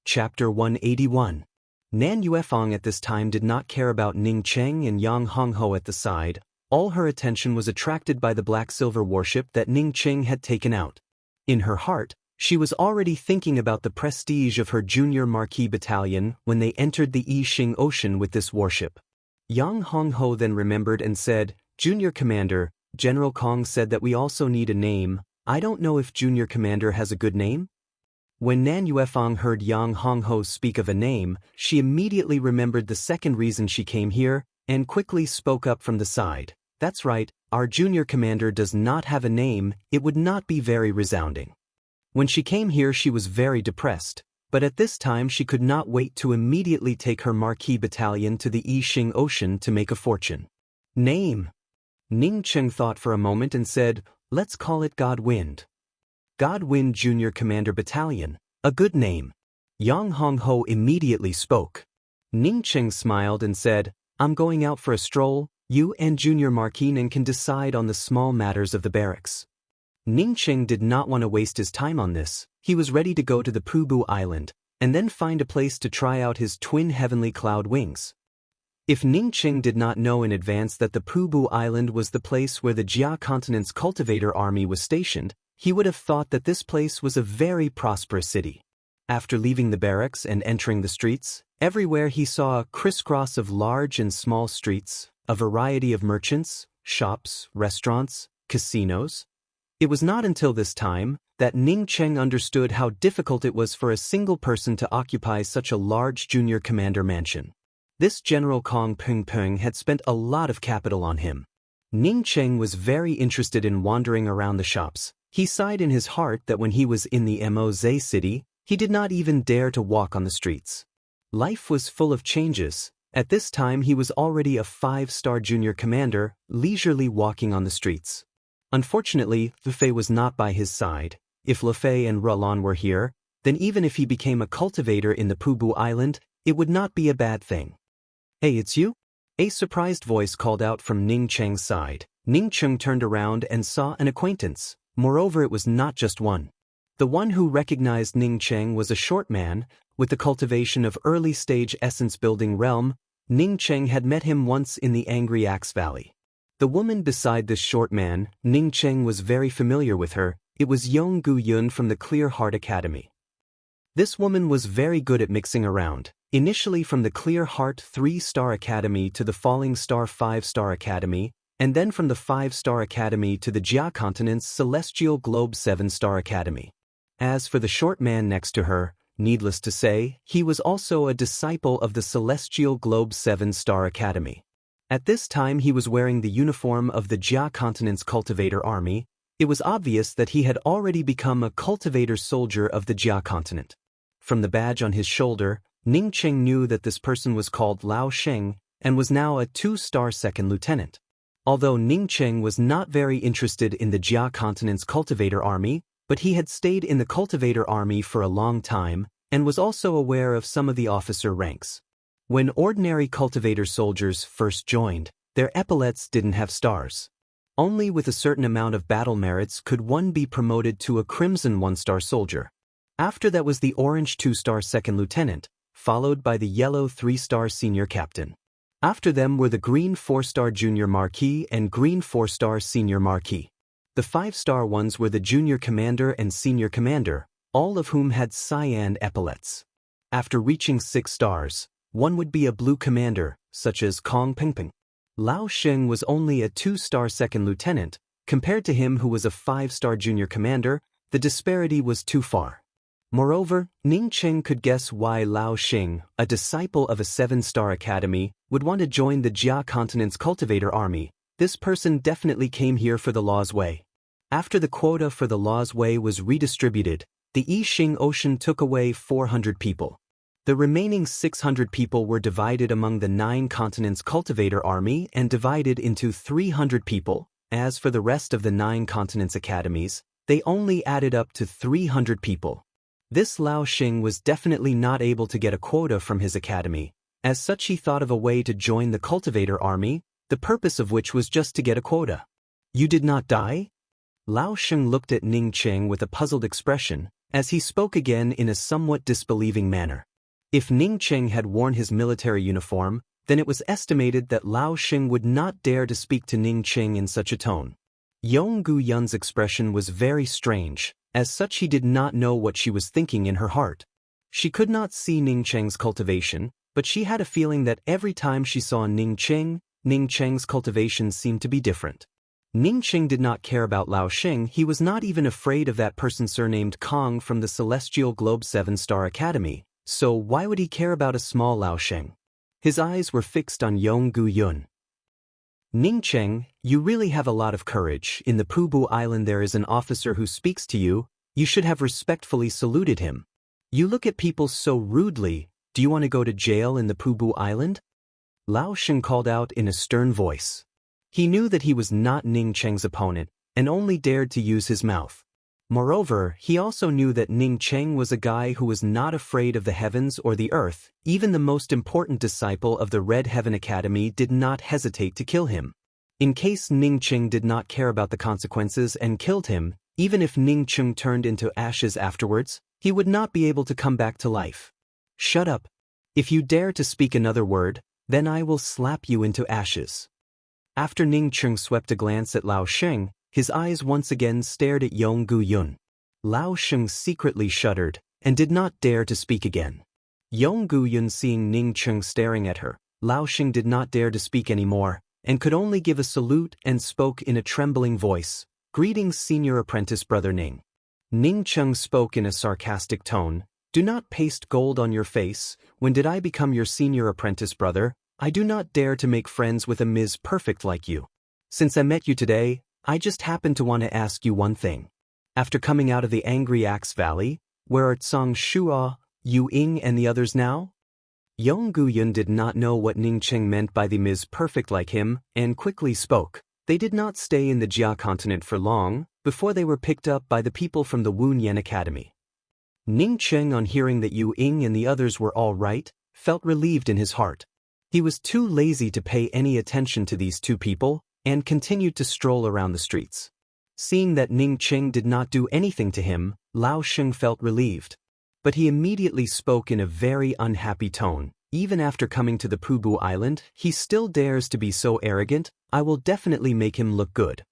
Chapter 181. Nan Yuefang at this time did not care about Ning Cheng and Yang Hongho at the side. All her attention was attracted by the black-silver warship that Ning Cheng had taken out. In her heart, she was already thinking about the prestige of her junior Marquis battalion when they entered the Yixing Ocean with this warship. Yang Hongho then remembered and said, "Junior Commander, General Kong said that we also need a name. I don't know if Junior Commander has a good name?" When Nan Yuefang heard Yang Hongho speak of a name, she immediately remembered the second reason she came here, and quickly spoke up from the side. "That's right, our junior commander does not have a name. It would not be very resounding." When she came here she was very depressed, but at this time she could not wait to immediately take her Marquis battalion to the Yixing Ocean to make a fortune. Name. Ning Cheng thought for a moment and said, "Let's call it Godwind." Godwind Junior Commander Battalion, a good name. Yang Hongho immediately spoke. Ning Cheng smiled and said, "I'm going out for a stroll. You and Junior Marquis Ning can decide on the small matters of the barracks." Ning Cheng did not want to waste his time on this. He was ready to go to the Pubu Island, and then find a place to try out his twin heavenly cloud wings. If Ning Cheng did not know in advance that the Pubu Island was the place where the Jia Continent's cultivator army was stationed, he would have thought that this place was a very prosperous city. After leaving the barracks and entering the streets, everywhere he saw a crisscross of large and small streets, a variety of merchants, shops, restaurants, casinos. It was not until this time that Ning Cheng understood how difficult it was for a single person to occupy such a large junior commander mansion. This General Kong Peng Peng had spent a lot of capital on him. Ning Cheng was very interested in wandering around the shops. He sighed in his heart that when he was in the Moze city, he did not even dare to walk on the streets. Life was full of changes. At this time he was already a 5-star junior commander, leisurely walking on the streets. Unfortunately, Lufei was not by his side. If Lufei and Rulon were here, then even if he became a cultivator in the Pubu Island, it would not be a bad thing. "Hey, it's you?" A surprised voice called out from Ning Cheng's side. Ning Cheng turned around and saw an acquaintance. Moreover, it was not just one. The one who recognized Ning Cheng was a short man, with the cultivation of early-stage essence-building realm. Ning Cheng had met him once in the Angry Axe Valley. The woman beside this short man, Ning Cheng was very familiar with her. It was Yong Gu Yun from the Clear Heart Academy. This woman was very good at mixing around, initially from the Clear Heart 3-star Academy to the Falling Star 5-star Academy, and then from the 5-star Academy to the Jia Continent's Celestial Globe 7-star Academy. As for the short man next to her, needless to say, he was also a disciple of the Celestial Globe 7-star Academy. At this time he was wearing the uniform of the Jia Continent's cultivator army. It was obvious that he had already become a cultivator soldier of the Jia Continent. From the badge on his shoulder, Ning Cheng knew that this person was called Lao Sheng and was now a 2-star second lieutenant. Although Ning Cheng was not very interested in the Jia Continent's cultivator army, but he had stayed in the cultivator army for a long time, and was also aware of some of the officer ranks. When ordinary cultivator soldiers first joined, their epaulets didn't have stars. Only with a certain amount of battle merits could one be promoted to a crimson 1-star soldier. After that was the orange 2-star second lieutenant, followed by the yellow 3-star senior captain. After them were the green 4-star junior marquis and green 4-star senior marquis. The 5-star ones were the junior commander and senior commander, all of whom had cyan epaulets. After reaching 6 stars, one would be a blue commander, such as Kong Pengpeng. Lao Sheng was only a 2-star second lieutenant. Compared to him who was a 5-star junior commander, the disparity was too far. Moreover, Ning Cheng could guess why Lao Sheng, a disciple of a 7-star academy, would want to join the Jia Continent's cultivator army. This person definitely came here for the Law's Way. After the quota for the Law's Way was redistributed, the Yixing Ocean took away 400 people. The remaining 600 people were divided among the 9 continents' cultivator army and divided into 300 people. As for the rest of the 9 continents' academies, they only added up to 300 people. This Lao Sheng was definitely not able to get a quota from his academy. As such, he thought of a way to join the cultivator army, the purpose of which was just to get a quota. "You did not die?" Lao Sheng looked at Ning Cheng with a puzzled expression. as he spoke again in a somewhat disbelieving manner. If Ning Cheng had worn his military uniform, then it was estimated that Lao Xing would not dare to speak to Ning Cheng in such a tone. Yong Gu Yun's expression was very strange, as such he did not know what she was thinking in her heart. She could not see Ning Cheng's cultivation, but she had a feeling that every time she saw Ning Cheng's cultivation seemed to be different. Ning Cheng did not care about Lao Xing. He was not even afraid of that person surnamed Kong from the Celestial Globe 7-Star Academy, so why would he care about a small Lao Xing? His eyes were fixed on Yong Gu Yun. Ning Cheng, you really have a lot of courage. In the Pubu Island there is an officer who speaks to you. You should have respectfully saluted him. You look at people so rudely. Do you want to go to jail in the Pubu Island? Lao Xing called out in a stern voice. He knew that he was not Ning Cheng's opponent, and only dared to use his mouth. Moreover, he also knew that Ning Cheng was a guy who was not afraid of the heavens or the earth. Even the most important disciple of the Red Heaven Academy did not hesitate to kill him. In case Ning Cheng did not care about the consequences and killed him, even if Ning Cheng turned into ashes afterwards, he would not be able to come back to life. Shut up. If you dare to speak another word, then I will slap you into ashes. After Ning Cheng swept a glance at Lao Xing, his eyes once again stared at Yong Gu Yun. Lao Xing secretly shuddered, and did not dare to speak again. Yong Gu Yun seeing Ning Cheng staring at her, Lao Xing did not dare to speak anymore, and could only give a salute and spoke in a trembling voice, "Greetings, Senior Apprentice Brother Ning." Ning Cheng spoke in a sarcastic tone, "Do not paste gold on your face. When did I become your senior apprentice brother? I do not dare to make friends with a Ms. Perfect like you. Since I met you today, I just happened to want to ask you one thing. After coming out of the Angry Axe Valley, where are Tsang Shua, Yu Ying and the others now?" Yong Gu Yun did not know what Ning Cheng meant by the Ms. Perfect like him, and quickly spoke. They did not stay in the Jia continent for long, before they were picked up by the people from the Wu Nian Academy. Ning Cheng, on hearing that Yu Ying and the others were all right, felt relieved in his heart. He was too lazy to pay any attention to these two people, and continued to stroll around the streets. Seeing that Ning Cheng did not do anything to him, Lao Xing felt relieved. But he immediately spoke in a very unhappy tone. "Even after coming to the Pubu Island, he still dares to be so arrogant. I will definitely make him look good."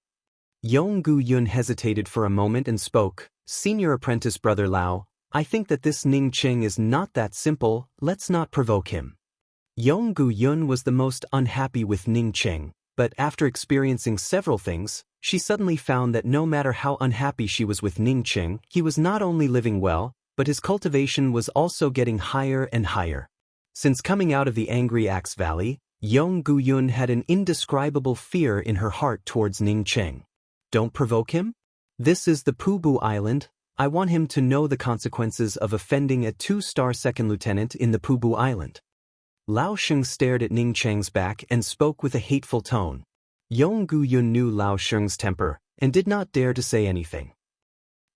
Yong Gu Yun hesitated for a moment and spoke, "Senior Apprentice Brother Lao, I think that this Ning Cheng is not that simple. Let's not provoke him." Yong Gu Yun was the most unhappy with Ning Cheng. But after experiencing several things, she suddenly found that no matter how unhappy she was with Ning Cheng, he was not only living well, but his cultivation was also getting higher and higher. Since coming out of the Angry Axe Valley, Yong Gu Yun had an indescribable fear in her heart towards Ning Cheng. Don't provoke him? This is the Pubu Island. I want him to know the consequences of offending a 2-star second lieutenant in the Pubu Island. Lao Xing stared at Ning Cheng's back and spoke with a hateful tone. Yong Gu Yun knew Lao Xing's temper, and did not dare to say anything.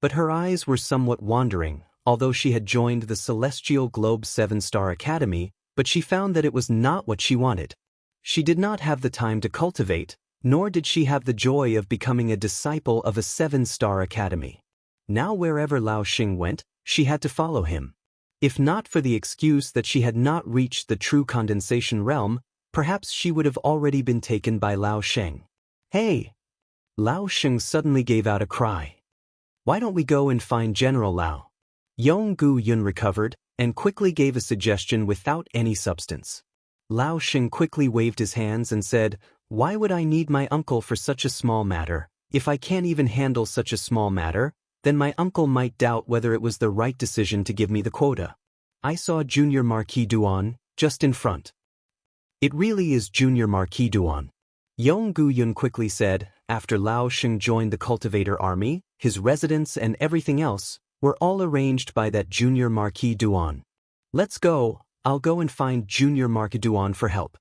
But her eyes were somewhat wandering, although she had joined the Celestial Globe 7-Star Academy, but she found that it was not what she wanted. She did not have the time to cultivate, nor did she have the joy of becoming a disciple of a 7-Star Academy. Now wherever Lao Xing went, she had to follow him. If not for the excuse that she had not reached the true condensation realm, perhaps she would have already been taken by Lao Xing. "Hey!" Lao Xing suddenly gave out a cry. "Why don't we go and find General Lao?" Yong Gu Yun recovered, and quickly gave a suggestion without any substance. Lao Xing quickly waved his hands and said, "Why would I need my uncle for such a small matter? If I can't even handle such a small matter, then my uncle might doubt whether it was the right decision to give me the quota. I saw Junior Marquis Duan, just in front." "It really is Junior Marquis Duan," Yong Gu Yun quickly said. After Lao Xing joined the cultivator army, his residence and everything else were all arranged by that Junior Marquis Duan. "Let's go. I'll go and find Junior Marquis Duan for help."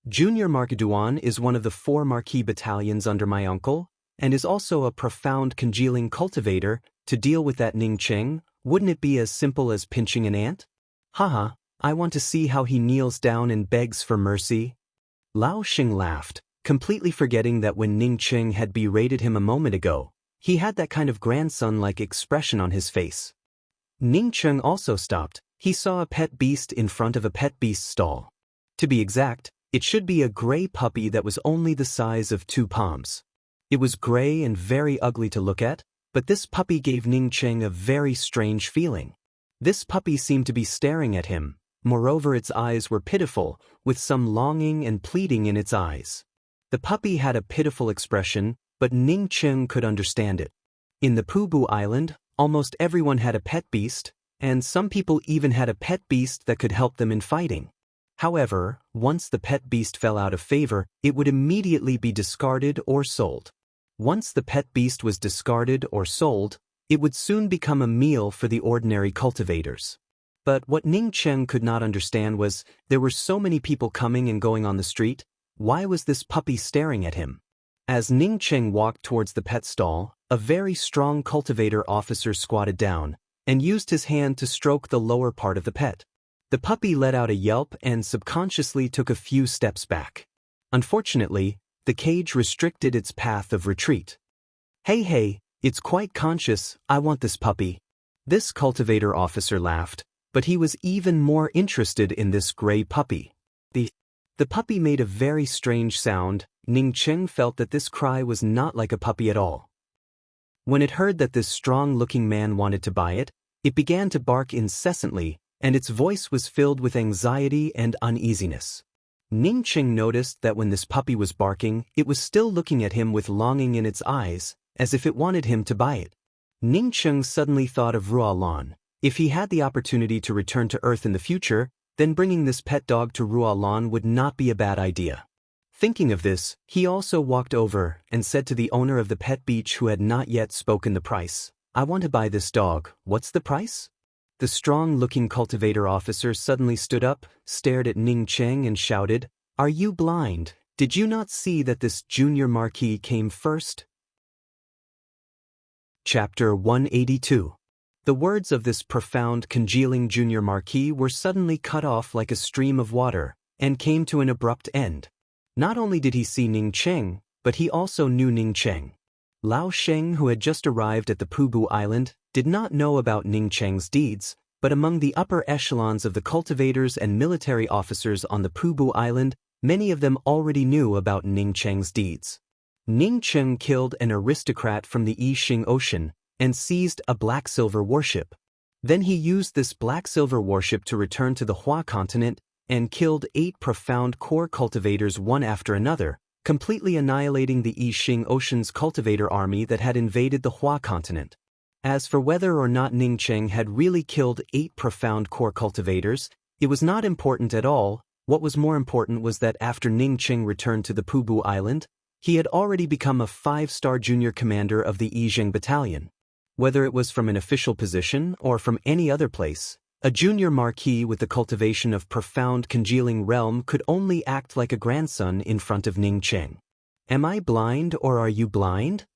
Junior Marquis Duan is one of the 4 Marquis battalions under my uncle, and is also a profound congealing cultivator. To deal with that Ning Cheng, wouldn't it be as simple as pinching an ant? Haha, I want to see how he kneels down and begs for mercy. Lao Xing laughed, completely forgetting that when Ning Cheng had berated him a moment ago, he had that kind of grandson-like expression on his face. Ning Cheng also stopped. He saw a pet beast in front of a pet beast stall. To be exact, it should be a gray puppy that was only the size of 2 palms. It was gray and very ugly to look at, but this puppy gave Ning Cheng a very strange feeling. This puppy seemed to be staring at him. Moreover, its eyes were pitiful, with some longing and pleading in its eyes. The puppy had a pitiful expression, but Ning Cheng could understand it. In the Pubu Island, almost everyone had a pet beast, and some people even had a pet beast that could help them in fighting. However, once the pet beast fell out of favor, it would immediately be discarded or sold. Once the pet beast was discarded or sold, it would soon become a meal for the ordinary cultivators. But what Ning Cheng could not understand was, there were so many people coming and going on the street, why was this puppy staring at him? As Ning Cheng walked towards the pet stall, a very strong cultivator officer squatted down and used his hand to stroke the lower part of the pet. The puppy let out a yelp and subconsciously took a few steps back. Unfortunately, the cage restricted its path of retreat. Hey, it's quite conscious, I want this puppy. This cultivator officer laughed, but he was even more interested in this gray puppy. The puppy made a very strange sound. Ning Cheng felt that this cry was not like a puppy at all. When it heard that this strong-looking man wanted to buy it, it began to bark incessantly, and its voice was filled with anxiety and uneasiness. Ning Cheng noticed that when this puppy was barking, it was still looking at him with longing in its eyes, as if it wanted him to buy it. Ning Cheng suddenly thought of Rualan. If he had the opportunity to return to Earth in the future, then bringing this pet dog to Rualan would not be a bad idea. Thinking of this, he also walked over and said to the owner of the pet beach who had not yet spoken the price, I want to buy this dog, what's the price? The strong-looking cultivator officer suddenly stood up, stared at Ning Cheng and shouted, Are you blind? Did you not see that this junior marquis came first? Chapter 182. The words of this profound, congealing junior marquis were suddenly cut off like a stream of water, and came to an abrupt end. Not only did he see Ning Cheng, but he also knew Ning Cheng. Lao Sheng, who had just arrived at the Pubu Island, did not know about Ning Cheng's deeds, but among the upper echelons of the cultivators and military officers on the Pubu Island, many of them already knew about Ning Cheng's deeds. Ning Cheng killed an aristocrat from the Yixing Ocean, and seized a black-silver warship. Then he used this black-silver warship to return to the Hua continent and killed 8 profound core cultivators one after another, completely annihilating the Yixing Ocean's cultivator army that had invaded the Hua continent. As for whether or not Ning Cheng had really killed 8 profound core cultivators, it was not important at all. What was more important was that after Ning Cheng returned to the Pubu Island, he had already become a 5-star junior commander of the Yixing Battalion. Whether it was from an official position or from any other place, a junior marquis with the cultivation of profound congealing realm could only act like a grandson in front of Ning Cheng. Am I blind or are you blind?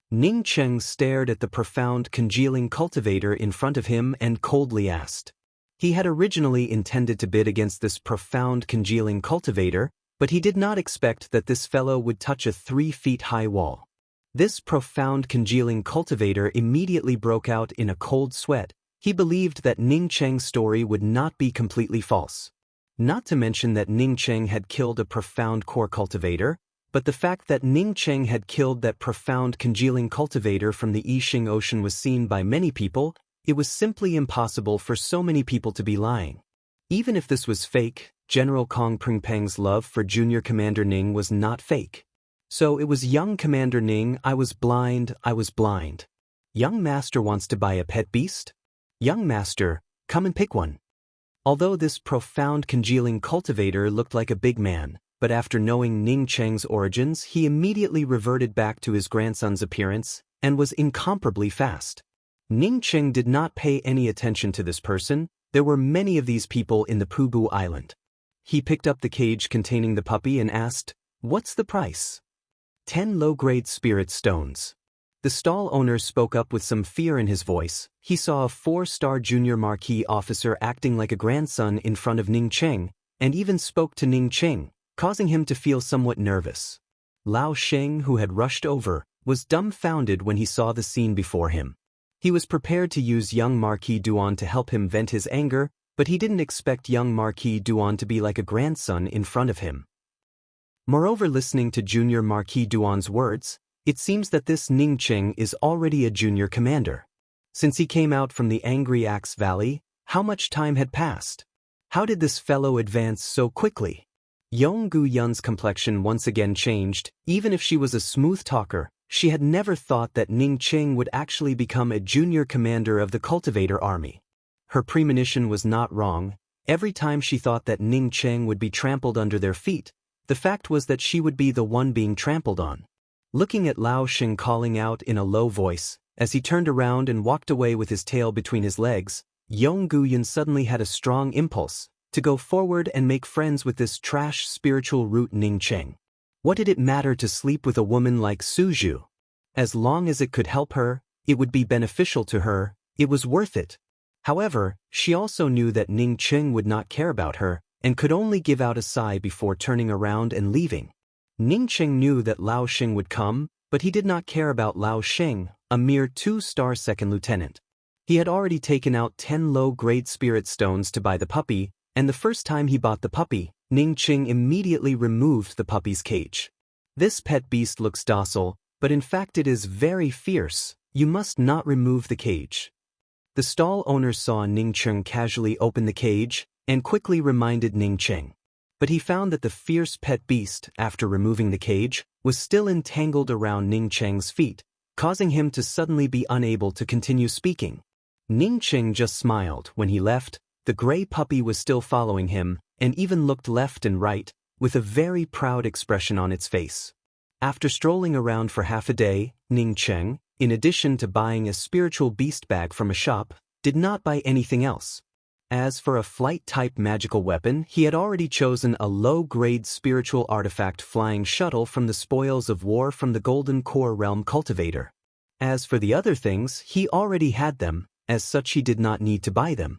Ning Cheng stared at the profound congealing cultivator in front of him and coldly asked. He had originally intended to bid against this profound congealing cultivator, but he did not expect that this fellow would touch a 3-feet-high wall. This profound congealing cultivator immediately broke out in a cold sweat. He believed that Ning Cheng's story would not be completely false. Not to mention that Ning Cheng had killed a profound core cultivator, but the fact that Ning Cheng had killed that profound congealing cultivator from the Yixing Ocean was seen by many people. It was simply impossible for so many people to be lying. Even if this was fake, General Kong Pringpeng's love for Junior Commander Ning was not fake. So it was young Commander Ning. I was blind. Young Master wants to buy a pet beast? Young Master, come and pick one. Although this profound congealing cultivator looked like a big man, but after knowing Ning Cheng's origins, he immediately reverted back to his grandson's appearance and was incomparably fast. Ning Cheng did not pay any attention to this person. There were many of these people in the Pubu Island. He picked up the cage containing the puppy and asked, What's the price? 10 low-grade spirit stones. The stall owner spoke up with some fear in his voice. He saw a 4-star junior marquis officer acting like a grandson in front of Ning Cheng, and even spoke to Ning Cheng, causing him to feel somewhat nervous. Lao Sheng, who had rushed over, was dumbfounded when he saw the scene before him. He was prepared to use young Marquis Duan to help him vent his anger, but he didn't expect young Marquis Duan to be like a grandson in front of him. Moreover, listening to Junior Marquis Duan's words, it seems that this Ning Cheng is already a junior commander. Since he came out from the Angry Axe Valley, how much time had passed? How did this fellow advance so quickly? Yong Gu Yun's complexion once again changed. Even if she was a smooth talker, she had never thought that Ning Cheng would actually become a junior commander of the cultivator army. Her premonition was not wrong. Every time she thought that Ning Cheng would be trampled under their feet, the fact was that she would be the one being trampled on. Looking at Lao Xing calling out in a low voice, as he turned around and walked away with his tail between his legs, Yong Gu Yun suddenly had a strong impulse to go forward and make friends with this trash spiritual root Ning Cheng. What did it matter to sleep with a woman like Su Zhu? As long as it could help her, it would be beneficial to her, it was worth it. However, she also knew that Ning Cheng would not care about her, and could only give out a sigh before turning around and leaving. Ning Cheng knew that Lao Xing would come, but he did not care about Lao Xing, a mere 2-star second lieutenant. He had already taken out 10 low-grade spirit stones to buy the puppy, and the first time he bought the puppy, Ning Cheng immediately removed the puppy's cage. This pet beast looks docile, but in fact it is very fierce. You must not remove the cage. The stall owner saw Ning Cheng casually open the cage, and quickly reminded Ning Cheng. But he found that the fierce pet beast, after removing the cage, was still entangled around Ning Cheng's feet, causing him to suddenly be unable to continue speaking. Ning Cheng just smiled when he left. The gray puppy was still following him, and even looked left and right, with a very proud expression on its face. After strolling around for half a day, Ning Cheng, in addition to buying a spiritual beast bag from a shop, did not buy anything else. As for a flight-type magical weapon, he had already chosen a low-grade spiritual artifact flying shuttle from the spoils of war from the Golden Core Realm cultivator. As for the other things, he already had them, as such he did not need to buy them.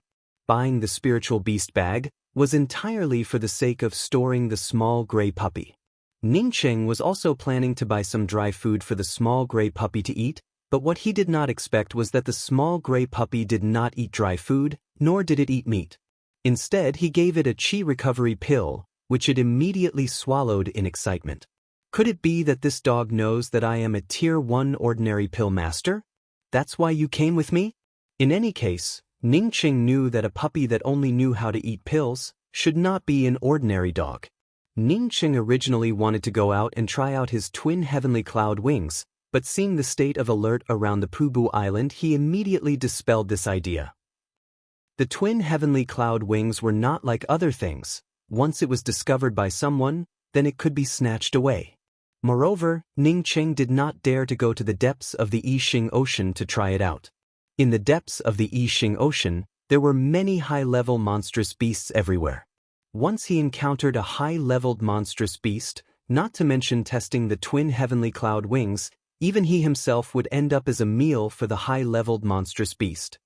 Buying the spiritual beast bag was entirely for the sake of storing the small gray puppy. Ning Cheng was also planning to buy some dry food for the small gray puppy to eat, but what he did not expect was that the small gray puppy did not eat dry food, nor did it eat meat. Instead, he gave it a chi recovery pill, which it immediately swallowed in excitement. Could it be that this dog knows that I am a Tier 1 ordinary pill master? That's why you came with me? In any case, Ning Cheng knew that a puppy that only knew how to eat pills should not be an ordinary dog. Ning Cheng originally wanted to go out and try out his twin heavenly cloud wings, but seeing the state of alert around the Pubu Island, he immediately dispelled this idea. The twin heavenly cloud wings were not like other things. Once it was discovered by someone, then it could be snatched away. Moreover, Ning Cheng did not dare to go to the depths of the Yixing Ocean to try it out. In the depths of the Yixing Ocean, there were many high-level monstrous beasts everywhere. Once he encountered a high-leveled monstrous beast, not to mention testing the twin heavenly cloud wings, even he himself would end up as a meal for the high-leveled monstrous beast.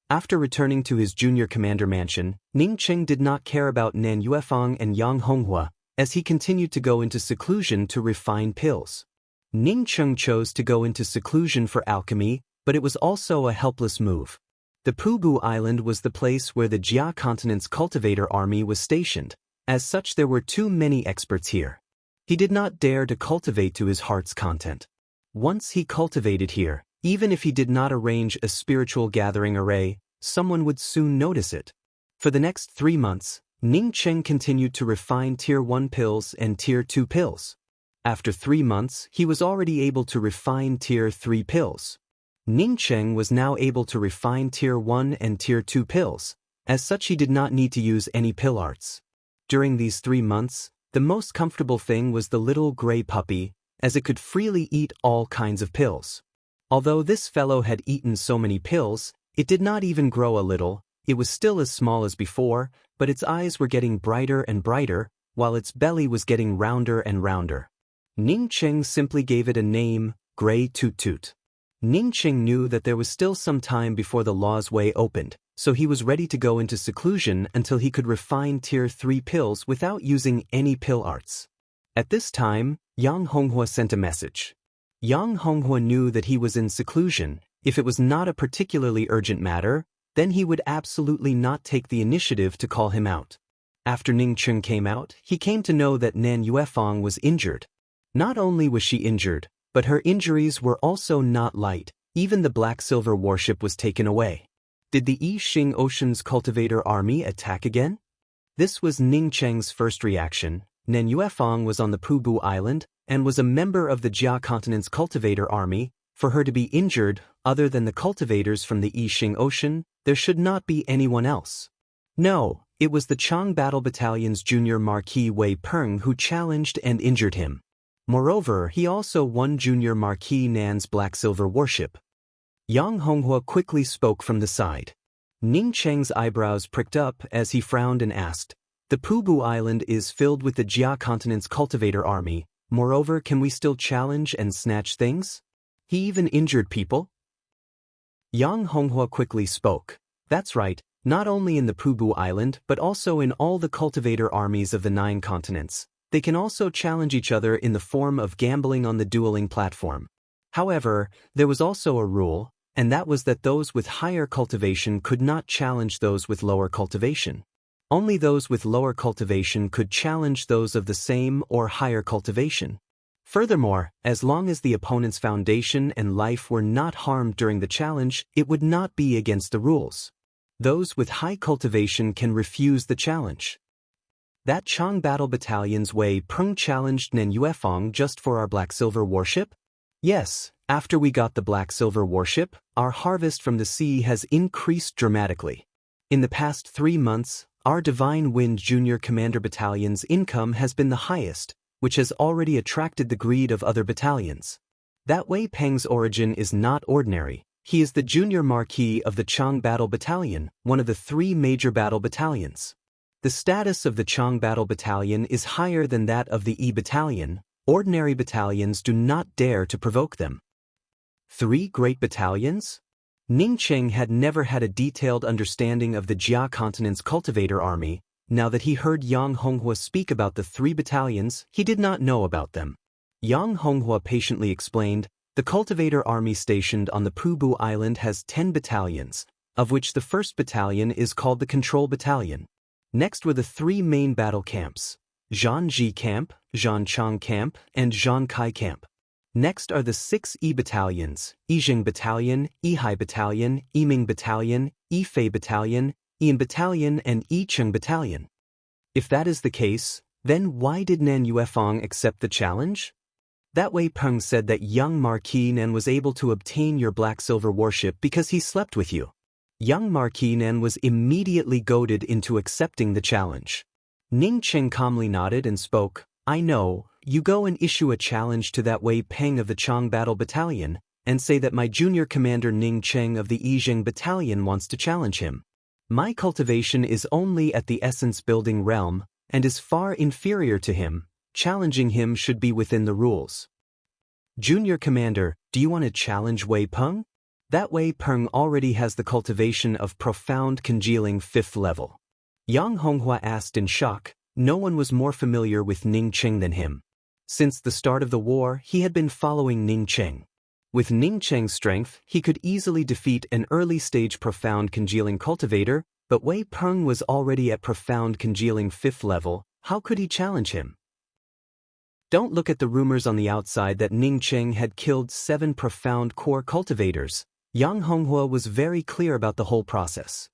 After returning to his junior commander mansion, Ning Cheng did not care about Nan Yuefang and Yang Honghua, as he continued to go into seclusion to refine pills. Ning Cheng chose to go into seclusion for alchemy, but it was also a helpless move. The Pubu Island was the place where the Jia Continent's cultivator army was stationed. As such, there were too many experts here. He did not dare to cultivate to his heart's content. Once he cultivated here, even if he did not arrange a spiritual gathering array, someone would soon notice it. For the next 3 months, Ning Cheng continued to refine Tier 1 pills and Tier 2 pills. After 3 months, he was already able to refine Tier 3 pills. Ning Cheng was now able to refine Tier 1 and Tier 2 pills. As such, he did not need to use any pill arts. During these 3 months, the most comfortable thing was the little gray puppy, as it could freely eat all kinds of pills. Although this fellow had eaten so many pills, it did not even grow a little. It was still as small as before, but its eyes were getting brighter and brighter, while its belly was getting rounder and rounder. Ning Cheng simply gave it a name, Gray Toot Toot. Ning Cheng knew that there was still some time before the law's way opened, so he was ready to go into seclusion until he could refine Tier 3 pills without using any pill arts. At this time, Yang Honghua sent a message. Yang Honghua knew that he was in seclusion, If it was not a particularly urgent matter, then he would absolutely not take the initiative to call him out. After Ning Cheng came out, he came to know that Nan Yuefang was injured. Not only was she injured, but her injuries were also not light. Even the black-silver warship was taken away. Did the Yixing Ocean's cultivator army attack again? This was Ning Cheng's first reaction. Nan Yuefang was on the Pubu Island and was a member of the Jia Continent's cultivator army. For her to be injured, other than the cultivators from the Yixing Ocean, there should not be anyone else. No, it was the Chang Battle Battalion's junior Marquis Wei Peng who challenged and injured him. Moreover, he also won junior Marquis Nan's black-silver warship. Yang Honghua quickly spoke from the side. Ning Cheng's eyebrows pricked up as he frowned and asked, "The Pubu Island is filled with the Jia Continent's cultivator army. Moreover, can we still challenge and snatch things? He even injured people?" Yang Honghua quickly spoke. "That's right, not only in the Pubu Island but also in all the cultivator armies of the 9 continents. They can also challenge each other in the form of gambling on the dueling platform. However, there was also a rule, and that was that those with higher cultivation could not challenge those with lower cultivation. Only those with lower cultivation could challenge those of the same or higher cultivation. Furthermore, as long as the opponent's foundation and life were not harmed during the challenge, it would not be against the rules. Those with high cultivation can refuse the challenge. That Chang Battle Battalion's Wei Peng challenged Nan Yuefang just for our black-silver warship? Yes, after we got the black-silver warship, our harvest from the sea has increased dramatically. In the past 3 months, our Divine Wind Junior Commander Battalion's income has been the highest, which has already attracted the greed of other battalions. That Wei Peng's origin is not ordinary. He is the junior marquis of the Chang Battle Battalion, one of the 3 major battle battalions. The status of the Chang Battle Battalion is higher than that of the E Battalion. Ordinary battalions do not dare to provoke them. 3 great battalions? Ning Cheng had never had a detailed understanding of the Jia Continent's cultivator army. Now that he heard Yang Honghua speak about the 3 battalions, he did not know about them. Yang Honghua patiently explained, "The cultivator army stationed on the Pubu Island has 10 battalions, of which the 1st battalion is called the Control Battalion. Next were the 3 main battle camps, Zhanji Camp, Zhanchang Camp, and Zhankai Camp. Next are the 6 E battalions, Yijing Battalion, Yihai Battalion, Yiming Battalion, Yifei Battalion, Yian Battalion, and Yicheng Battalion." If that is the case, then why did Nan Yuefang accept the challenge? That Wei Peng said that young Marquis Nan was able to obtain your black-silver warship because he slept with you. Young Marquis Nan was immediately goaded into accepting the challenge. Ning Cheng calmly nodded and spoke, "I know, you go and issue a challenge to that Wei Peng of the Chang Battle Battalion, and say that my junior commander Ning Cheng of the Yijing Battalion wants to challenge him. My cultivation is only at the essence-building realm, and is far inferior to him. Challenging him should be within the rules. Junior commander, do you want to challenge Wei Peng? That Wei Peng already has the cultivation of profound congealing 5th level." Yang Honghua asked in shock. No one was more familiar with Ning Cheng than him. Since the start of the war, he had been following Ning Cheng. With Ning Cheng's strength, he could easily defeat an early-stage profound congealing cultivator, but Wei Peng was already at profound congealing 5th level. How could he challenge him? Don't look at the rumors on the outside that Ning Cheng had killed 7 profound core cultivators. Yang Honghua was very clear about the whole process.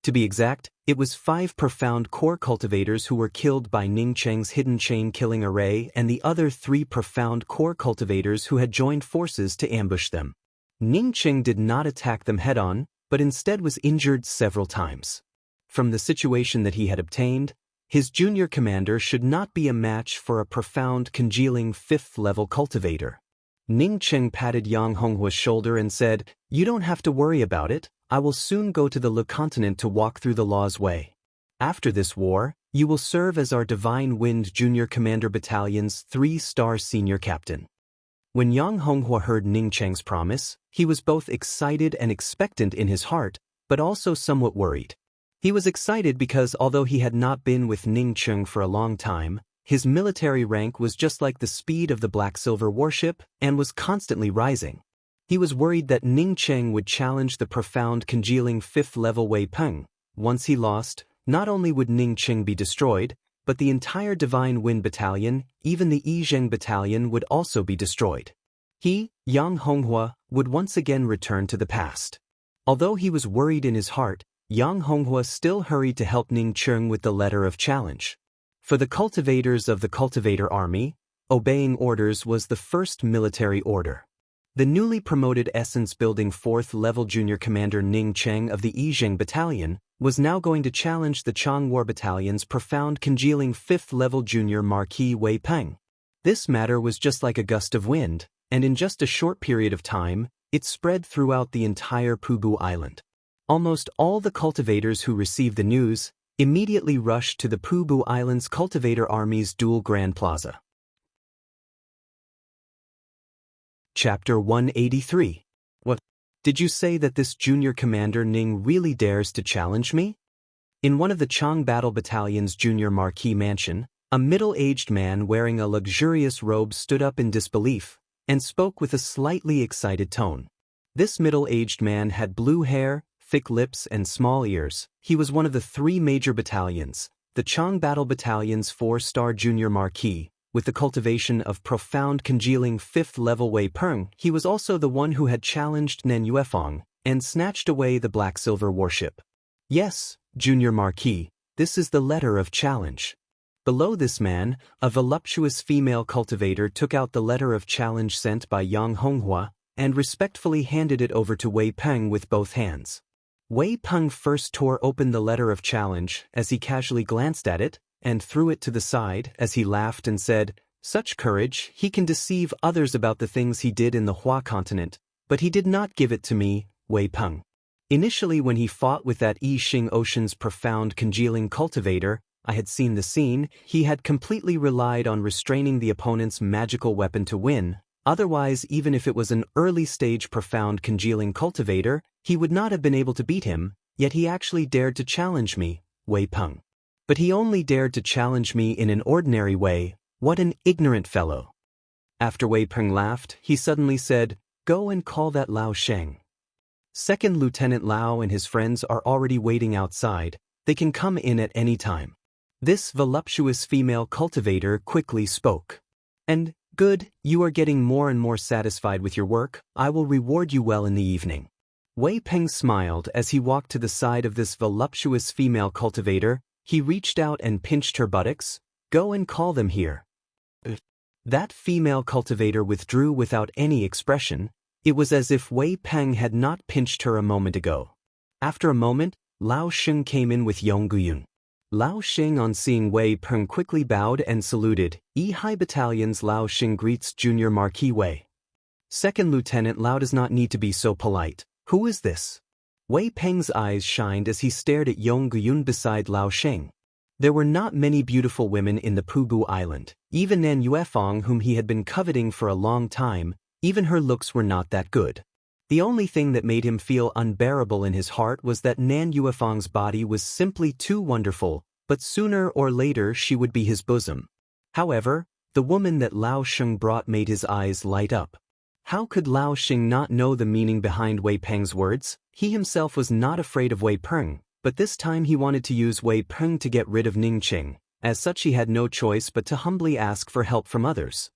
To be exact, it was 5 profound core cultivators who were killed by Ning Cheng's hidden chain killing array and the other 3 profound core cultivators who had joined forces to ambush them. Ning Cheng did not attack them head-on, but instead was injured several times. From the situation that he had obtained, his junior commander should not be a match for a profound congealing 5th level cultivator. Ning Cheng patted Yang Honghua's shoulder and said, "You don't have to worry about it. I will soon go to the Le Continent to walk through the law's way. After this war, you will serve as our Divine Wind Junior Commander Battalion's 3-star senior captain." When Yang Honghua heard Ning Cheng's promise, he was both excited and expectant in his heart, but also somewhat worried. He was excited because although he had not been with Ning Cheng for a long time, his military rank was just like the speed of the black-silver warship and was constantly rising. He was worried that Ning Cheng would challenge the profound congealing 5th level Wei Peng. Once he lost, not only would Ning Cheng be destroyed, but the entire Divine Wind Battalion, even the Yizheng Battalion, would also be destroyed. He, Yang Honghua, would once again return to the past. Although he was worried in his heart, Yang Honghua still hurried to help Ning Cheng with the letter of challenge. For the cultivators of the Cultivator Army, obeying orders was the first military order. The newly promoted essence-building 4th level junior commander Ning Cheng of the Yizheng Battalion was now going to challenge the Chang War Battalion's profound congealing 5th level junior Marquis Wei Peng. This matter was just like a gust of wind, and in just a short period of time, it spread throughout the entire Pubu Island. Almost all the cultivators who received the news immediately rushed to the Pubu Island's Cultivator Army's Dual Grand Plaza. Chapter 183. What? Did you say that this junior commander Ning really dares to challenge me? In one of the Chang Battle Battalion's junior marquee mansion, a middle-aged man wearing a luxurious robe stood up in disbelief and spoke with a slightly excited tone. This middle-aged man had blue hair, thick lips, and small ears. He was one of the 3 major battalions, the Chang Battle Battalion's 4-star junior marquee, with the cultivation of profound congealing 5th level Wei Peng. He was also the one who had challenged Nan Yuefang and snatched away the Black Silver warship. Yes, Junior Marquis, this is the letter of challenge. Below this man, a voluptuous female cultivator took out the letter of challenge sent by Yang Honghua and respectfully handed it over to Wei Peng with both hands. Wei Peng first tore open the letter of challenge as he casually glanced at it, and threw it to the side as he laughed and said, "Such courage, he can deceive others about the things he did in the Hua continent, but he did not give it to me, Wei Peng. Initially when he fought with that Yixing Ocean's profound congealing cultivator, I had seen the scene, he had completely relied on restraining the opponent's magical weapon to win. Otherwise, even if it was an early-stage profound congealing cultivator, he would not have been able to beat him, yet he actually dared to challenge me, Wei Peng. But he only dared to challenge me in an ordinary way. What an ignorant fellow." After Wei Peng laughed, he suddenly said, "Go and call that Lao Sheng. Second Lieutenant Lao and his friends are already waiting outside. They can come in at any time." This voluptuous female cultivator quickly spoke. "And, good, you are getting more and more satisfied with your work. I will reward you well in the evening." Wei Peng smiled as he walked to the side of this voluptuous female cultivator. He reached out and pinched her buttocks. "Go and call them here." That female cultivator withdrew without any expression. It was as if Wei Peng had not pinched her a moment ago. After a moment, Lao Sheng came in with Yong Guyun. Lao Sheng, on seeing Wei Peng, quickly bowed and saluted. Yi-Hai Battalion's Lao Sheng greets Junior Marquis Wei. Second Lieutenant Lao does not need to be so polite. Who is this? Wei Peng's eyes shined as he stared at Yong Guyun beside Lao Sheng. There were not many beautiful women in the Pubu Island. Even Nan Yuefang, whom he had been coveting for a long time, even her looks were not that good. The only thing that made him feel unbearable in his heart was that Nan Yuefang's body was simply too wonderful, but sooner or later she would be his bosom. However, the woman that Lao Sheng brought made his eyes light up. How could Lao Sheng not know the meaning behind Wei Peng's words? He himself was not afraid of Wei Peng, but this time he wanted to use Wei Peng to get rid of Ning Cheng. As such, he had no choice but to humbly ask for help from others.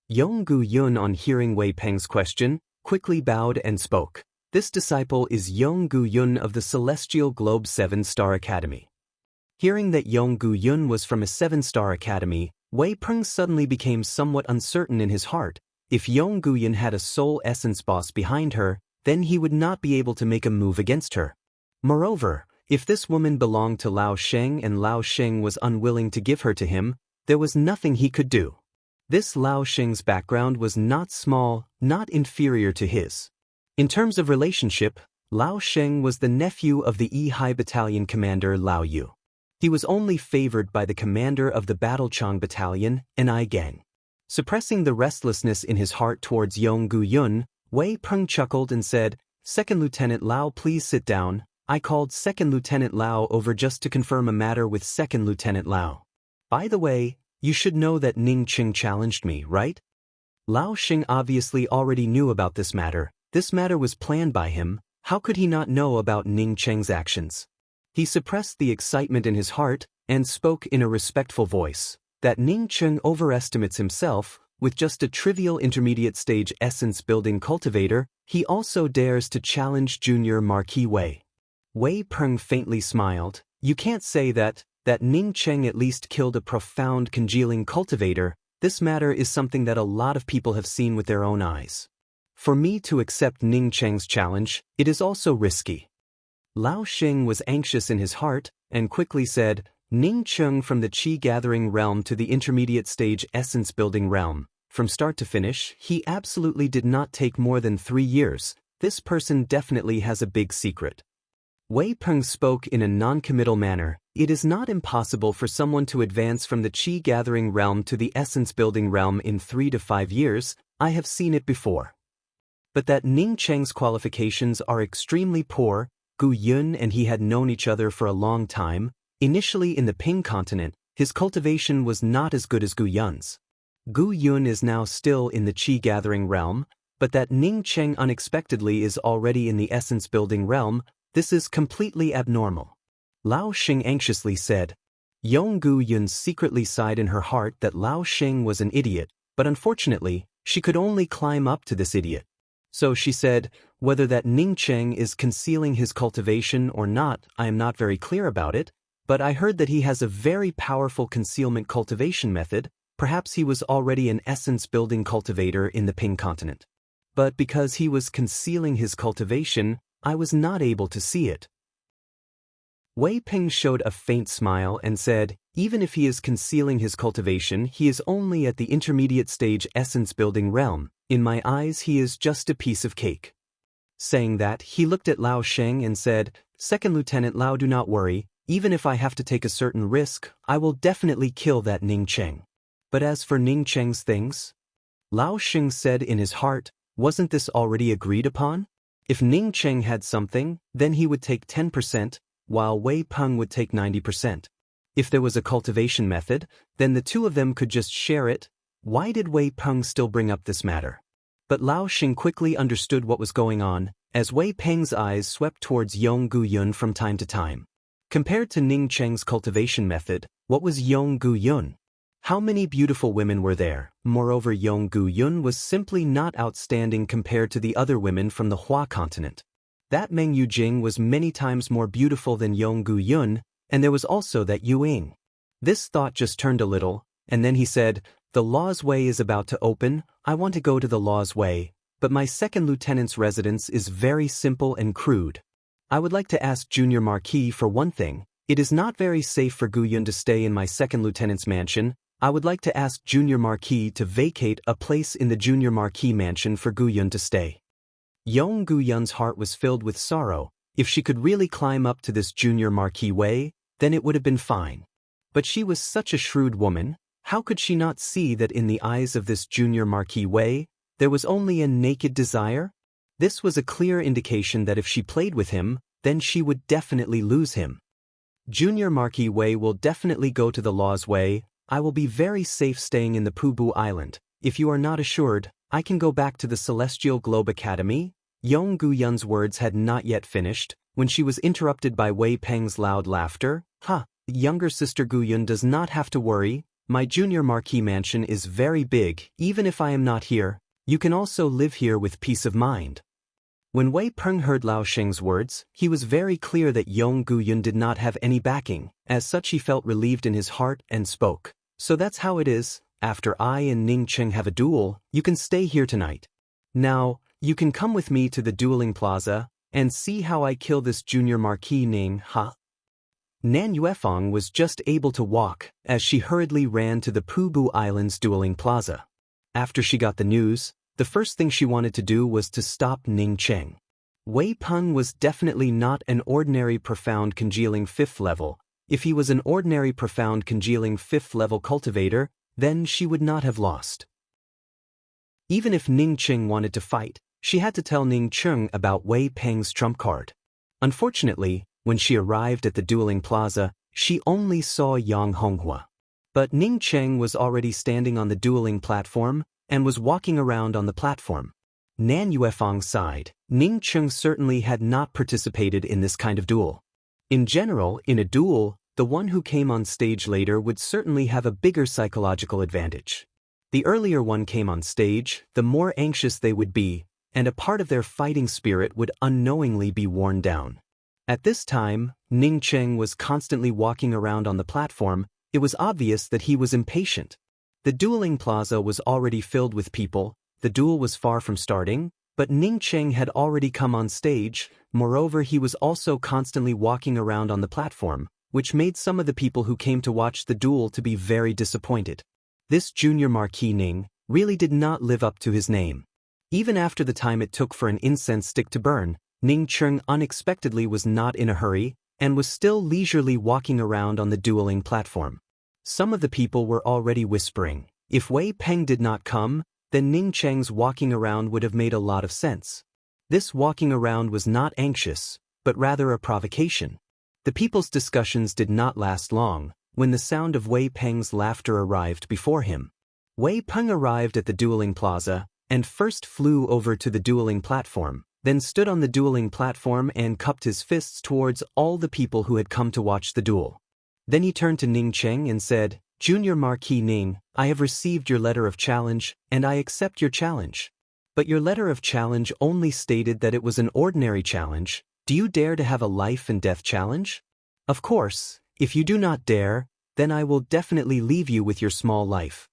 Yong Guyun, on hearing Wei Peng's question, quickly bowed and spoke. "This disciple is Yong Guyun of the Celestial Globe 7-Star Academy." Hearing that Yong Guyun was from a 7-star academy, Wei Peng suddenly became somewhat uncertain in his heart. If Yong Guyun had a soul essence boss behind her, then he would not be able to make a move against her. Moreover, if this woman belonged to Lao Sheng and Lao Sheng was unwilling to give her to him, there was nothing he could do. This Lao Sheng's background was not small, not inferior to his. In terms of relationship, Lao Sheng was the nephew of the Yi-Hai Battalion commander Lao Yu. He was only favored by the commander of the Battle Chang Battalion, an I Gang. Suppressing the restlessness in his heart towards Yong Guyun, Wei Peng chuckled and said, "Second Lieutenant Lao, please sit down. I called Second Lieutenant Lao over just to confirm a matter with Second Lieutenant Lao. By the way, you should know that Ning Cheng challenged me, right?" Lao Xing obviously already knew about this matter. This matter was planned by him. How could he not know about Ning Cheng's actions? He suppressed the excitement in his heart and spoke in a respectful voice. That Ning Cheng overestimates himself. With just a trivial intermediate stage essence-building cultivator, he also dares to challenge Junior Marquis Wei. Wei Peng faintly smiled. You can't say that Ning Cheng at least killed a profound congealing cultivator. This matter is something that a lot of people have seen with their own eyes. For me to accept Ning Cheng's challenge, it is also risky. Lao Xing was anxious in his heart, and quickly said, Ning Cheng from the Qi-gathering realm to the intermediate stage essence-building realm. From start to finish, he absolutely did not take more than 3 years. This person definitely has a big secret. Wei Peng spoke in a non-committal manner. It is not impossible for someone to advance from the Qi-gathering realm to the essence-building realm in 3 to 5 years. I have seen it before. But that Ning Cheng's qualifications are extremely poor. Gu Yun and he had known each other for a long time. Initially in the Ping continent, his cultivation was not as good as Gu Yun's. Gu Yun is now still in the Qi-gathering realm, but that Ning Cheng unexpectedly is already in the essence-building realm. This is completely abnormal. Lao Xing anxiously said. Yong Gu Yun secretly sighed in her heart that Lao Xing was an idiot, but unfortunately, she could only climb up to this idiot. So she said, whether that Ning Cheng is concealing his cultivation or not, I am not very clear about it, but I heard that he has a very powerful concealment cultivation method. Perhaps he was already an essence-building cultivator in the Ping continent. But because he was concealing his cultivation, I was not able to see it. Wei Peng showed a faint smile and said, even if he is concealing his cultivation, he is only at the intermediate stage essence-building realm. In my eyes, he is just a piece of cake. Saying that, he looked at Lao Sheng and said, Second Lieutenant Lao, do not worry. Even if I have to take a certain risk, I will definitely kill that Ning Cheng. But as for Ning Cheng's things, Lao Xing said in his heart, wasn't this already agreed upon? If Ning Cheng had something, then he would take 10%, while Wei Peng would take 90%. If there was a cultivation method, then the two of them could just share it. Why did Wei Peng still bring up this matter? But Lao Xing quickly understood what was going on, as Wei Peng's eyes swept towards Yong Gu Yun from time to time. Compared to Ning Cheng's cultivation method, what was Yong Gu Yun? How many beautiful women were there? Moreover, Yong Gu Yun was simply not outstanding compared to the other women from the Hua continent. That Meng Yujing was many times more beautiful than Yong Gu Yun, and there was also that Yu Ying. This thought just turned a little, and then he said, the Law's Way is about to open. I want to go to the Law's Way, but my second lieutenant's residence is very simple and crude. I would like to ask Junior Marquis for one thing. It is not very safe for Gu Yun to stay in my second lieutenant's mansion. I would like to ask Junior Marquis to vacate a place in the Junior Marquis mansion for Gu Yun to stay. Yong Gu Yun's heart was filled with sorrow. If she could really climb up to this Junior Marquis Wei, then it would have been fine. But she was such a shrewd woman. How could she not see that in the eyes of this Junior Marquis Wei, there was only a naked desire? This was a clear indication that if she played with him, then she would definitely lose him. Junior Marquis Wei will definitely go to the Law's Way. I will be very safe staying in the Pubu Island. If you are not assured, I can go back to the Celestial Globe Academy. Yong Gu Yun's words had not yet finished, when she was interrupted by Wei Peng's loud laughter. Younger sister Gu Yun does not have to worry. My Junior Marquis mansion is very big. Even if I am not here, you can also live here with peace of mind. When Wei Peng heard Lao Sheng's words, he was very clear that Yong Gu Yun did not have any backing. As such, he felt relieved in his heart and spoke. So that's how it is. After I and Ning Cheng have a duel, you can stay here tonight. Now, you can come with me to the dueling plaza and see how I kill this Junior Marquis Ning. Nan Yuefang was just able to walk as she hurriedly ran to the Pubu Island's dueling plaza. After she got the news, the first thing she wanted to do was to stop Ning Cheng. Wei Peng was definitely not an ordinary profound congealing 5th level. If he was an ordinary profound congealing 5th level cultivator, then she would not have lost. Even if Ning Cheng wanted to fight, she had to tell Ning Cheng about Wei Peng's trump card. Unfortunately, when she arrived at the dueling plaza, she only saw Yang Honghua. But Ning Cheng was already standing on the dueling platform, and was walking around on the platform. Nan Yuefang sighed. Ning Cheng certainly had not participated in this kind of duel. In general, in a duel, the one who came on stage later would certainly have a bigger psychological advantage. The earlier one came on stage, the more anxious they would be, and a part of their fighting spirit would unknowingly be worn down. At this time, Ning Cheng was constantly walking around on the platform. It was obvious that he was impatient. The dueling plaza was already filled with people, the duel was far from starting, but Ning Cheng had already come on stage. Moreover, he was also constantly walking around on the platform, which made some of the people who came to watch the duel to be very disappointed. This junior Marquis Ning really did not live up to his name. Even after the time it took for an incense stick to burn, Ning Cheng unexpectedly was not in a hurry and was still leisurely walking around on the dueling platform. Some of the people were already whispering, if Wei Peng did not come, then Ning Cheng's walking around would have made a lot of sense. This walking around was not anxious, but rather a provocation. The people's discussions did not last long, when the sound of Wei Peng's laughter arrived before him. Wei Peng arrived at the dueling plaza, and first flew over to the dueling platform, then stood on the dueling platform and cupped his fists towards all the people who had come to watch the duel. Then he turned to Ning Cheng and said, Junior Marquis Ning, I have received your letter of challenge, and I accept your challenge. But your letter of challenge only stated that it was an ordinary challenge. Do you dare to have a life and death challenge? Of course, if you do not dare, then I will definitely leave you with your small life.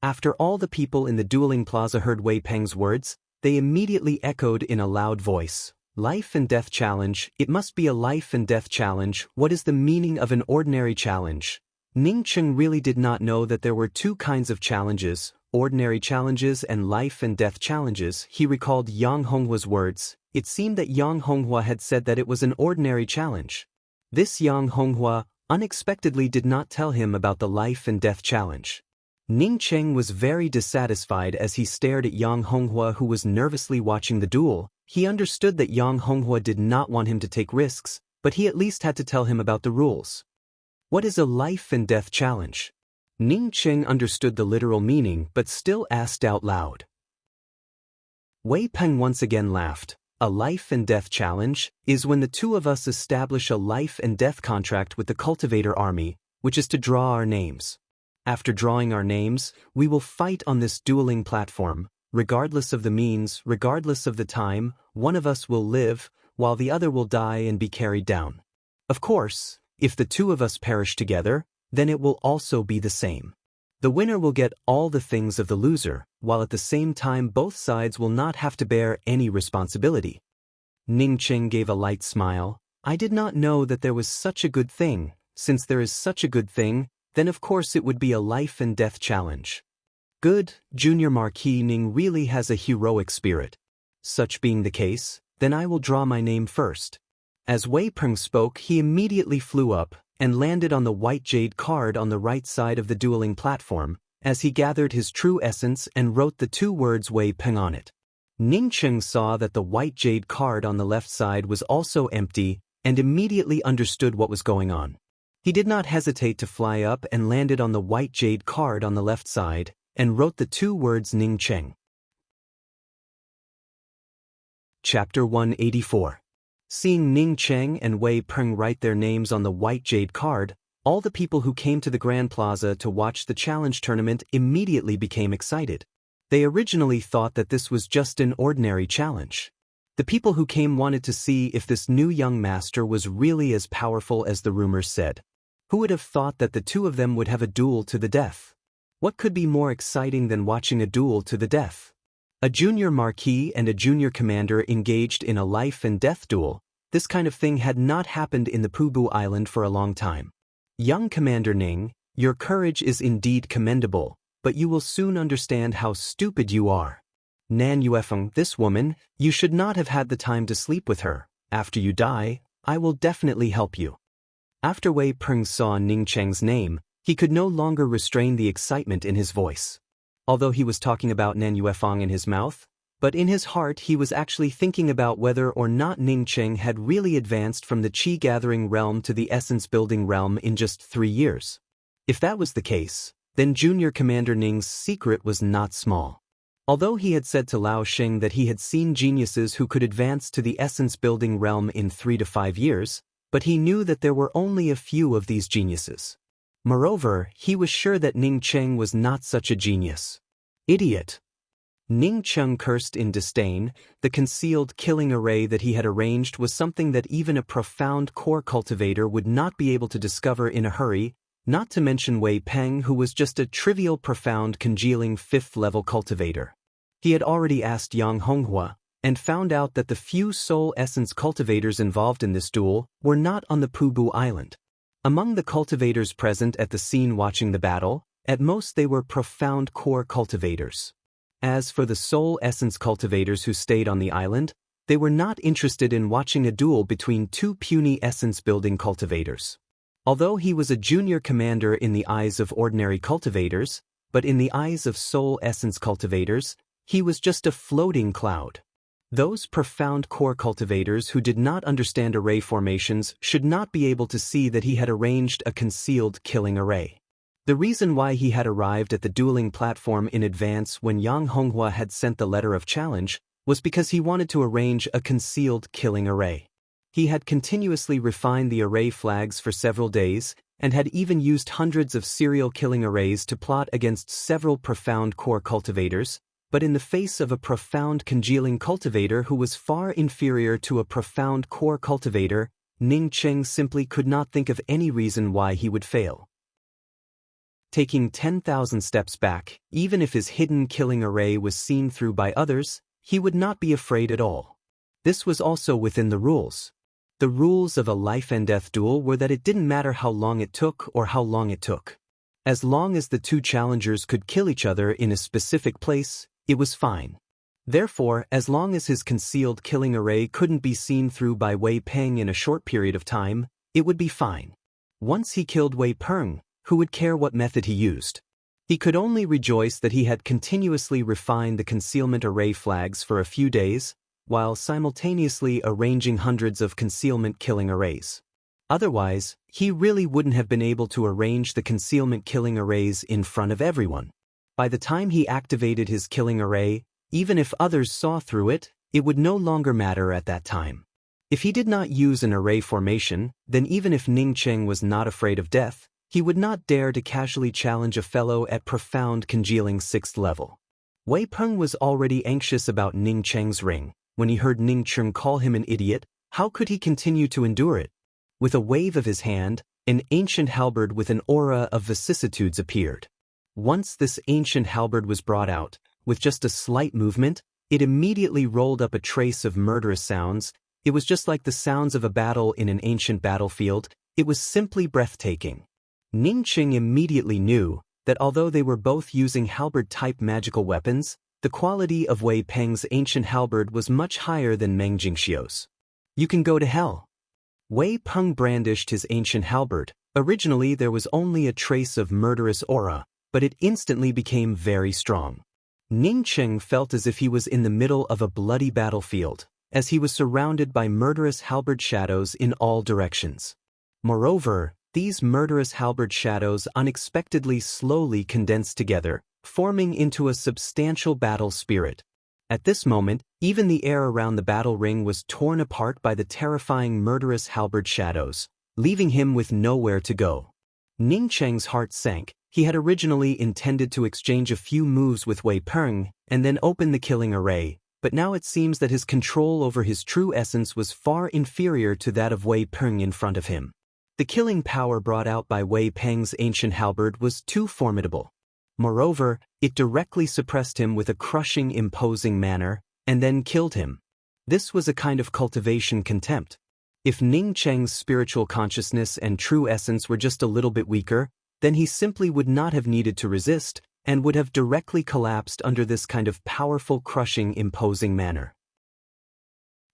After all the people in the dueling plaza heard Wei Peng's words, they immediately echoed in a loud voice, life and death challenge, it must be a life and death challenge. What is the meaning of an ordinary challenge? Ning Cheng really did not know that there were two kinds of challenges, ordinary challenges and life and death challenges. He recalled Yang Honghua's words. It seemed that Yang Honghua had said that it was an ordinary challenge. This Yang Honghua unexpectedly did not tell him about the life and death challenge. Ning Cheng was very dissatisfied as he stared at Yang Honghua, who was nervously watching the duel. He understood that Yang Honghua did not want him to take risks, but he at least had to tell him about the rules. What is a life and death challenge? Ning Cheng understood the literal meaning but still asked out loud. Wei Peng once again laughed. A life and death challenge is when the two of us establish a life and death contract with the cultivator army, which is to draw our names. After drawing our names, we will fight on this dueling platform. Regardless of the means, regardless of the time, one of us will live, while the other will die and be carried down. Of course, if the two of us perish together, then it will also be the same. The winner will get all the things of the loser, while at the same time both sides will not have to bear any responsibility. Ning Cheng gave a light smile. I did not know that there was such a good thing. Since there is such a good thing, then of course it would be a life and death challenge. Good, Junior Marquis Ning really has a heroic spirit. Such being the case, then I will draw my name first. As Wei Peng spoke, he immediately flew up and landed on the white jade card on the right side of the dueling platform, as he gathered his true essence and wrote the two words Wei Peng on it. Ning Cheng saw that the white jade card on the left side was also empty and immediately understood what was going on. He did not hesitate to fly up and landed on the white jade card on the left side and wrote the two words Ning Cheng. Chapter 184. Seeing Ning Cheng and Wei Peng write their names on the white jade card, all the people who came to the Grand Plaza to watch the challenge tournament immediately became excited. They originally thought that this was just an ordinary challenge. The people who came wanted to see if this new young master was really as powerful as the rumors said. Who would have thought that the two of them would have a duel to the death? What could be more exciting than watching a duel to the death? A junior marquis and a junior commander engaged in a life and death duel. This kind of thing had not happened in the Pubu Island for a long time. Young Commander Ning, your courage is indeed commendable, but you will soon understand how stupid you are. Nan Yuefeng, this woman, you should not have had the time to sleep with her. After you die, I will definitely help you. After Wei Peng saw Ning Cheng's name, he could no longer restrain the excitement in his voice. Although he was talking about Nan Yuefeng in his mouth, but in his heart he was actually thinking about whether or not Ning Cheng had really advanced from the Qi-gathering realm to the essence-building realm in just 3 years. If that was the case, then Junior Commander Ning's secret was not small. Although he had said to Lao Xing that he had seen geniuses who could advance to the essence-building realm in 3 to 5 years, but he knew that there were only a few of these geniuses. Moreover, he was sure that Ning Cheng was not such a genius. Idiot! Ning Cheng cursed in disdain. The concealed killing array that he had arranged was something that even a profound core cultivator would not be able to discover in a hurry, not to mention Wei Peng, who was just a trivial profound congealing 5th-level cultivator. He had already asked Yang Honghua, and found out that the few soul essence cultivators involved in this duel were not on the Pubu Island. Among the cultivators present at the scene watching the battle, at most they were profound core cultivators. As for the soul essence cultivators who stayed on the island, they were not interested in watching a duel between two puny essence-building cultivators. Although he was a junior commander in the eyes of ordinary cultivators, but in the eyes of soul essence cultivators, he was just a floating cloud. Those profound core cultivators who did not understand array formations should not be able to see that he had arranged a concealed killing array. The reason why he had arrived at the dueling platform in advance when Yang Honghua had sent the letter of challenge was because he wanted to arrange a concealed killing array. He had continuously refined the array flags for several days, and had even used hundreds of serial killing arrays to plot against several profound core cultivators, but in the face of a profound congealing cultivator who was far inferior to a profound core cultivator, Ning Cheng simply could not think of any reason why he would fail. Taking 10,000 steps back, even if his hidden killing array was seen through by others, he would not be afraid at all. This was also within the rules. The rules of a life-and-death duel were that it didn't matter how long it took or how long it took. As long as the two challengers could kill each other in a specific place, it was fine. Therefore, as long as his concealed killing array couldn't be seen through by Wei Peng in a short period of time, it would be fine. Once he killed Wei Peng, who would care what method he used? He could only rejoice that he had continuously refined the concealment array flags for a few days, while simultaneously arranging hundreds of concealment killing arrays. Otherwise, he really wouldn't have been able to arrange the concealment killing arrays in front of everyone. By the time he activated his killing array, even if others saw through it, it would no longer matter at that time. If he did not use an array formation, then even if Ning Cheng was not afraid of death, he would not dare to casually challenge a fellow at profound congealing 6th level. Wei Peng was already anxious about Ning Cheng's ring. When he heard Ning Cheng call him an idiot, how could he continue to endure it? With a wave of his hand, an ancient halberd with an aura of vicissitudes appeared. Once this ancient halberd was brought out, with just a slight movement, it immediately rolled up a trace of murderous sounds. It was just like the sounds of a battle in an ancient battlefield. It was simply breathtaking. Ning Cheng immediately knew that although they were both using halberd-type magical weapons, the quality of Wei Peng's ancient halberd was much higher than Meng Jingxiu's. You can go to hell. Wei Peng brandished his ancient halberd. Originally there was only a trace of murderous aura, but it instantly became very strong. Ning Cheng felt as if he was in the middle of a bloody battlefield, as he was surrounded by murderous halberd shadows in all directions. Moreover, these murderous halberd shadows unexpectedly slowly condensed together, forming into a substantial battle spirit. At this moment, even the air around the battle ring was torn apart by the terrifying murderous halberd shadows, leaving him with nowhere to go. Ning Cheng's heart sank. He had originally intended to exchange a few moves with Wei Peng and then open the killing array, but now it seems that his control over his true essence was far inferior to that of Wei Peng in front of him. The killing power brought out by Wei Peng's ancient halberd was too formidable. Moreover, it directly suppressed him with a crushing, imposing manner, and then killed him. This was a kind of cultivation contempt. If Ning Cheng's spiritual consciousness and true essence were just a little bit weaker, then he simply would not have needed to resist, and would have directly collapsed under this kind of powerful, crushing, imposing manner.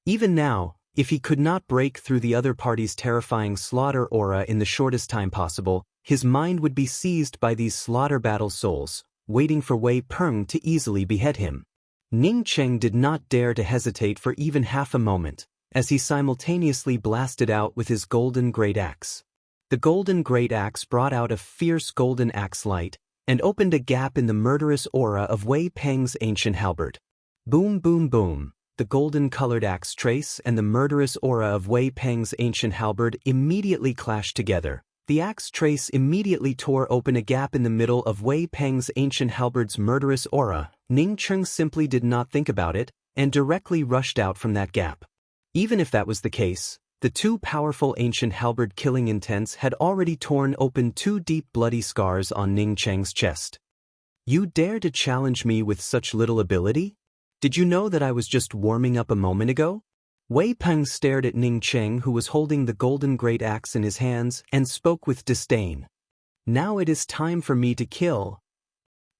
Even now, if he could not break through the other party's terrifying slaughter aura in the shortest time possible, his mind would be seized by these slaughter battle souls, waiting for Wei Peng to easily behead him. Ning Cheng did not dare to hesitate for even half a moment, as he simultaneously blasted out with his golden great axe. The golden great axe brought out a fierce golden axe light, and opened a gap in the murderous aura of Wei Peng's ancient halberd. Boom boom boom, the golden-colored axe trace and the murderous aura of Wei Peng's ancient halberd immediately clashed together. The axe trace immediately tore open a gap in the middle of Wei Peng's ancient halberd's murderous aura. Ning Cheng simply did not think about it, and directly rushed out from that gap. Even if that was the case, the two powerful ancient halberd killing intents had already torn open two deep bloody scars on Ning Cheng's chest. You dare to challenge me with such little ability? Did you know that I was just warming up a moment ago? Wei Peng stared at Ning Cheng, who was holding the golden great axe in his hands, and spoke with disdain. Now it is time for me to kill.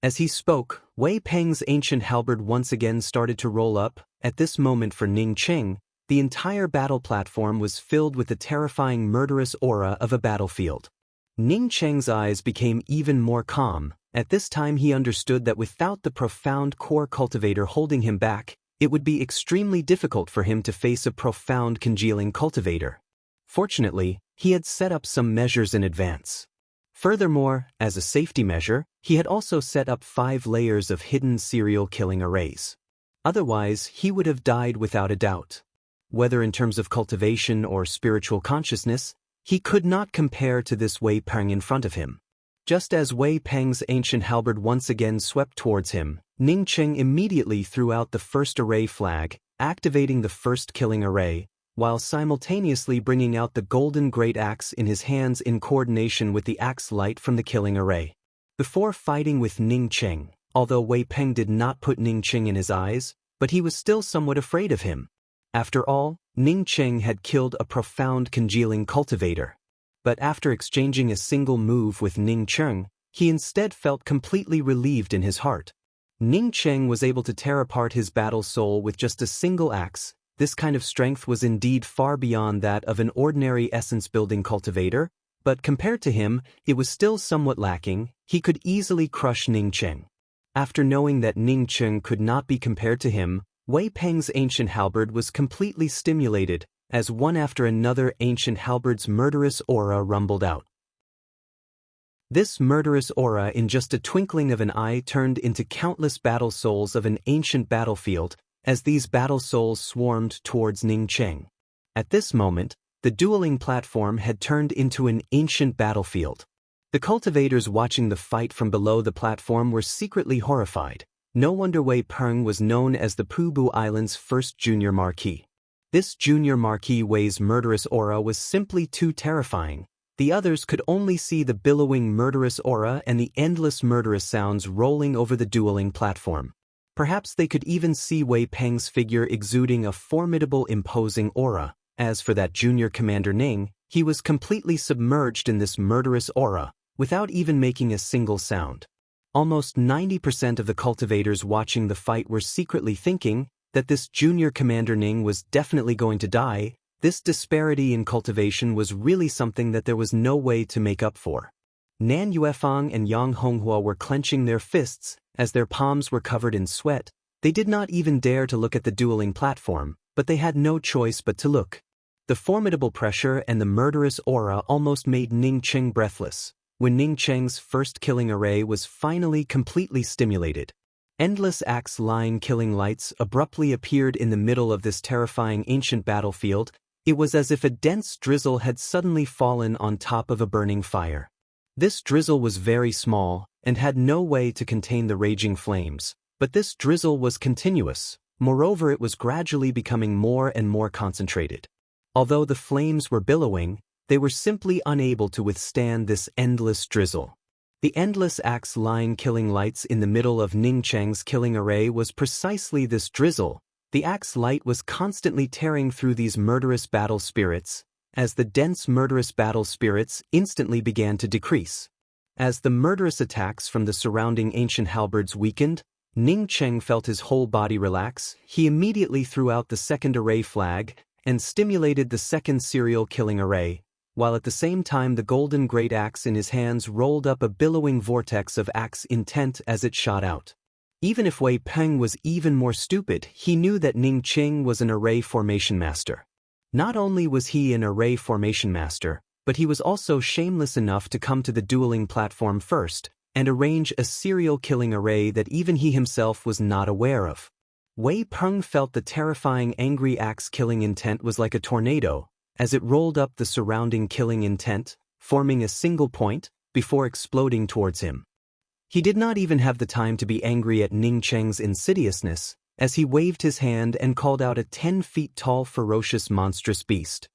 As he spoke, Wei Peng's ancient halberd once again started to roll up. At this moment for Ning Cheng, the entire battle platform was filled with the terrifying murderous aura of a battlefield. Ning Cheng's eyes became even more calm. At this time he understood that without the profound core cultivator holding him back, it would be extremely difficult for him to face a profound congealing cultivator. Fortunately, he had set up some measures in advance. Furthermore, as a safety measure, he had also set up 5 layers of hidden serial killing arrays. Otherwise, he would have died without a doubt. Whether in terms of cultivation or spiritual consciousness, he could not compare to this Wei Peng in front of him. Just as Wei Peng's ancient halberd once again swept towards him, Ning Cheng immediately threw out the first array flag, activating the first killing array, while simultaneously bringing out the golden great axe in his hands in coordination with the axe light from the killing array. Before fighting with Ning Cheng, although Wei Peng did not put Ning Cheng in his eyes, but he was still somewhat afraid of him. After all, Ning Cheng had killed a profound congealing cultivator. But after exchanging a single move with Ning Cheng, he instead felt completely relieved in his heart. Ning Cheng was able to tear apart his battle soul with just a single axe. This kind of strength was indeed far beyond that of an ordinary essence-building cultivator, but compared to him, it was still somewhat lacking. He could easily crush Ning Cheng. After knowing that Ning Cheng could not be compared to him, Wei Peng's ancient halberd was completely stimulated, as one after another ancient halberd's murderous aura rumbled out. This murderous aura in just a twinkling of an eye turned into countless battle souls of an ancient battlefield, as these battle souls swarmed towards Ning Cheng. At this moment, the dueling platform had turned into an ancient battlefield. The cultivators watching the fight from below the platform were secretly horrified. No wonder Wei Peng was known as the Pubu Island's first junior marquis. This junior marquis Wei's murderous aura was simply too terrifying. The others could only see the billowing murderous aura and the endless murderous sounds rolling over the dueling platform. Perhaps they could even see Wei Peng's figure exuding a formidable imposing aura. As for that junior commander Ning, he was completely submerged in this murderous aura, without even making a single sound. Almost 90% of the cultivators watching the fight were secretly thinking that this junior commander Ning was definitely going to die. This disparity in cultivation was really something that there was no way to make up for. Nan Yuefang and Yang Honghua were clenching their fists, as their palms were covered in sweat. They did not even dare to look at the dueling platform, but they had no choice but to look. The formidable pressure and the murderous aura almost made Ning Cheng breathless. When Ning Cheng's first killing array was finally completely stimulated, endless axe line killing lights abruptly appeared in the middle of this terrifying ancient battlefield. It was as if a dense drizzle had suddenly fallen on top of a burning fire. This drizzle was very small and had no way to contain the raging flames, but this drizzle was continuous. Moreover, it was gradually becoming more and more concentrated. Although the flames were billowing, they were simply unable to withstand this endless drizzle. The endless axe line killing lights in the middle of Ning Cheng's killing array was precisely this drizzle. The axe light was constantly tearing through these murderous battle spirits, as the dense murderous battle spirits instantly began to decrease. As the murderous attacks from the surrounding ancient halberds weakened, Ning Cheng felt his whole body relax. He immediately threw out the second array flag and stimulated the second serial killing array, while at the same time the golden great axe in his hands rolled up a billowing vortex of axe intent as it shot out. Even if Wei Peng was even more stupid, he knew that Ning Cheng was an array formation master. Not only was he an array formation master, but he was also shameless enough to come to the dueling platform first, and arrange a serial-killing array that even he himself was not aware of. Wei Peng felt the terrifying angry axe-killing intent was like a tornado, as it rolled up the surrounding killing intent, forming a single point, before exploding towards him. He did not even have the time to be angry at Ning Cheng's insidiousness, as he waved his hand and called out a 10-feet-tall ferocious monstrous beast.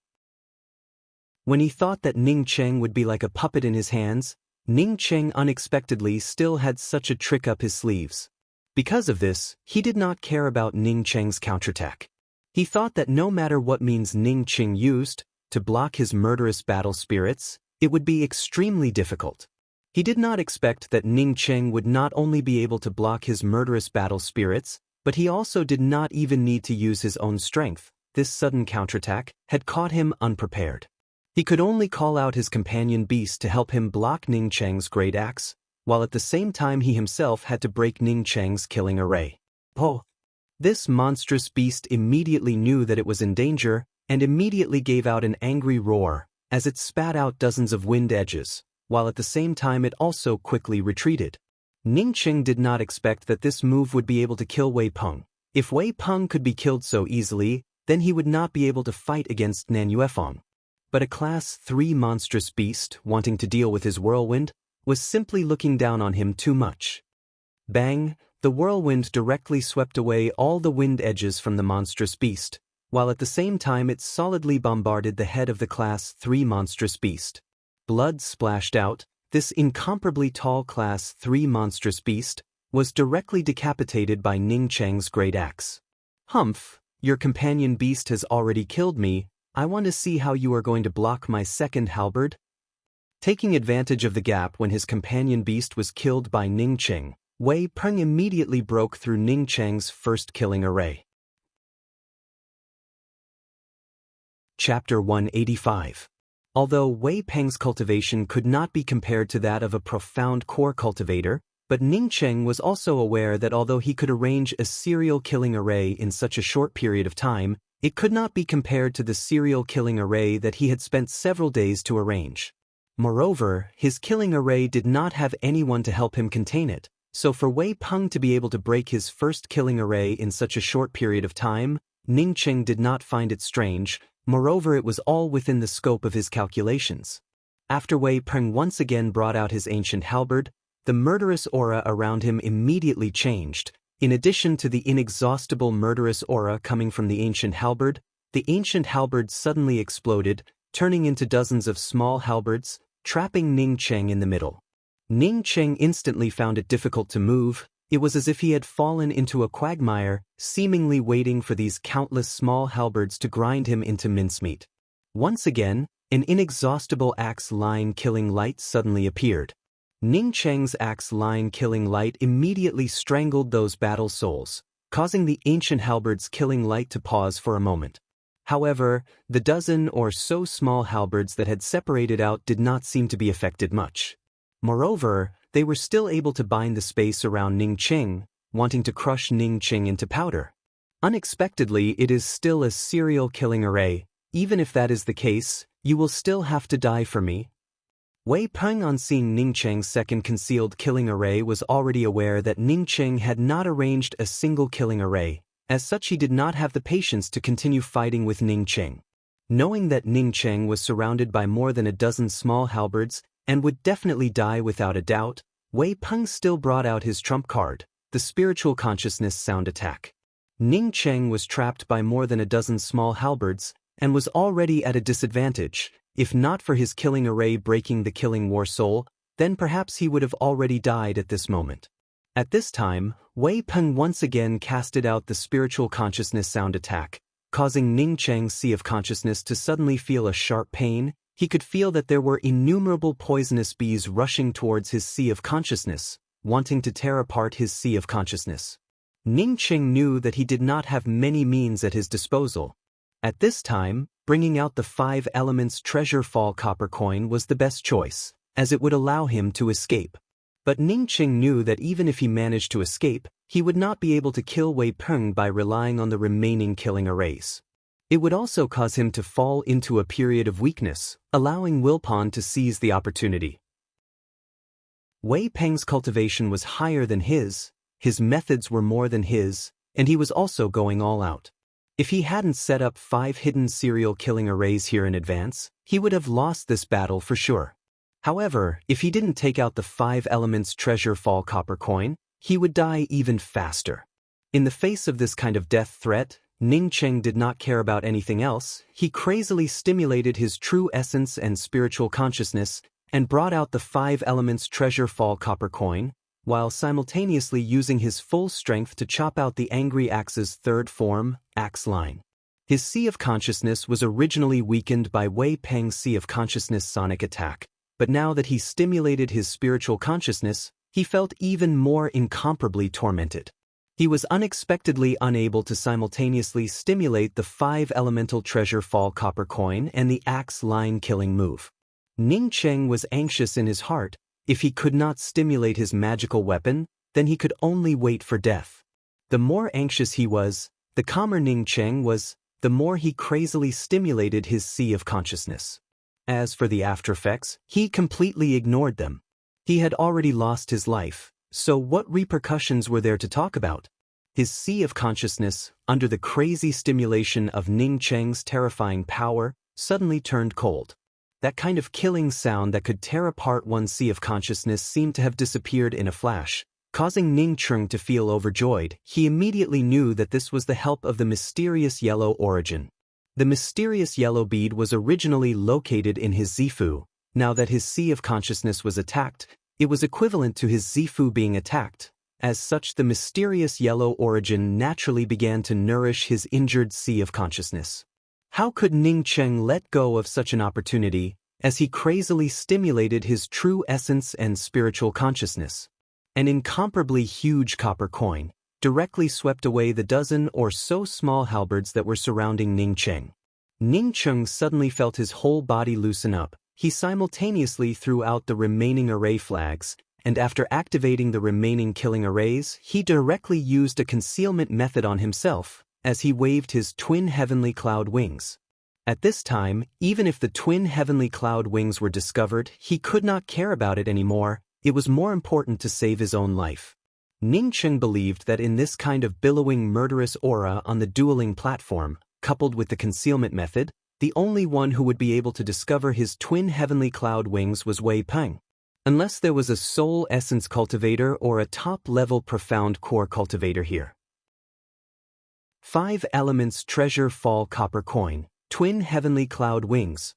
When he thought that Ning Cheng would be like a puppet in his hands, Ning Cheng unexpectedly still had such a trick up his sleeves. Because of this, he did not care about Ning Cheng's counterattack. He thought that no matter what means Ning Cheng used to block his murderous battle spirits, it would be extremely difficult. He did not expect that Ning Cheng would not only be able to block his murderous battle spirits, but he also did not even need to use his own strength. This sudden counterattack had caught him unprepared. He could only call out his companion beast to help him block Ning Cheng's great axe, while at the same time he himself had to break Ning Cheng's killing array. Oh! This monstrous beast immediately knew that it was in danger, and immediately gave out an angry roar, as it spat out dozens of wind edges, while at the same time it also quickly retreated. Ning Cheng did not expect that this move would be able to kill Wei Peng. If Wei Peng could be killed so easily, then he would not be able to fight against Nan Yuefeng. But a Class 3 monstrous beast, wanting to deal with his whirlwind, was simply looking down on him too much. Bang! The whirlwind directly swept away all the wind edges from the monstrous beast, while at the same time it solidly bombarded the head of the Class 3 monstrous beast. Blood splashed out. This incomparably tall Class 3 monstrous beast was directly decapitated by Ning Cheng's great axe. Humph, your companion beast has already killed me. I want to see how you are going to block my second halberd. Taking advantage of the gap when his companion beast was killed by Ning Cheng, Wei Peng immediately broke through Ning Cheng's first killing array. Chapter 185. Although Wei Peng's cultivation could not be compared to that of a profound core cultivator, but Ning Cheng was also aware that although he could arrange a serial killing array in such a short period of time, it could not be compared to the serial killing array that he had spent several days to arrange. Moreover, his killing array did not have anyone to help him contain it, so for Wei Peng to be able to break his first killing array in such a short period of time, Ning Cheng did not find it strange. Moreover, it was all within the scope of his calculations. After Wei Peng once again brought out his ancient halberd, the murderous aura around him immediately changed. In addition to the inexhaustible murderous aura coming from the ancient halberd suddenly exploded, turning into dozens of small halberds, trapping Ning Cheng in the middle. Ning Cheng instantly found it difficult to move. It was as if he had fallen into a quagmire, seemingly waiting for these countless small halberds to grind him into mincemeat. Once again, an inexhaustible axe-line killing light suddenly appeared. Ning Cheng's axe-line killing light immediately strangled those battle souls, causing the ancient halberd's killing light to pause for a moment. However, the dozen or so small halberds that had separated out did not seem to be affected much. Moreover, they were still able to bind the space around Ning Cheng, wanting to crush Ning Cheng into powder. Unexpectedly, it is still a serial killing array. Even if that is the case, you will still have to die for me. Wei Peng, on seeing Ning Cheng's second concealed killing array, was already aware that Ning Cheng had not arranged a single killing array. As such, he did not have the patience to continue fighting with Ning Cheng. Knowing that Ning Cheng was surrounded by more than a dozen small halberds, and would definitely die without a doubt, Wei Peng still brought out his trump card, the spiritual consciousness sound attack. Ning Cheng was trapped by more than a dozen small halberds, and was already at a disadvantage. If not for his killing array breaking the killing war soul, then perhaps he would have already died at this moment. At this time, Wei Peng once again casted out the spiritual consciousness sound attack, causing Ning Cheng's sea of consciousness to suddenly feel a sharp pain. He could feel that there were innumerable poisonous bees rushing towards his sea of consciousness, wanting to tear apart his sea of consciousness. Ning Cheng knew that he did not have many means at his disposal. At this time, bringing out the 5 elements treasure fall copper coin was the best choice, as it would allow him to escape. But Ning Cheng knew that even if he managed to escape, he would not be able to kill Wei Peng by relying on the remaining killing arrays. It would also cause him to fall into a period of weakness, allowing Wilpon to seize the opportunity. Wei Peng's cultivation was higher than his methods were more than his, and he was also going all out. If he hadn't set up 5 hidden serial killing arrays here in advance, he would have lost this battle for sure. However, if he didn't take out the 5 elements treasure fall copper coin, he would die even faster. In the face of this kind of death threat, Ning Cheng did not care about anything else. He crazily stimulated his true essence and spiritual consciousness and brought out the 5 elements treasure fall copper coin, while simultaneously using his full strength to chop out the angry axe's third form, axe line. His Sea of Consciousness was originally weakened by Wei Peng's Sea of Consciousness sonic attack, but now that he stimulated his spiritual consciousness, he felt even more incomparably tormented. He was unexpectedly unable to simultaneously stimulate the 5 elemental treasure fall copper coin and the axe line killing move. Ning Cheng was anxious in his heart. If he could not stimulate his magical weapon, then he could only wait for death. The more anxious he was, the calmer Ning Cheng was, the more he crazily stimulated his Sea of Consciousness. As for the aftereffects, he completely ignored them. He had already lost his life, so what repercussions were there to talk about? His Sea of Consciousness, under the crazy stimulation of Ning Cheng's terrifying power, suddenly turned cold. That kind of killing sound that could tear apart one's Sea of Consciousness seemed to have disappeared in a flash, causing Ning Cheng to feel overjoyed. He immediately knew that this was the help of the mysterious yellow origin. The mysterious yellow bead was originally located in his Zifu. Now that his Sea of Consciousness was attacked, it was equivalent to his Zifu being attacked. As such, the mysterious yellow origin naturally began to nourish his injured Sea of Consciousness. How could Ning Cheng let go of such an opportunity, as he crazily stimulated his true essence and spiritual consciousness? An incomparably huge copper coin directly swept away the dozen or so small halberds that were surrounding Ning Cheng. Ning Cheng suddenly felt his whole body loosen up. He simultaneously threw out the remaining array flags, and after activating the remaining killing arrays, he directly used a concealment method on himself, as he waved his twin heavenly cloud wings. At this time, even if the twin heavenly cloud wings were discovered, he could not care about it anymore. It was more important to save his own life. Ning Cheng believed that in this kind of billowing murderous aura on the dueling platform, coupled with the concealment method, the only one who would be able to discover his twin heavenly cloud wings was Wei Peng. Unless there was a soul essence cultivator or a top-level profound core cultivator here. 5 elements treasure fall copper coin, twin heavenly cloud wings.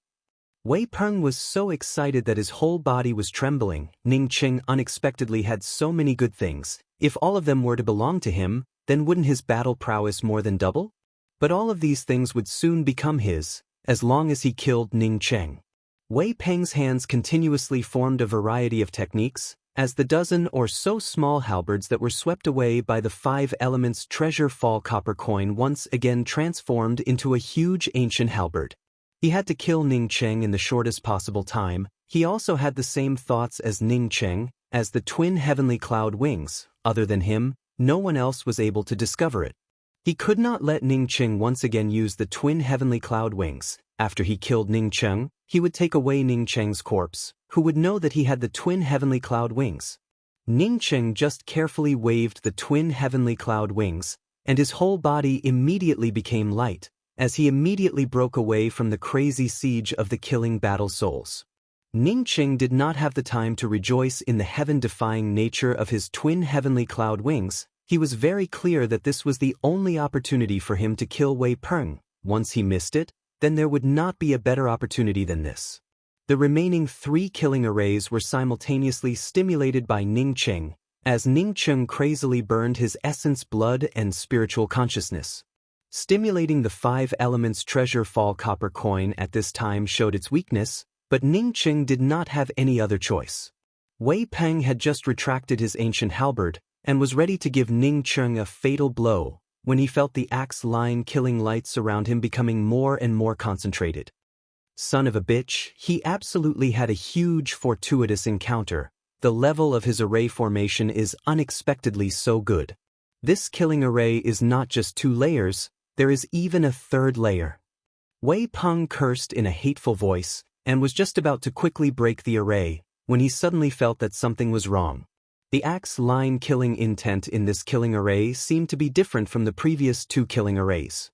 Wei Peng was so excited that his whole body was trembling. Ning Cheng unexpectedly had so many good things. If all of them were to belong to him, then wouldn't his battle prowess more than double? But all of these things would soon become his, as long as he killed Ning Cheng. Wei Peng's hands continuously formed a variety of techniques, as the dozen or so small halberds that were swept away by the 5 elements treasure fall copper coin once again transformed into a huge ancient halberd. He had to kill Ning Cheng in the shortest possible time. He also had the same thoughts as Ning Cheng, as the twin heavenly cloud wings. Other than him, no one else was able to discover it. He could not let Ning Cheng once again use the twin heavenly cloud wings. After he killed Ning Cheng, he would take away Ning Cheng's corpse, who would know that he had the twin heavenly cloud wings. Ning Cheng just carefully waved the twin heavenly cloud wings, and his whole body immediately became light, as he immediately broke away from the crazy siege of the killing battle souls. Ning Cheng did not have the time to rejoice in the heaven-defying nature of his twin heavenly cloud wings. He was very clear that this was the only opportunity for him to kill Wei Peng. Once he missed it, then there would not be a better opportunity than this. The remaining 3 killing arrays were simultaneously stimulated by Ning Cheng, as Ning Cheng crazily burned his essence, blood, and spiritual consciousness. Stimulating the 5 elements treasure fall copper coin at this time showed its weakness, but Ning Cheng did not have any other choice. Wei Peng had just retracted his ancient halberd, and was ready to give Ning Cheng a fatal blow, when he felt the axe line killing lights around him becoming more and more concentrated. Son of a bitch, he absolutely had a huge fortuitous encounter. The level of his array formation is unexpectedly so good. This killing array is not just 2 layers, there is even a 3rd layer. Wei Peng cursed in a hateful voice, and was just about to quickly break the array, when he suddenly felt that something was wrong. The axe line killing intent in this killing array seemed to be different from the previous 2 killing arrays.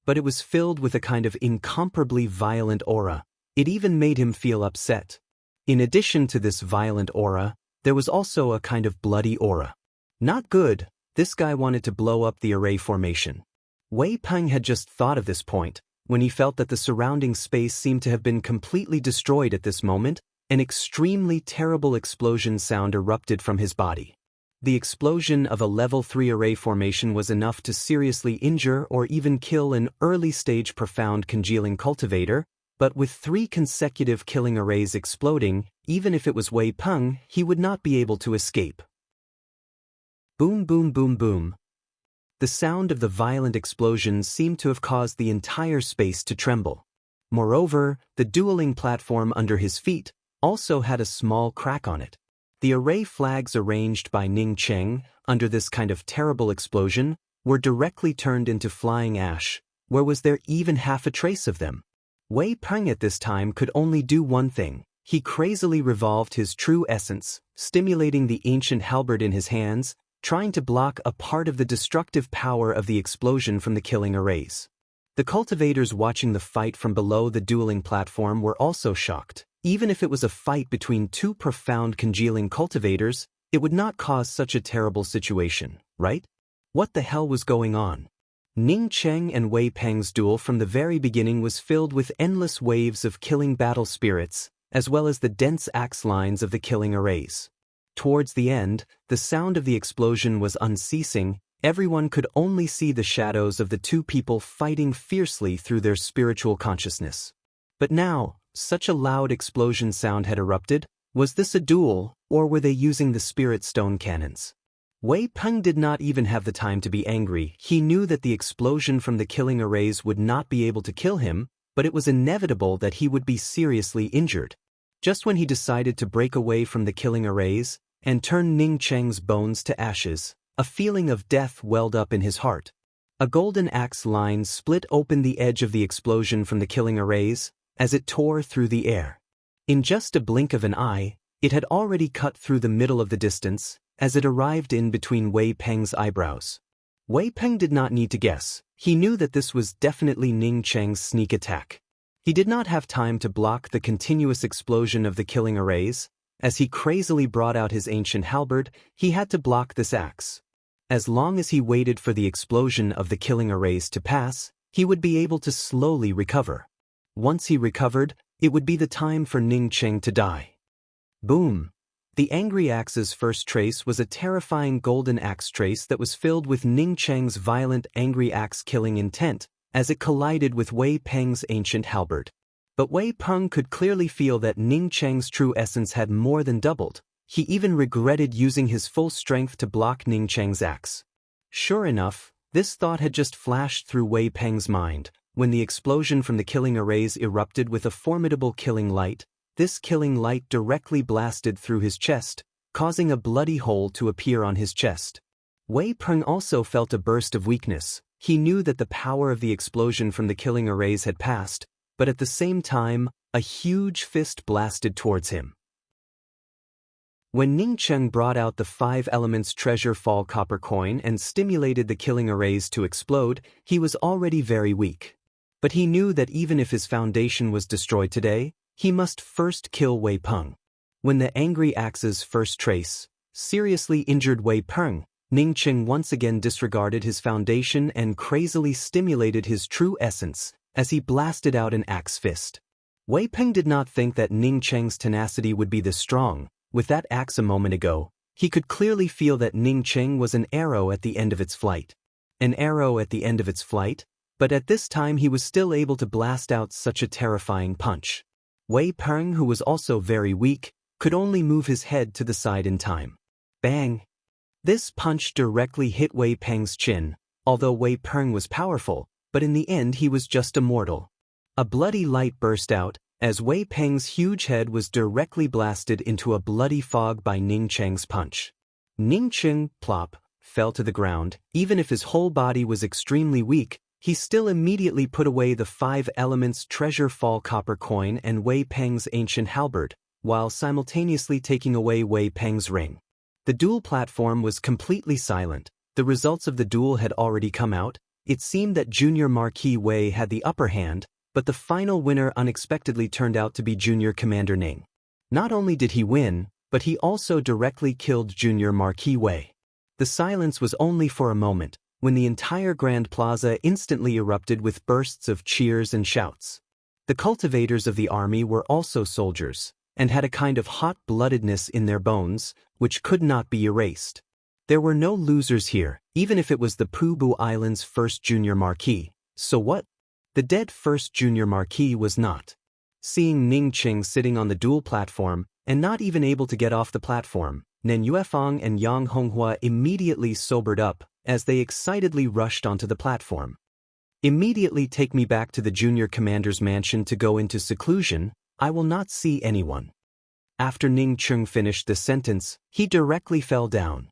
But it was filled with a kind of incomparably violent aura. It even made him feel upset. In addition to this violent aura, there was also a kind of bloody aura. Not good. This guy wanted to blow up the array formation. Wei Peng had just thought of this point, when he felt that the surrounding space seemed to have been completely destroyed at this moment. An extremely terrible explosion sound erupted from his body. The explosion of a level 3 array formation was enough to seriously injure or even kill an early-stage profound congealing cultivator, but with 3 consecutive killing arrays exploding, even if it was Wei Peng, he would not be able to escape. Boom, boom, boom, boom. The sound of the violent explosion seemed to have caused the entire space to tremble. Moreover, the dueling platform under his feet also had a small crack on it. The array flags arranged by Ning Cheng, under this kind of terrible explosion, were directly turned into flying ash. Where was there even half a trace of them? Wei Peng at this time could only do one thing. He crazily revolved his true essence, stimulating the ancient halberd in his hands, trying to block a part of the destructive power of the explosion from the killing arrays. The cultivators watching the fight from below the dueling platform were also shocked. Even if it was a fight between 2 profound congealing cultivators, it would not cause such a terrible situation, right? What the hell was going on? Ning Cheng and Wei Peng's duel from the very beginning was filled with endless waves of killing battle spirits, as well as the dense axe lines of the killing arrays. Towards the end, the sound of the explosion was unceasing. Everyone could only see the shadows of the 2 people fighting fiercely through their spiritual consciousness. But now, such a loud explosion sound had erupted. Was this a duel, or were they using the spirit stone cannons? Wei Peng did not even have the time to be angry. He knew that the explosion from the killing arrays would not be able to kill him, but it was inevitable that he would be seriously injured. Just when he decided to break away from the killing arrays and turn Ning Cheng's bones to ashes, a feeling of death welled up in his heart. A golden axe line split open the edge of the explosion from the killing arrays, as it tore through the air. In just a blink of an eye, it had already cut through the middle of the distance, as it arrived in between Wei Peng's eyebrows. Wei Peng did not need to guess. He knew that this was definitely Ning Cheng's sneak attack. He did not have time to block the continuous explosion of the killing arrays. As he crazily brought out his ancient halberd, he had to block this axe. As long as he waited for the explosion of the killing arrays to pass, he would be able to slowly recover. Once he recovered, it would be the time for Ning Cheng to die. Boom! The angry axe's first trace was a terrifying golden axe trace that was filled with Ning Cheng's violent angry axe-killing intent, as it collided with Wei Peng's ancient halberd. But Wei Peng could clearly feel that Ning Cheng's true essence had more than doubled. He even regretted using his full strength to block Ning Cheng's axe. Sure enough, this thought had just flashed through Wei Peng's mind. When the explosion from the killing arrays erupted with a formidable killing light, this killing light directly blasted through his chest, causing a bloody hole to appear on his chest. Wei Peng also felt a burst of weakness. He knew that the power of the explosion from the killing arrays had passed, but at the same time, a huge fist blasted towards him. When Ning Cheng brought out the 5 elements treasure fall copper coin and stimulated the killing arrays to explode, he was already very weak. But he knew that even if his foundation was destroyed today, he must first kill Wei Peng. When the angry axe's first trace seriously injured Wei Peng, Ning Cheng once again disregarded his foundation and crazily stimulated his true essence as he blasted out an axe fist. Wei Peng did not think that Ning Cheng's tenacity would be this strong. With that axe a moment ago, he could clearly feel that Ning Cheng was an arrow at the end of its flight. An arrow at the end of its flight? But at this time he was still able to blast out such a terrifying punch. Wei Peng, who was also very weak, could only move his head to the side in time. Bang! This punch directly hit Wei Peng's chin. Although Wei Peng was powerful, but in the end he was just a mortal. A bloody light burst out, as Wei Peng's huge head was directly blasted into a bloody fog by Ning Cheng's punch. Ning Cheng, plop, fell to the ground. Even if his whole body was extremely weak, he still immediately put away the 5 elements treasure fall copper coin and Wei Peng's ancient halberd. while simultaneously taking away Wei Peng's ring. The duel platform was completely silent. The results of the duel had already come out. It seemed that Junior Marquis Wei had the upper hand, but the final winner unexpectedly turned out to be Junior Commander Ning. Not only did he win, but he also directly killed Junior Marquis Wei. The silence was only for a moment, when the entire Grand Plaza instantly erupted with bursts of cheers and shouts. The cultivators of the army were also soldiers, and had a kind of hot-bloodedness in their bones, which could not be erased. There were no losers here, even if it was the Pubu Island's first Junior Marquis. So what? The dead first Junior Marquis was not. Seeing Ning Qing sitting on the duel platform, and not even able to get off the platform, Nen Yuefang and Yang Honghua immediately sobered up, as they excitedly rushed onto the platform. Immediately take me back to the Junior Commander's mansion to go into seclusion. I will not see anyone. After Ning Qing finished the sentence, he directly fell down.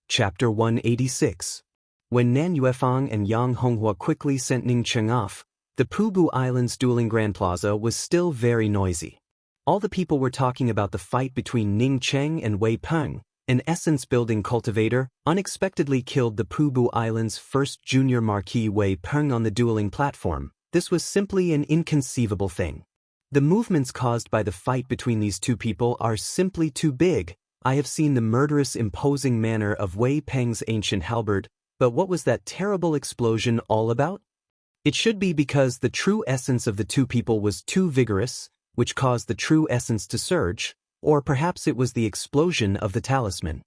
Chapter 186. When Nan Yuefang and Yang Honghua quickly sent Ning Qing off, the Pubu Island's dueling Grand Plaza was still very noisy. All the people were talking about the fight between Ning Qing and Wei Peng. An essence-building cultivator unexpectedly killed the Pubu Island's first Junior Marquis Wei Peng on the dueling platform. This was simply an inconceivable thing. The movements caused by the fight between these two people are simply too big. I have seen the murderous imposing manner of Wei Peng's ancient halberd, but what was that terrible explosion all about? It should be because the true essence of the two people was too vigorous, which caused the true essence to surge, or perhaps it was the explosion of the talisman.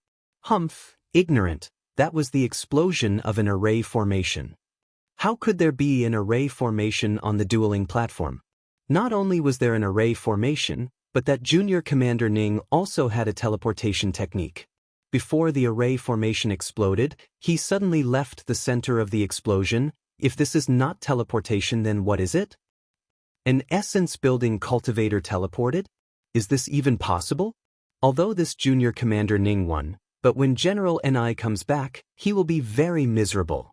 Humph, ignorant, that was the explosion of an array formation. How could there be an array formation on the dueling platform? Not only was there an array formation, but that Junior Commander Ning also had a teleportation technique. Before the array formation exploded, he suddenly left the center of the explosion. If this is not teleportation, then what is it? An essence-building cultivator teleported? Is this even possible? Although this Junior Commander Ning won, but when General Ni comes back, he will be very miserable.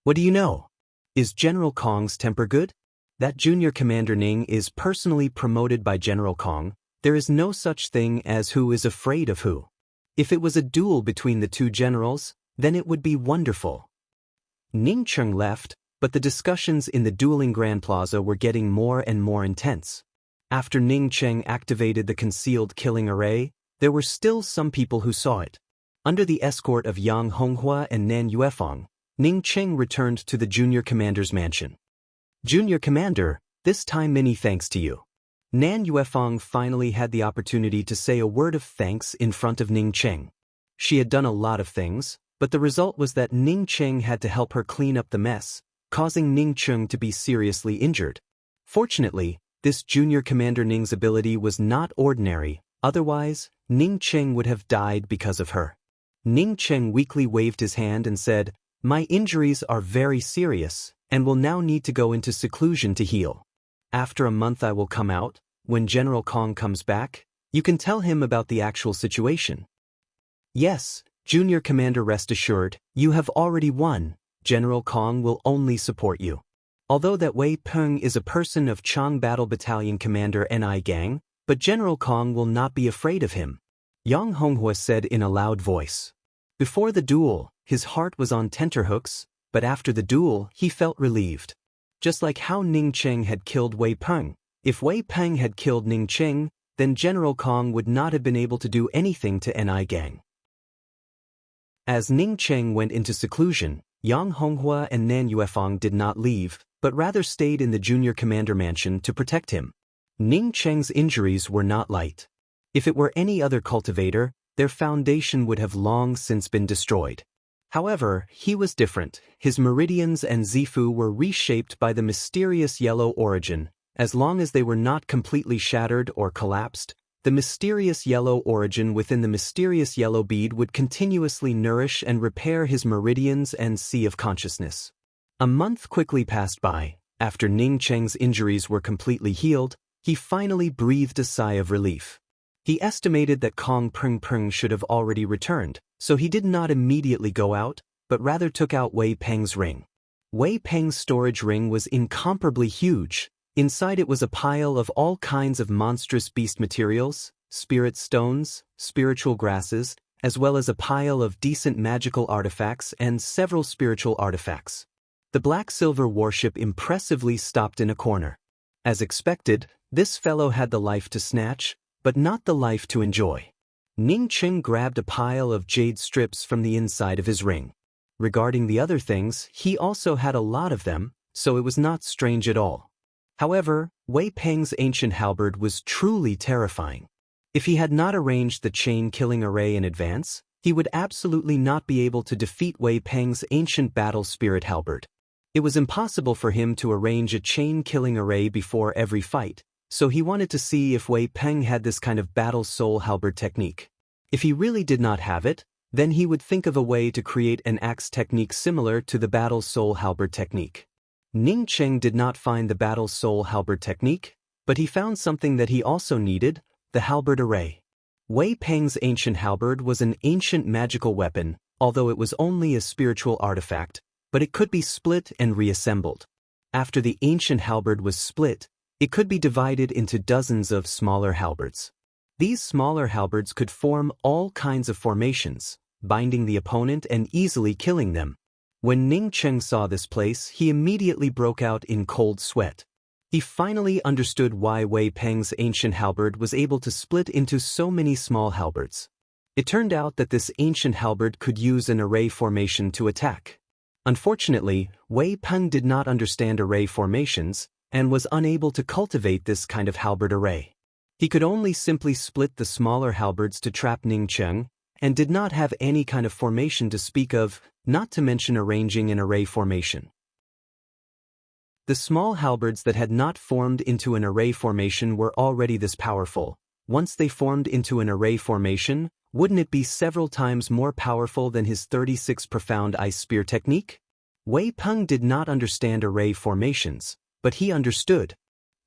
What do you know? Is General Kong's temper good? That Junior Commander Ning is personally promoted by General Kong. There is no such thing as who is afraid of who. If it was a duel between the two generals, then it would be wonderful. Ning Qing left, but the discussions in the dueling Grand Plaza were getting more and more intense. After Ning Qing activated the concealed killing array, there were still some people who saw it. Under the escort of Yang Honghua and Nan Yuefang, Ning Qing returned to the Junior Commander's mansion. Junior Commander, this time many thanks to you. Nan Yuefang finally had the opportunity to say a word of thanks in front of Ning Qing. She had done a lot of things, but the result was that Ning Qing had to help her clean up the mess, causing Ning Qing to be seriously injured. Fortunately, this Junior Commander Ning's ability was not ordinary, otherwise, Ning Qing would have died because of her. Ning Qing weakly waved his hand and said, "My injuries are very serious, and will now need to go into seclusion to heal. After a month I will come out. When General Kong comes back, you can tell him about the actual situation." Yes, Junior Commander, rest assured, you have already won. General Kong will only support you. Although that Wei Peng is a person of Chang Battle Battalion Commander Ni Gang, but General Kong will not be afraid of him, Yang Honghua said in a loud voice. Before the duel, his heart was on tenterhooks, but after the duel, he felt relieved. Just like how Ning Qing had killed Wei Peng. If Wei Peng had killed Ning Qing, then General Kong would not have been able to do anything to Ni Gang. As Ning Qing went into seclusion, Yang Honghua and Nan Yuefang did not leave, but rather stayed in the Junior Commander mansion to protect him. Ning Qing's injuries were not light. If it were any other cultivator, their foundation would have long since been destroyed. However, he was different. His meridians and Zifu were reshaped by the mysterious yellow origin. As long as they were not completely shattered or collapsed, the mysterious yellow origin within the mysterious yellow bead would continuously nourish and repair his meridians and sea of consciousness. A month quickly passed by. After Ning Qing's injuries were completely healed, he finally breathed a sigh of relief. He estimated that Kong Peng Peng should have already returned, so he did not immediately go out, but rather took out Wei Peng's ring. Wei Peng's storage ring was incomparably huge. Inside it was a pile of all kinds of monstrous beast materials, spirit stones, spiritual grasses, as well as a pile of decent magical artifacts and several spiritual artifacts. The black-silver warship impressively stopped in a corner. As expected, this fellow had the life to snatch, but not the life to enjoy. Ning Cheng grabbed a pile of jade strips from the inside of his ring. Regarding the other things, he also had a lot of them, so it was not strange at all. However, Wei Peng's ancient halberd was truly terrifying. If he had not arranged the chain-killing array in advance, he would absolutely not be able to defeat Wei Peng's ancient battle spirit halberd. It was impossible for him to arrange a chain-killing array before every fight, so he wanted to see if Wei Peng had this kind of battle soul halberd technique. If he really did not have it, then he would think of a way to create an axe technique similar to the battle soul halberd technique. Ning Cheng did not find the battle soul halberd technique, but he found something that he also needed, the halberd array. Wei Peng's ancient halberd was an ancient magical weapon, although it was only a spiritual artifact, but it could be split and reassembled. After the ancient halberd was split, it could be divided into dozens of smaller halberds. These smaller halberds could form all kinds of formations, binding the opponent and easily killing them. When Ning Cheng saw this place, he immediately broke out in cold sweat. He finally understood why Wei Peng's ancient halberd was able to split into so many small halberds. It turned out that this ancient halberd could use an array formation to attack. Unfortunately, Wei Peng did not understand array formations and was unable to cultivate this kind of halberd array. He could only simply split the smaller halberds to trap Ning Cheng, and did not have any kind of formation to speak of, not to mention arranging an array formation. The small halberds that had not formed into an array formation were already this powerful. Once they formed into an array formation, wouldn't it be several times more powerful than his 36 profound ice spear technique? Wei Peng did not understand array formations, but he understood.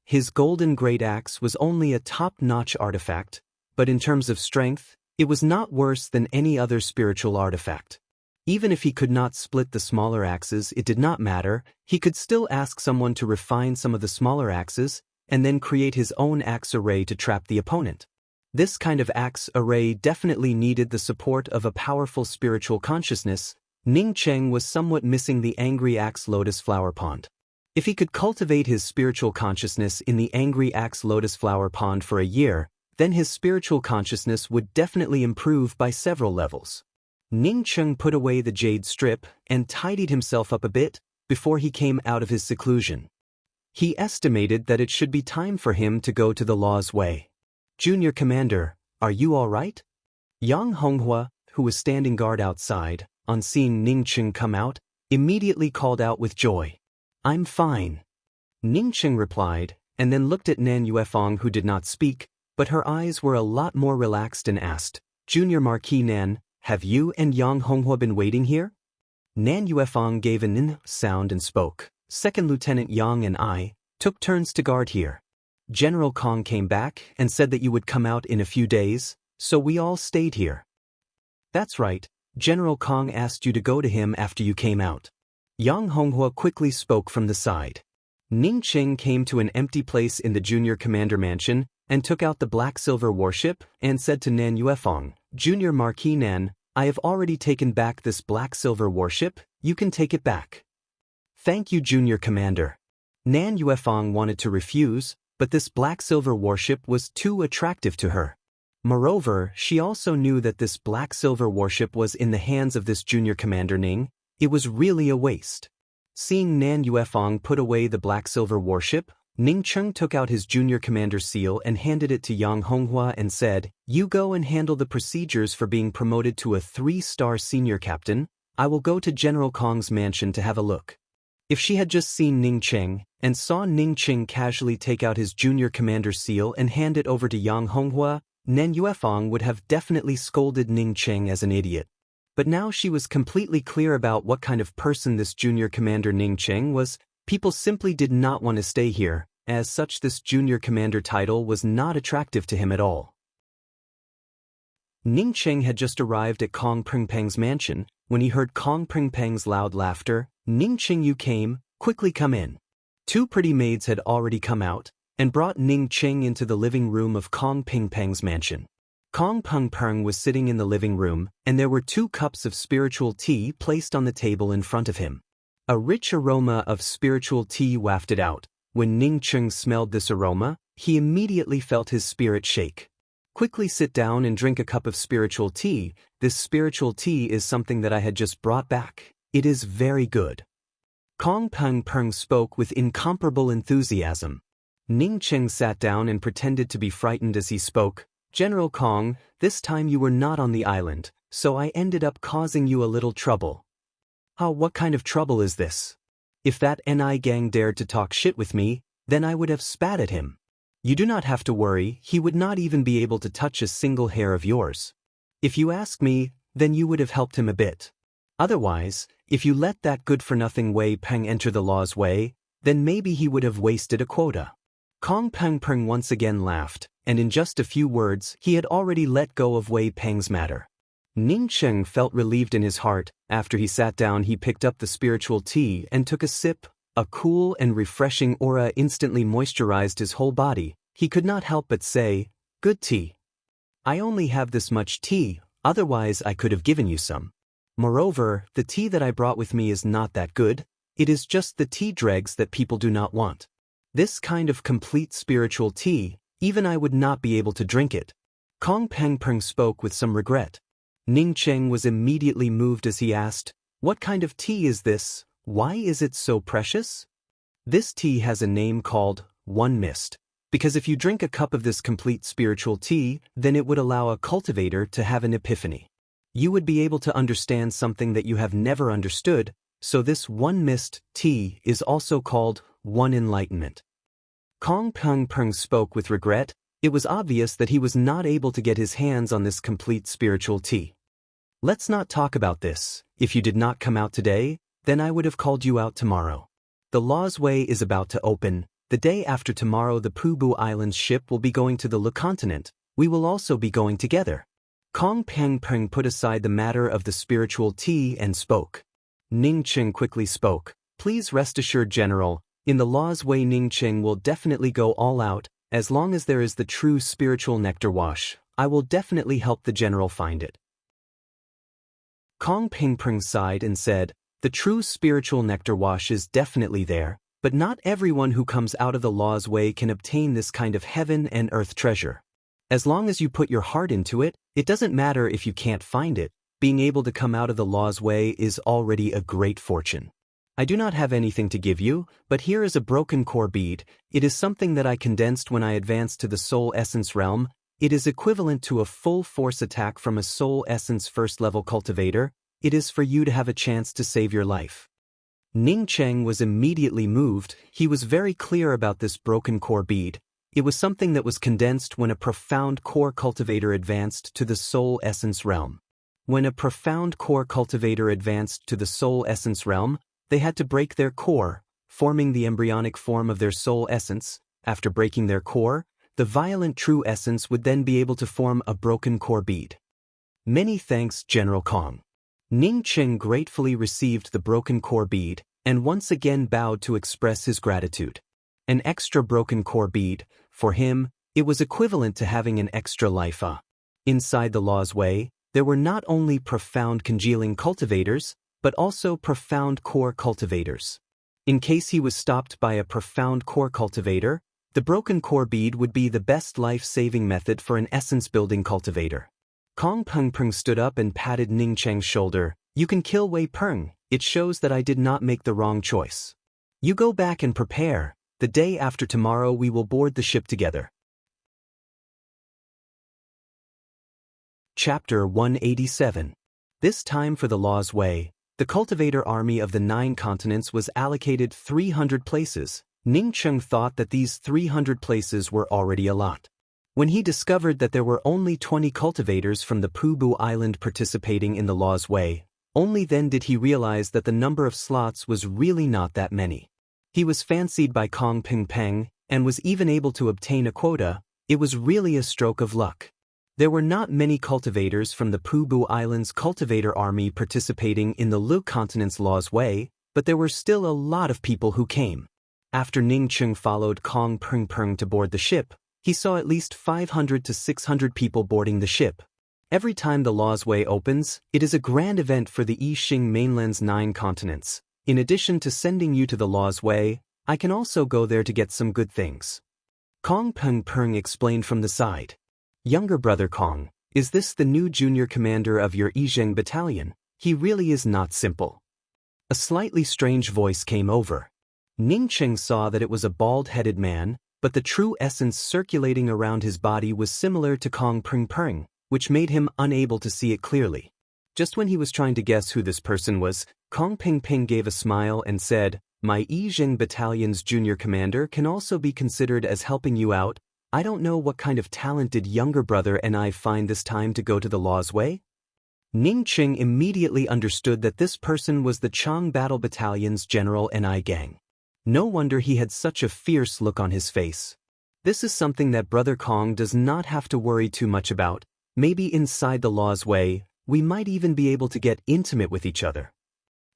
His golden great axe was only a top-notch artifact, but in terms of strength, it was not worse than any other spiritual artifact. Even if he could not split the smaller axes, it did not matter. He could still ask someone to refine some of the smaller axes, and then create his own axe array to trap the opponent. This kind of axe array definitely needed the support of a powerful spiritual consciousness. Ning Cheng was somewhat missing the angry axe lotus flower pond. If he could cultivate his spiritual consciousness in the angry axe lotus flower pond for a year, then his spiritual consciousness would definitely improve by several levels. Ning Cheng put away the jade strip and tidied himself up a bit before he came out of his seclusion. He estimated that it should be time for him to go to the Law's Way. "Junior Commander, are you all right?" Yang Honghua, who was standing guard outside, on seeing Ning Cheng come out, immediately called out with joy. "I'm fine." Ning Cheng replied, and then looked at Nan Yuefang, who did not speak, but her eyes were a lot more relaxed, and asked, "Junior Marquis Nan, have you and Yang Honghua been waiting here?" Nan Yuefang gave an "n" sound and spoke. "Second Lieutenant Yang and I took turns to guard here. General Kong came back and said that you would come out in a few days, so we all stayed here." "That's right, General Kong asked you to go to him after you came out." Yang Honghua quickly spoke from the side. Ning Cheng came to an empty place in the Junior Commander Mansion and took out the black-silver warship and said to Nan Yuefang, "Junior Marquis Nan, I have already taken back this black-silver warship, you can take it back." "Thank you, Junior Commander." Nan Yuefang wanted to refuse, but this black-silver warship was too attractive to her. Moreover, she also knew that this black-silver warship was in the hands of this Junior Commander Ning. It was really a waste. Seeing Nan Yuefang put away the black-silver warship, Ning Cheng took out his Junior Commander seal and handed it to Yang Honghua and said, "You go and handle the procedures for being promoted to a 3-star senior captain. I will go to General Kong's mansion to have a look." If she had just seen Ning Cheng and saw Ning Cheng casually take out his Junior Commander seal and hand it over to Yang Honghua, Nan Yuefang would have definitely scolded Ning Cheng as an idiot. But now she was completely clear about what kind of person this Junior Commander Ning Cheng was. People simply did not want to stay here. As such, this Junior Commander title was not attractive to him at all. Ning Cheng had just arrived at Kong Pengpeng's mansion. When he heard Kong Pengpeng's loud laughter, "Ning Cheng, you came, quickly come in." Two pretty maids had already come out and brought Ning Cheng into the living room of Kong Ping Peng's mansion. Kong Peng Peng was sitting in the living room, and there were 2 cups of spiritual tea placed on the table in front of him. A rich aroma of spiritual tea wafted out. When Ning Cheng smelled this aroma, he immediately felt his spirit shake. Quickly sit down and drink a cup of spiritual tea. This spiritual tea is something that I had just brought back. It is very good. Kong Peng Peng spoke with incomparable enthusiasm. Ning Cheng sat down and pretended to be frightened as he spoke. General Kong, this time you were not on the island, so I ended up causing you a little trouble. What kind of trouble is this? If that NI gang dared to talk shit with me, then I would have spat at him. You do not have to worry, he would not even be able to touch a single hair of yours. If you ask me, then you would have helped him a bit. Otherwise, if you let that good-for-nothing Wei Peng enter the law's way, then maybe he would have wasted a quota. Kong Peng Peng once again laughed, and in just a few words he had already let go of Wei Peng's matter. Ning Cheng felt relieved in his heart. After he sat down, he picked up the spiritual tea and took a sip. A cool and refreshing aura instantly moisturized his whole body. He could not help but say, "Good tea. I only have this much tea, otherwise I could have given you some. Moreover, the tea that I brought with me is not that good. It is just the tea dregs that people do not want. This kind of complete spiritual tea, even I would not be able to drink it." Kong Peng Peng spoke with some regret. Ning Cheng was immediately moved as he asked, "What kind of tea is this? Why is it so precious?" This tea has a name called One Mist, because if you drink a cup of this complete spiritual tea, then it would allow a cultivator to have an epiphany. You would be able to understand something that you have never understood, so this One Mist tea is also called One Enlightenment. Kong Peng Peng spoke with regret. It was obvious that he was not able to get his hands on this complete spiritual tea. "Let's not talk about this. If you did not come out today, then I would have called you out tomorrow. The law's way is about to open. The day after tomorrow the Pubu Islands ship will be going to the Le Continent. We will also be going together." Kong Peng Peng put aside the matter of the spiritual tea and spoke. Ning Cheng quickly spoke. "Please rest assured, General, in the law's way Ning Cheng will definitely go all out. As long as there is the true spiritual nectar wash, I will definitely help the General find it." Kong Peng Peng sighed and said, "The true spiritual nectar wash is definitely there, but not everyone who comes out of the law's way can obtain this kind of heaven and earth treasure. As long as you put your heart into it, it doesn't matter if you can't find it. Being able to come out of the law's way is already a great fortune. I do not have anything to give you, but here is a broken core bead. It is something that I condensed when I advanced to the soul essence realm. It is equivalent to a full force attack from a soul essence first level cultivator. It is for you to have a chance to save your life." Ning Cheng was immediately moved. He was very clear about this broken core bead. It was something that was condensed when a profound core cultivator advanced to the soul essence realm. When a profound core cultivator advanced to the soul essence realm, they had to break their core, forming the embryonic form of their soul essence. After breaking their core, the violent true essence would then be able to form a broken core bead. "Many thanks, General Kong." Ning Cheng gratefully received the broken core bead, and once again bowed to express his gratitude. An extra broken core bead, for him, it was equivalent to having an extra life. Inside the law's way, there were not only profound congealing cultivators, but also profound core cultivators. In case he was stopped by a profound core cultivator, the broken core bead would be the best life-saving method for an essence-building cultivator. Kong Peng Peng stood up and patted Ning Cheng's shoulder. "You can kill Wei Peng. It shows that I did not make the wrong choice. You go back and prepare. The day after tomorrow we will board the ship together." Chapter 187. This time for the law's way. The cultivator army of the 9 continents was allocated 300 places. Ning Cheng thought that these 300 places were already a lot. When he discovered that there were only 20 cultivators from the Pubu Island participating in the law's way, only then did he realize that the number of slots was really not that many. He was fancied by Kong Peng Peng, and was even able to obtain a quota. It was really a stroke of luck. There were not many cultivators from the Pubu Islands cultivator army participating in the Le Continent's law's way, but there were still a lot of people who came. After Ning Cheng followed Kong Peng Peng to board the ship, he saw at least 500 to 600 people boarding the ship. Every time the Lawsway opens, it is a grand event for the Yixing mainland's 9 continents. In addition to sending you to the Lawsway, I can also go there to get some good things. Kong Peng Peng explained from the side. Younger brother Kong, is this the new junior commander of your Yixing battalion? He really is not simple. A slightly strange voice came over. Ning Cheng saw that it was a bald-headed man, but the true essence circulating around his body was similar to Kong Peng Peng, which made him unable to see it clearly. Just when he was trying to guess who this person was, Kong Peng Peng gave a smile and said, "My Yixing battalion's junior commander can also be considered as helping you out. I don't know what kind of talent did younger brother and I find this time to go to the Lawsway?" Ning Cheng immediately understood that this person was the Chang Battle Battalion's General Ni Gang. No wonder he had such a fierce look on his face. This is something that Brother Kong does not have to worry too much about. Maybe inside the Lawsway, we might even be able to get intimate with each other.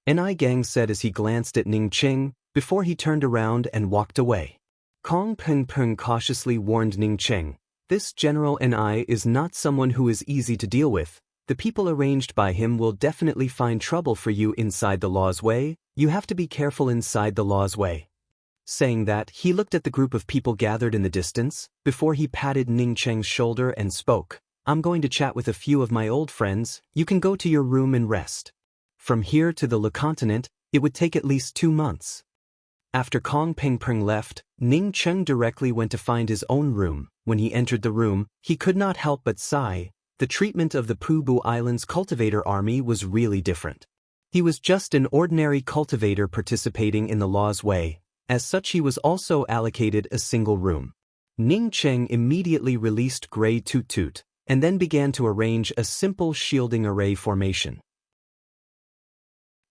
Ni Gang said as he glanced at Ning Cheng, before he turned around and walked away. Kong Peng Peng cautiously warned Ning Cheng, "This General Ni is not someone who is easy to deal with. The people arranged by him will definitely find trouble for you inside the Lawsway. You have to be careful inside the Lawsway." Saying that, he looked at the group of people gathered in the distance, before he patted Ning Cheng's shoulder and spoke, "I'm going to chat with a few of my old friends. You can go to your room and rest. From here to the Le Continent, it would take at least 2 months. After Kong Peng Peng left, Ning Cheng directly went to find his own room. When he entered the room, he could not help but sigh. The treatment of the Pubu Island's cultivator army was really different. He was just an ordinary cultivator participating in the Lawsway. As such, he was also allocated a single room. Ning Cheng immediately released Grey Toot Toot, and then began to arrange a simple shielding array formation.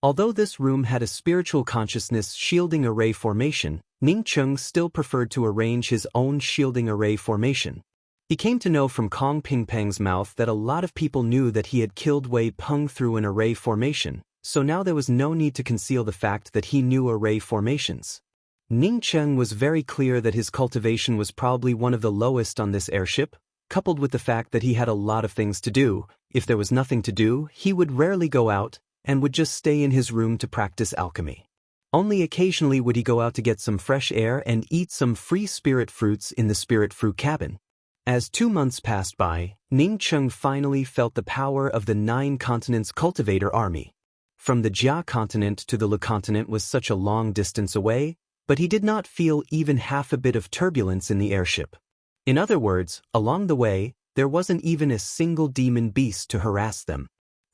Although this room had a spiritual consciousness shielding array formation, Ning Cheng still preferred to arrange his own shielding array formation. He came to know from Kong Peng Peng's mouth that a lot of people knew that he had killed Wei Peng through an array formation, so now there was no need to conceal the fact that he knew array formations. Ning Cheng was very clear that his cultivation was probably one of the lowest on this airship, coupled with the fact that he had a lot of things to do. If there was nothing to do, he would rarely go out, and would just stay in his room to practice alchemy. Only occasionally would he go out to get some fresh air and eat some free spirit fruits in the spirit fruit cabin. As 2 months passed by, Ning Cheng finally felt the power of the 9 continents cultivator army. From the Jia continent to the Le continent was such a long distance away, but he did not feel even half a bit of turbulence in the airship. In other words, along the way, there wasn't even a single demon beast to harass them.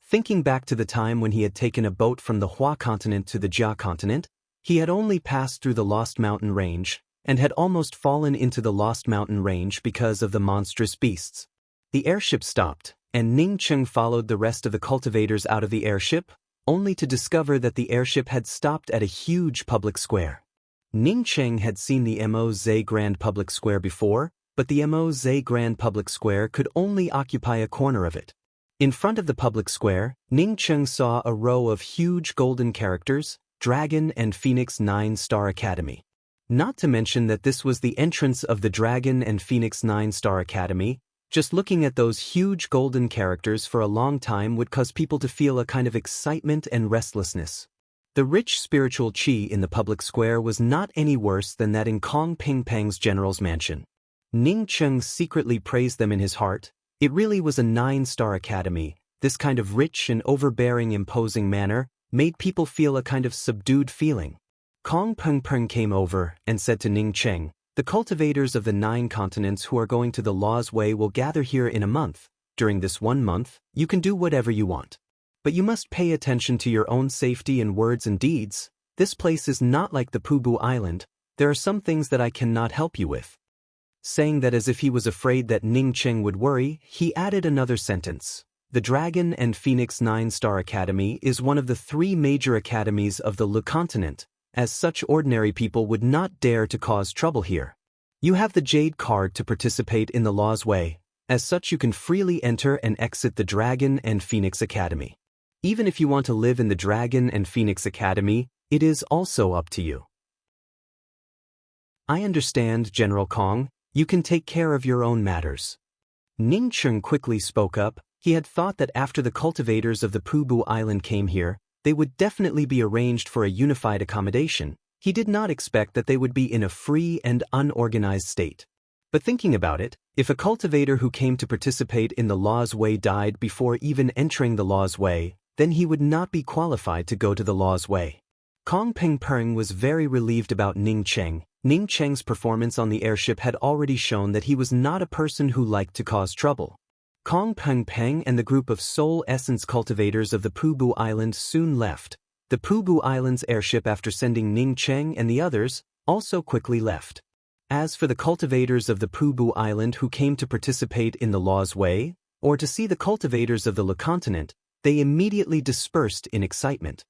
Thinking back to the time when he had taken a boat from the Hua continent to the Jia continent, he had only passed through the Lost Mountain Range, and had almost fallen into the Lost Mountain Range because of the monstrous beasts. The airship stopped, and Ning Cheng followed the rest of the cultivators out of the airship, only to discover that the airship had stopped at a huge public square. Ning Cheng had seen the Moz Grand Public Square before, but the Moz Grand Public Square could only occupy a corner of it. In front of the public square, Ning Cheng saw a row of huge golden characters, Dragon and Phoenix 9-Star Academy. Not to mention that this was the entrance of the Dragon and Phoenix 9-Star Academy. Just looking at those huge golden characters for a long time would cause people to feel a kind of excitement and restlessness. The rich spiritual qi in the public square was not any worse than that in Kong Peng Peng's general's mansion. Ning Cheng secretly praised them in his heart. It really was a 9-star academy. This kind of rich and overbearing imposing manner made people feel a kind of subdued feeling. Kong Peng Peng came over and said to Ning Cheng, "The cultivators of the 9 continents who are going to the Lawsway will gather here in a month. During this 1 month, you can do whatever you want. But you must pay attention to your own safety in words and deeds. This place is not like the Pubu Island. There are some things that I cannot help you with." Saying that as if he was afraid that Ning Cheng would worry, he added another sentence. The Dragon and Phoenix 9-Star Academy is one of the 3 major academies of the Le Continent. As such, ordinary people would not dare to cause trouble here. You have the Jade card to participate in the Lawsway. As such, you can freely enter and exit the Dragon and Phoenix Academy. Even if you want to live in the Dragon and Phoenix Academy, it is also up to you. I understand, General Kong, you can take care of your own matters. Ning Cheng quickly spoke up. He had thought that after the cultivators of the Pubu Island came here, they would definitely be arranged for a unified accommodation. He did not expect that they would be in a free and unorganized state. But thinking about it, if a cultivator who came to participate in the Law's Way died before even entering the Law's Way, then he would not be qualified to go to the Law's Way. Kong Peng Peng was very relieved about Ning Cheng. Ning Cheng's performance on the airship had already shown that he was not a person who liked to cause trouble. Kong Peng Peng and the group of soul essence cultivators of the Pubu Island soon left. The Pubu Island's airship, after sending Ning Cheng and the others, also quickly left. As for the cultivators of the Pubu Island who came to participate in the Law's Way, or to see the cultivators of the Le Continent, they immediately dispersed in excitement.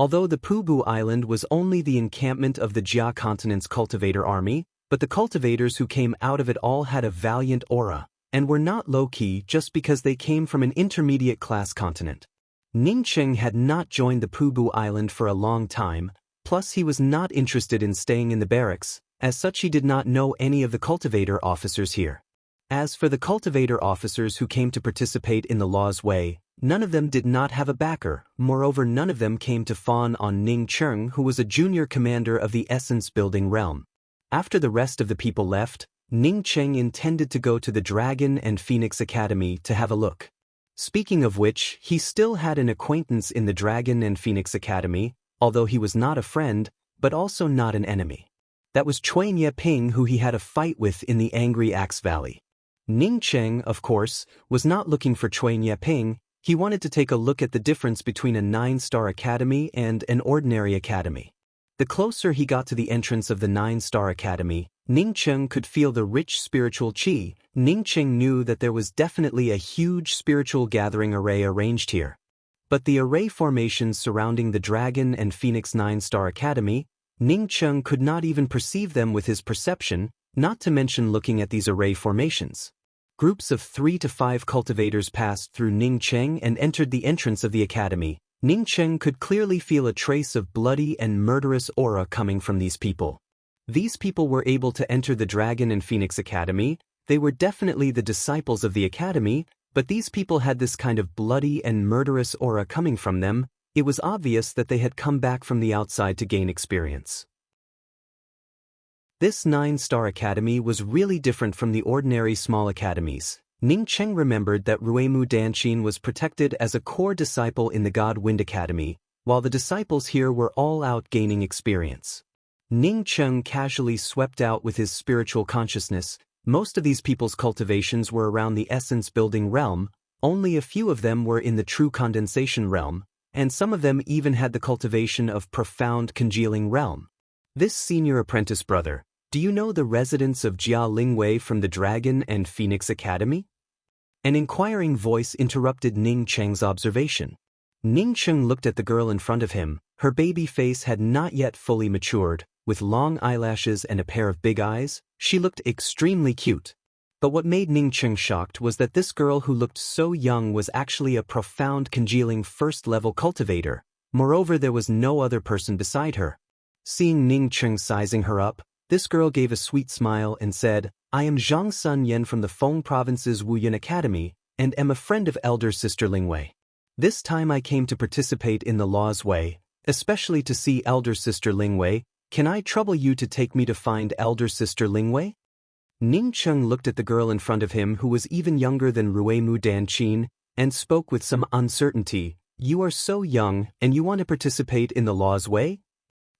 Although the Pubu Island was only the encampment of the Jia Continent's cultivator army, but the cultivators who came out of it all had a valiant aura, and were not low-key just because they came from an intermediate-class continent. Ning Cheng had not joined the Pubu Island for a long time, plus he was not interested in staying in the barracks, as such he did not know any of the cultivator officers here. As for the cultivator officers who came to participate in the Law's Way, none of them did not have a backer. Moreover, none of them came to fawn on Ning Cheng, who was a junior commander of the Essence Building realm. After the rest of the people left, Ning Cheng intended to go to the Dragon and Phoenix Academy to have a look. Speaking of which, he still had an acquaintance in the Dragon and Phoenix Academy, although he was not a friend, but also not an enemy. That was Cui Nieping, who he had a fight with in the Angry Axe Valley. Ning Cheng, of course, was not looking for Cui Nieping. He wanted to take a look at the difference between a 9-star academy and an ordinary academy. The closer he got to the entrance of the 9-star academy, Ning Cheng could feel the rich spiritual qi. Ning Cheng knew that there was definitely a huge spiritual gathering array arranged here. But the array formations surrounding the Dragon and Phoenix 9-star academy, Ning Cheng could not even perceive them with his perception, not to mention looking at these array formations. Groups of 3 to 5 cultivators passed through Ning Cheng and entered the entrance of the academy. Ning Cheng could clearly feel a trace of bloody and murderous aura coming from these people. These people were able to enter the Dragon and Phoenix Academy. They were definitely the disciples of the academy, but these people had this kind of bloody and murderous aura coming from them. It was obvious that they had come back from the outside to gain experience. This 9-star academy was really different from the ordinary small academies. Ning Cheng remembered that Ruemu Danqin was protected as a core disciple in the God Wind Academy, while the disciples here were all out gaining experience. Ning Cheng casually swept out with his spiritual consciousness. Most of these people's cultivations were around the essence building realm, only a few of them were in the true condensation realm, and some of them even had the cultivation of profound congealing realm. This senior apprentice brother, do you know the residents of Jia Lingwei from the Dragon and Phoenix Academy? An inquiring voice interrupted Ning Cheng's observation. Ning Cheng looked at the girl in front of him. Her baby face had not yet fully matured. With long eyelashes and a pair of big eyes, she looked extremely cute. But what made Ning Cheng shocked was that this girl who looked so young was actually a profound congealing first-level cultivator. Moreover, there was no other person beside her. Seeing Ning Cheng sizing her up, this girl gave a sweet smile and said, "I am Zhang Sun Yan from the Feng Province's Wuyuan Academy, and am a friend of Elder Sister Lingwei. This time I came to participate in the Law's Way, especially to see Elder Sister Lingwei. Can I trouble you to take me to find Elder Sister Lingwei?" Ning Cheng looked at the girl in front of him, who was even younger than Ruemu Danqin, and spoke with some uncertainty. "You are so young, and you want to participate in the Law's Way?"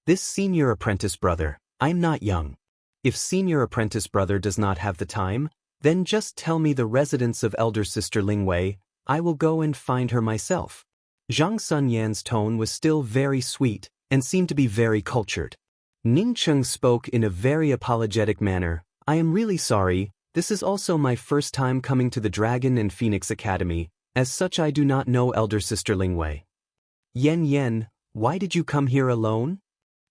"This senior apprentice brother, I'm not young. If senior apprentice brother does not have the time, then just tell me the residence of Elder Sister Lingwei. I will go and find her myself." Zhang Sun Yan's tone was still very sweet, and seemed to be very cultured. Ning Cheng spoke in a very apologetic manner. "I am really sorry, this is also my first time coming to the Dragon and Phoenix Academy. As such, I do not know Elder Sister Lingwei." Yen, why did you come here alone?"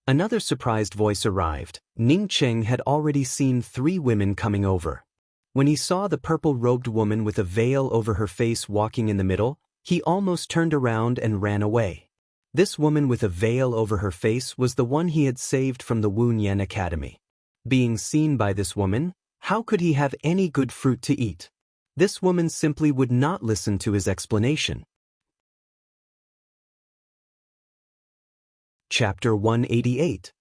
Another surprised voice arrived. Ning Cheng had already seen 3 women coming over. When he saw the purple-robed woman with a veil over her face walking in the middle, he almost turned around and ran away. This woman with a veil over her face was the one he had saved from the Wunyan Academy. Being seen by this woman, how could he have any good fruit to eat? This woman simply would not listen to his explanation. Chapter 188.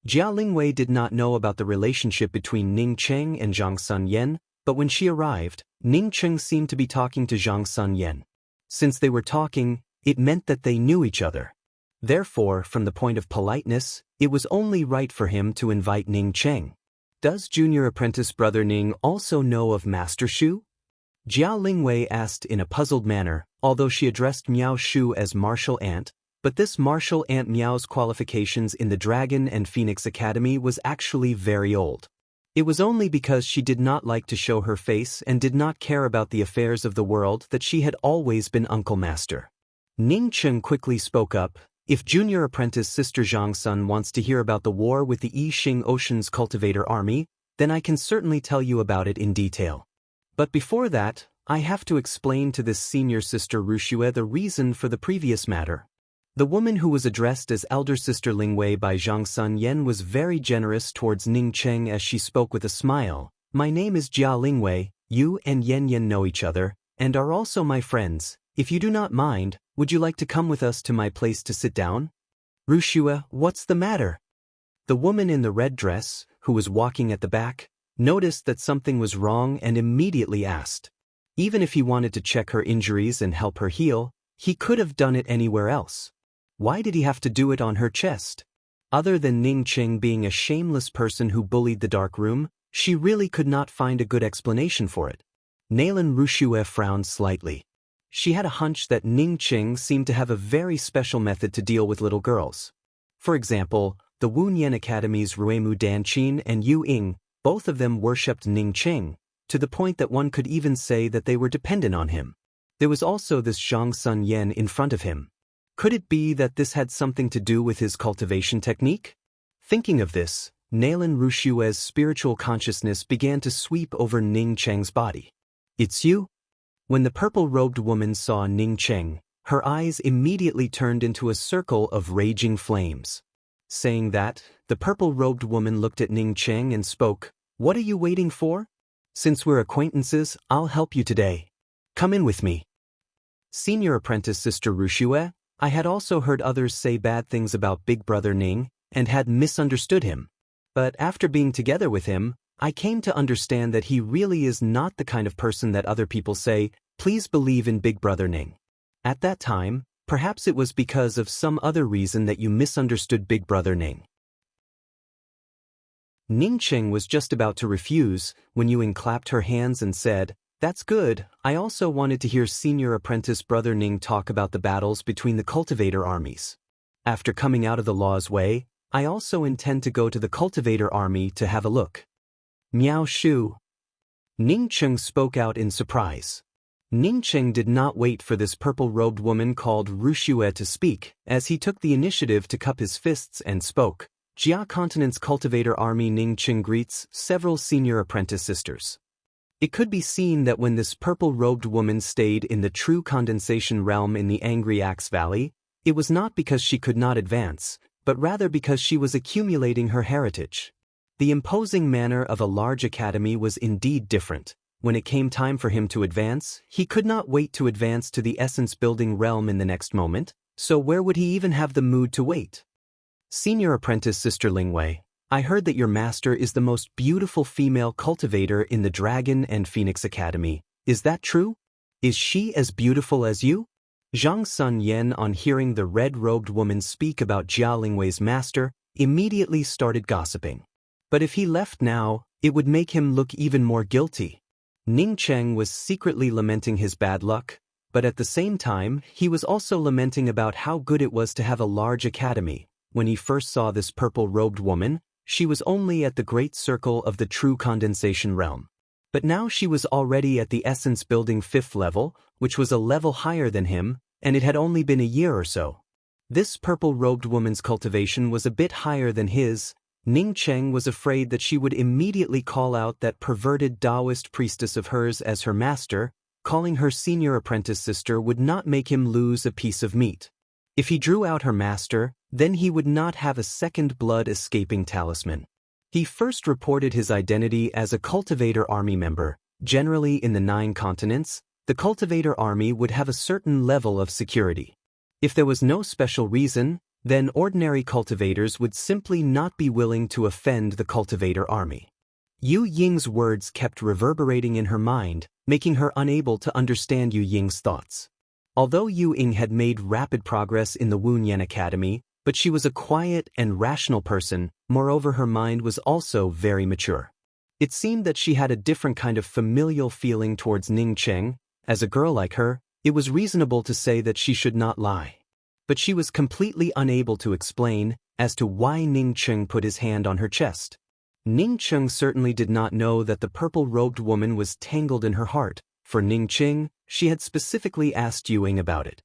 Jia Lingwei did not know about the relationship between Ning Cheng and Zhang Sunyan, but when she arrived, Ning Cheng seemed to be talking to Zhang Sunyan. Since they were talking, it meant that they knew each other. Therefore, from the point of politeness, it was only right for him to invite Ning Cheng. Does junior apprentice brother Ning also know of Master Shu? Jia Lingwei asked in a puzzled manner, although she addressed Miao Shu as martial ant, but this martial ant Miao's qualifications in the Dragon and Phoenix Academy was actually very old. It was only because she did not like to show her face and did not care about the affairs of the world that she had always been Uncle Master. Ning Cheng quickly spoke up, if junior apprentice Sister Zhang Sun wants to hear about the war with the Yixing Ocean's cultivator army, then I can certainly tell you about it in detail. But before that, I have to explain to this senior sister Ruxue the reason for the previous matter. The woman who was addressed as Elder Sister Lingwei by Zhang Sunyan was very generous towards Ning Cheng as she spoke with a smile. My name is Jia Lingwei, you and Yan Yan know each other, and are also my friends. If you do not mind, would you like to come with us to my place to sit down? Ruxue, what's the matter? The woman in the red dress, who was walking at the back, noticed that something was wrong and immediately asked. Even if he wanted to check her injuries and help her heal, he could have done it anywhere else. Why did he have to do it on her chest? Other than Ning Cheng being a shameless person who bullied the dark room, she really could not find a good explanation for it. Nalan Ruxue frowned slightly. She had a hunch that Ning Cheng seemed to have a very special method to deal with little girls. For example, the Wunyan Academy's Ruemu Danchin and Yu Ying, both of them worshipped Ning Cheng, to the point that one could even say that they were dependent on him. There was also this Zhang Sunyan in front of him. Could it be that this had something to do with his cultivation technique? Thinking of this, Nalan Ruxue's spiritual consciousness began to sweep over Ning Cheng's body. It's you? When the purple-robed woman saw Ning Cheng, her eyes immediately turned into a circle of raging flames. Saying that, the purple-robed woman looked at Ning Cheng and spoke, What are you waiting for? Since we're acquaintances, I'll help you today. Come in with me. Senior apprentice Sister Ruxue, I had also heard others say bad things about Big Brother Ning, and had misunderstood him. But after being together with him, I came to understand that he really is not the kind of person that other people say, please believe in Big Brother Ning. At that time, perhaps it was because of some other reason that you misunderstood Big Brother Ning. Ning Cheng was just about to refuse when Yu Ying clapped her hands and said, That's good, I also wanted to hear senior apprentice brother Ning talk about the battles between the cultivator armies. After coming out of the law's way, I also intend to go to the cultivator army to have a look. Miao Shu. Ning Cheng spoke out in surprise. Ning Cheng did not wait for this purple-robed woman called Ruxue to speak, as he took the initiative to cup his fists and spoke. Jia Continent's cultivator army Ning Cheng greets several senior apprentice sisters. It could be seen that when this purple-robed woman stayed in the true condensation realm in the Angry Axe Valley, it was not because she could not advance, but rather because she was accumulating her heritage. The imposing manner of a large academy was indeed different. When it came time for him to advance, he could not wait to advance to the essence-building realm in the next moment, so where would he even have the mood to wait? Senior apprentice Sister Lingwei, I heard that your master is the most beautiful female cultivator in the Dragon and Phoenix Academy. Is that true? Is she as beautiful as you? Zhang Sunyan, on hearing the red-robed woman speak about Jia Lingwei's master, immediately started gossiping. But if he left now, it would make him look even more guilty. Ning Cheng was secretly lamenting his bad luck, but at the same time, he was also lamenting about how good it was to have a large academy. When he first saw this purple-robed woman, she was only at the great circle of the true condensation realm. But now she was already at the essence-building 5th level, which was a level higher than him, and it had only been a year or so. This purple-robed woman's cultivation was a bit higher than his. Ning Cheng was afraid that she would immediately call out that perverted Taoist priestess of hers as her master. Calling her senior apprentice sister would not make him lose a piece of meat. If he drew out her master, then he would not have a second blood-escaping talisman. He first reported his identity as a cultivator army member. Generally in the 9 continents, the cultivator army would have a certain level of security. If there was no special reason, then ordinary cultivators would simply not be willing to offend the cultivator army. Yu Ying's words kept reverberating in her mind, making her unable to understand Yu Ying's thoughts. Although Yu Ying had made rapid progress in the Wunyan Academy, but she was a quiet and rational person. Moreover, her mind was also very mature. It seemed that she had a different kind of familial feeling towards Ning Cheng. As a girl like her, it was reasonable to say that she should not lie. But she was completely unable to explain as to why Ning Cheng put his hand on her chest. Ning Cheng certainly did not know that the purple-robed woman was tangled in her heart. For Ning Cheng, she had specifically asked Yu Ying about it.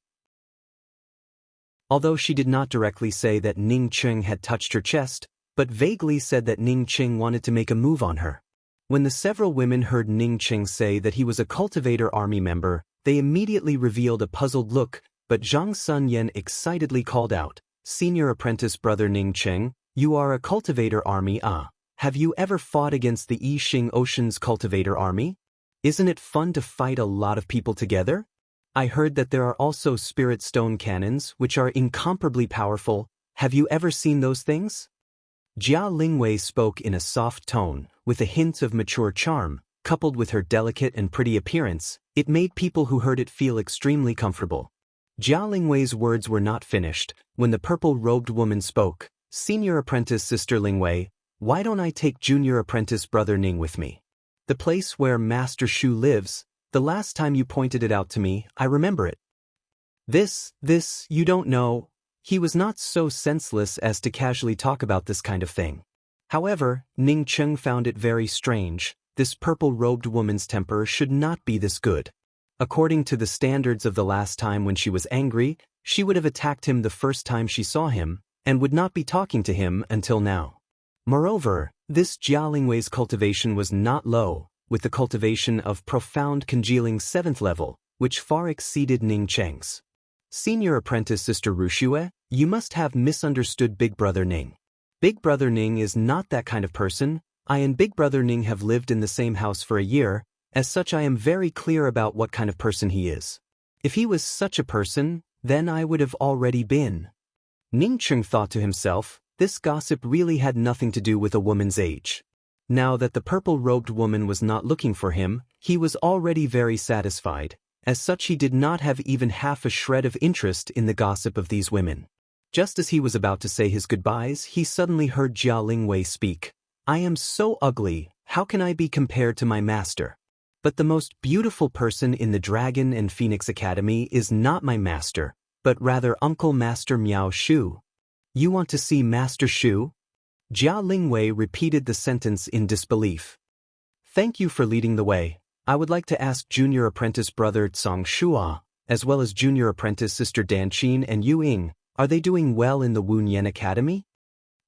Although she did not directly say that Ning Cheng had touched her chest, but vaguely said that Ning Cheng wanted to make a move on her. When the several women heard Ning Cheng say that he was a cultivator army member, they immediately revealed a puzzled look, but Zhang Sun Yan excitedly called out, "Senior apprentice brother Ning Cheng, you are a cultivator army, ah? Have you ever fought against the Yixing Ocean's cultivator army? Isn't it fun to fight a lot of people together? I heard that there are also spirit stone cannons, which are incomparably powerful. Have you ever seen those things?" Jia Lingwei spoke in a soft tone, with a hint of mature charm. Coupled with her delicate and pretty appearance, it made people who heard it feel extremely comfortable. Jia Lingwei's words were not finished when the purple-robed woman spoke. "Senior apprentice Sister Lingwei, why don't I take junior apprentice brother Ning with me? The place where Master Shu lives, the last time you pointed it out to me, I remember it." This, you don't know. He was not so senseless as to casually talk about this kind of thing. However, Ning Cheng found it very strange. This purple-robed woman's temper should not be this good. According to the standards of the last time when she was angry, she would have attacked him the first time she saw him, and would not be talking to him until now. Moreover, this Jia Lingwei's cultivation was not low, with the cultivation of profound congealing 7th level, which far exceeded Ning Cheng's. "Senior apprentice Sister Rushue, you must have misunderstood Big Brother Ning. Big Brother Ning is not that kind of person. I and Big Brother Ning have lived in the same house for a year. As such, I am very clear about what kind of person he is. If he was such a person, then I would have already been." Ning Cheng thought to himself, this gossip really had nothing to do with a woman's age. Now that the purple-robed woman was not looking for him, he was already very satisfied. As such, he did not have even half a shred of interest in the gossip of these women. Just as he was about to say his goodbyes, he suddenly heard Jia Lingwei speak. "I am so ugly, how can I be compared to my master? But the most beautiful person in the Dragon and Phoenix Academy is not my master, but rather Uncle Master Miao Shu. You want to see Master Shu?" Jia Lingwei repeated the sentence in disbelief. "Thank you for leading the way. I would like to ask junior apprentice brother Tsang Shua, as well as junior apprentice sister Danqin and Yu Ying, are they doing well in the Wunyan Academy?"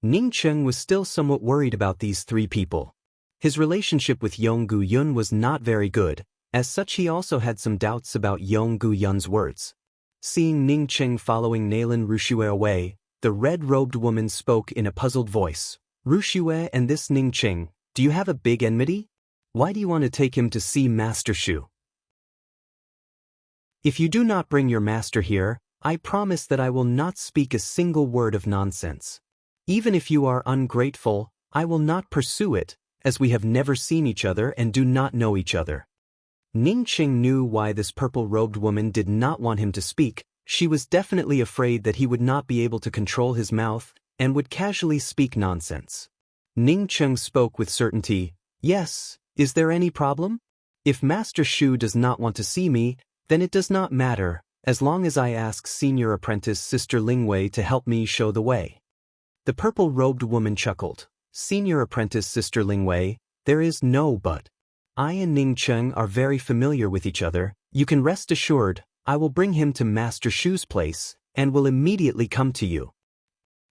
Ning Cheng was still somewhat worried about these 3 people. His relationship with Yong Gu Yun was not very good. As such, he also had some doubts about Yong Gu Yun's words. Seeing Ning Cheng following Nalan Rushue away, the red-robed woman spoke in a puzzled voice. "Rushue and this Ning Cheng, do you have a big enmity? Why do you want to take him to see Master Shu? If you do not bring your master here, I promise that I will not speak a single word of nonsense. Even if you are ungrateful, I will not pursue it, as we have never seen each other and do not know each other." Ning Cheng knew why this purple-robed woman did not want him to speak. She was definitely afraid that he would not be able to control his mouth and would casually speak nonsense. Ning Cheng spoke with certainty. "Yes, is there any problem? If Master Shu does not want to see me, then it does not matter, as long as I ask senior apprentice Sister Lingwei to help me show the way." The purple-robed woman chuckled. "Senior apprentice Sister Lingwei, there is no but. I and Ning Cheng are very familiar with each other. You can rest assured, I will bring him to Master Shu's place, and will immediately come to you.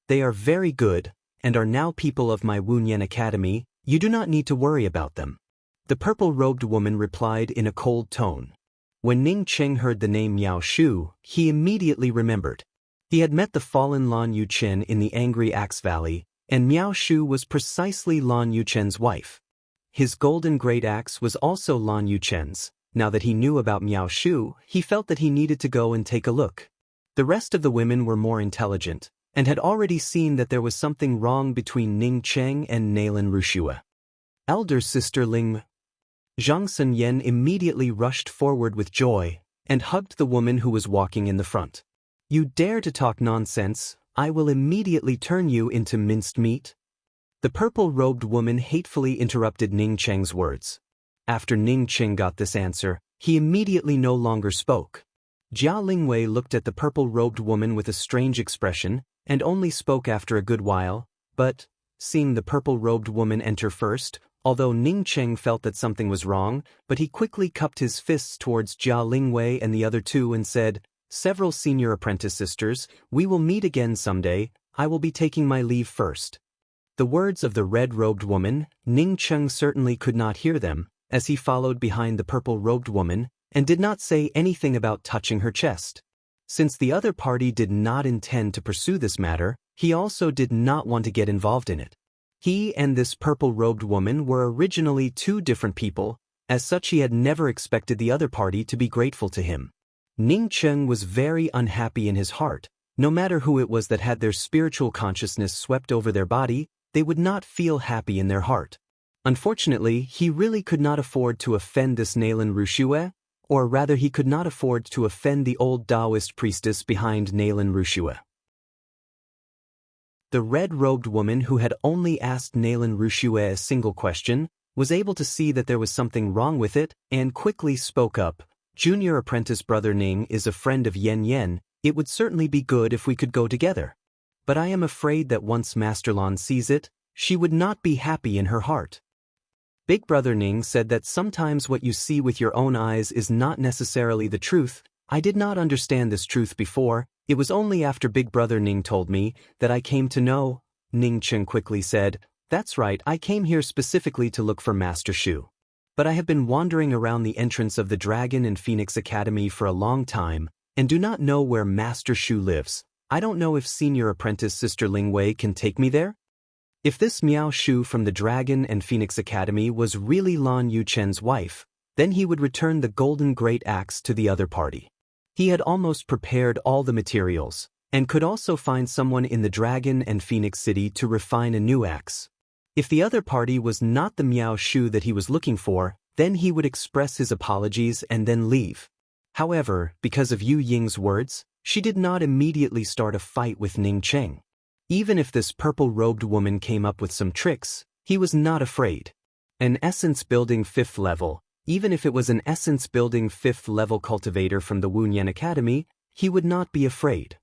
They are very good, and are now people of my Wunyan Academy. You do not need to worry about them." The purple-robed woman replied in a cold tone. When Ning Cheng heard the name Miao Shu, he immediately remembered. He had met the fallen Lan Yu Qin in the Angry Axe Valley. and Miao Shu was precisely Lan Yuchen's wife. His golden great axe was also Lan Yuchen's. Now that he knew about Miao Shu, he felt that he needed to go and take a look. The rest of the women were more intelligent, and had already seen that there was something wrong between Ning Cheng and Nalin Rushua. Elder sister Ling Zhang Sun Yen immediately rushed forward with joy, and hugged the woman who was walking in the front. "You dare to talk nonsense, I will immediately turn you into minced meat." The purple-robed woman hatefully interrupted Ning Cheng's words. After Ning Cheng got this answer, he immediately no longer spoke. Jia Lingwei looked at the purple-robed woman with a strange expression, and only spoke after a good while, but, seeing the purple-robed woman enter first, although Ning Cheng felt that something was wrong, but he quickly cupped his fists towards Jia Lingwei and the other two and said, "Several senior apprentice sisters, we will meet again someday, I will be taking my leave first." The words of the red-robed woman, Ning Cheng certainly could not hear them, as he followed behind the purple-robed woman, and did not say anything about touching her chest. Since the other party did not intend to pursue this matter, he also did not want to get involved in it. He and this purple-robed woman were originally two different people, as such he had never expected the other party to be grateful to him. Ning Cheng was very unhappy in his heart. No matter who it was that had their spiritual consciousness swept over their body, they would not feel happy in their heart. Unfortunately, he really could not afford to offend this Nalin Rushua, or rather he could not afford to offend the old Taoist priestess behind Nalin Rushua. The red-robed woman who had only asked Nalin Rushua a single question, was able to see that there was something wrong with it, and quickly spoke up. "Junior apprentice brother Ning is a friend of Yen Yen, it would certainly be good if we could go together. But I am afraid that once Master Lan sees it, she would not be happy in her heart." Big Brother Ning said that sometimes what you see with your own eyes is not necessarily the truth. "I did not understand this truth before, it was only after Big Brother Ning told me that I came to know." Ning Cheng quickly said, "That's right, I came here specifically to look for Master Shu. But I have been wandering around the entrance of the Dragon and Phoenix Academy for a long time, and do not know where Master Shu lives. I don't know if Senior Apprentice Sister Lingwei can take me there?" If this Miao Shu from the Dragon and Phoenix Academy was really Lan Yuchen's wife, then he would return the golden great axe to the other party. He had almost prepared all the materials, and could also find someone in the Dragon and Phoenix City to refine a new axe. If the other party was not the Miao Shu that he was looking for, then he would express his apologies and then leave. However, because of Yu Ying's words, she did not immediately start a fight with Ning Cheng. Even if this purple-robed woman came up with some tricks, he was not afraid. An essence-building 5th level, even if it was an essence-building 5th level cultivator from the Wunyan Academy, he would not be afraid.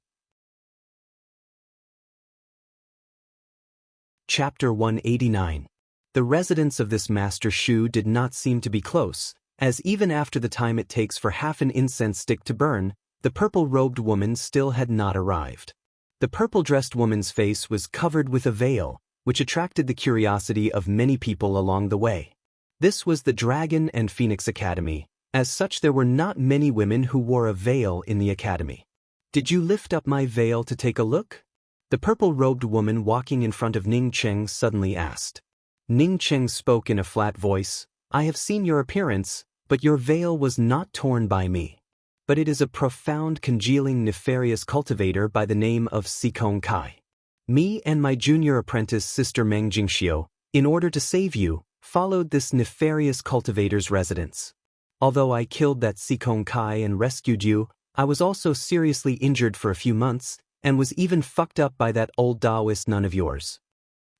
Chapter 189. The residence of this Master Shu did not seem to be close, as even after the time it takes for half an incense stick to burn, the purple-robed woman still had not arrived. The purple-dressed woman's face was covered with a veil, which attracted the curiosity of many people along the way. This was the Dragon and Phoenix Academy. As such, there were not many women who wore a veil in the academy. "Did you lift up my veil to take a look?" The purple-robed woman walking in front of Ning Cheng suddenly asked. Ning Cheng spoke in a flat voice, "I have seen your appearance, but your veil was not torn by me. But it is a profound congealing nefarious cultivator by the name of Sikong Kai. Me and my junior apprentice sister Meng Jingxiu, in order to save you, followed this nefarious cultivator's residence. Although I killed that Sikong Kai and rescued you, I was also seriously injured for a few months, and was even fucked up by that old Taoist nun of yours."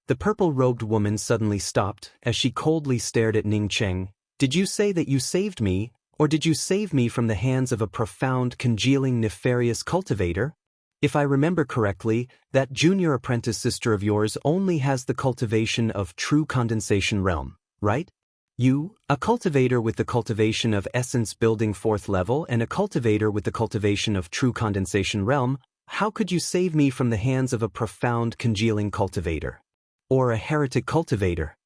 The purple-robed woman suddenly stopped as she coldly stared at Ning Cheng. "Did you say that you saved me, or did you save me from the hands of a profound congealing nefarious cultivator? If I remember correctly, that junior apprentice sister of yours only has the cultivation of true condensation realm, right? You, a cultivator with the cultivation of essence building 4th level and a cultivator with the cultivation of true condensation realm, how could you save me from the hands of a profound congealing cultivator? Or a heretic cultivator?"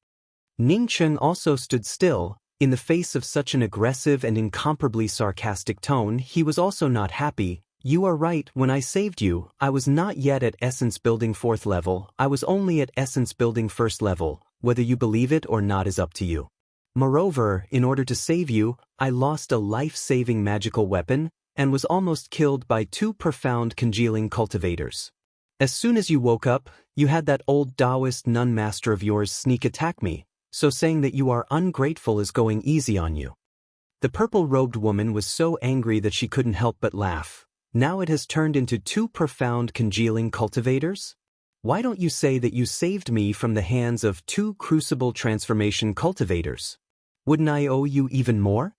Ning Cheng also stood still. In the face of such an aggressive and incomparably sarcastic tone, he was also not happy, You are right, when I saved you, I was not yet at Essence Building 4th level, I was only at Essence Building 1st level, whether you believe it or not is up to you. Moreover, in order to save you, I lost a life-saving magical weapon, and was almost killed by 2 profound congealing cultivators. As soon as you woke up, you had that old Taoist nun master of yours sneak attack me, so saying that you are ungrateful is going easy on you. The purple-robed woman was so angry that she couldn't help but laugh. Now it has turned into 2 profound congealing cultivators? Why don't you say that you saved me from the hands of 2 crucible transformation cultivators? Wouldn't I owe you even more?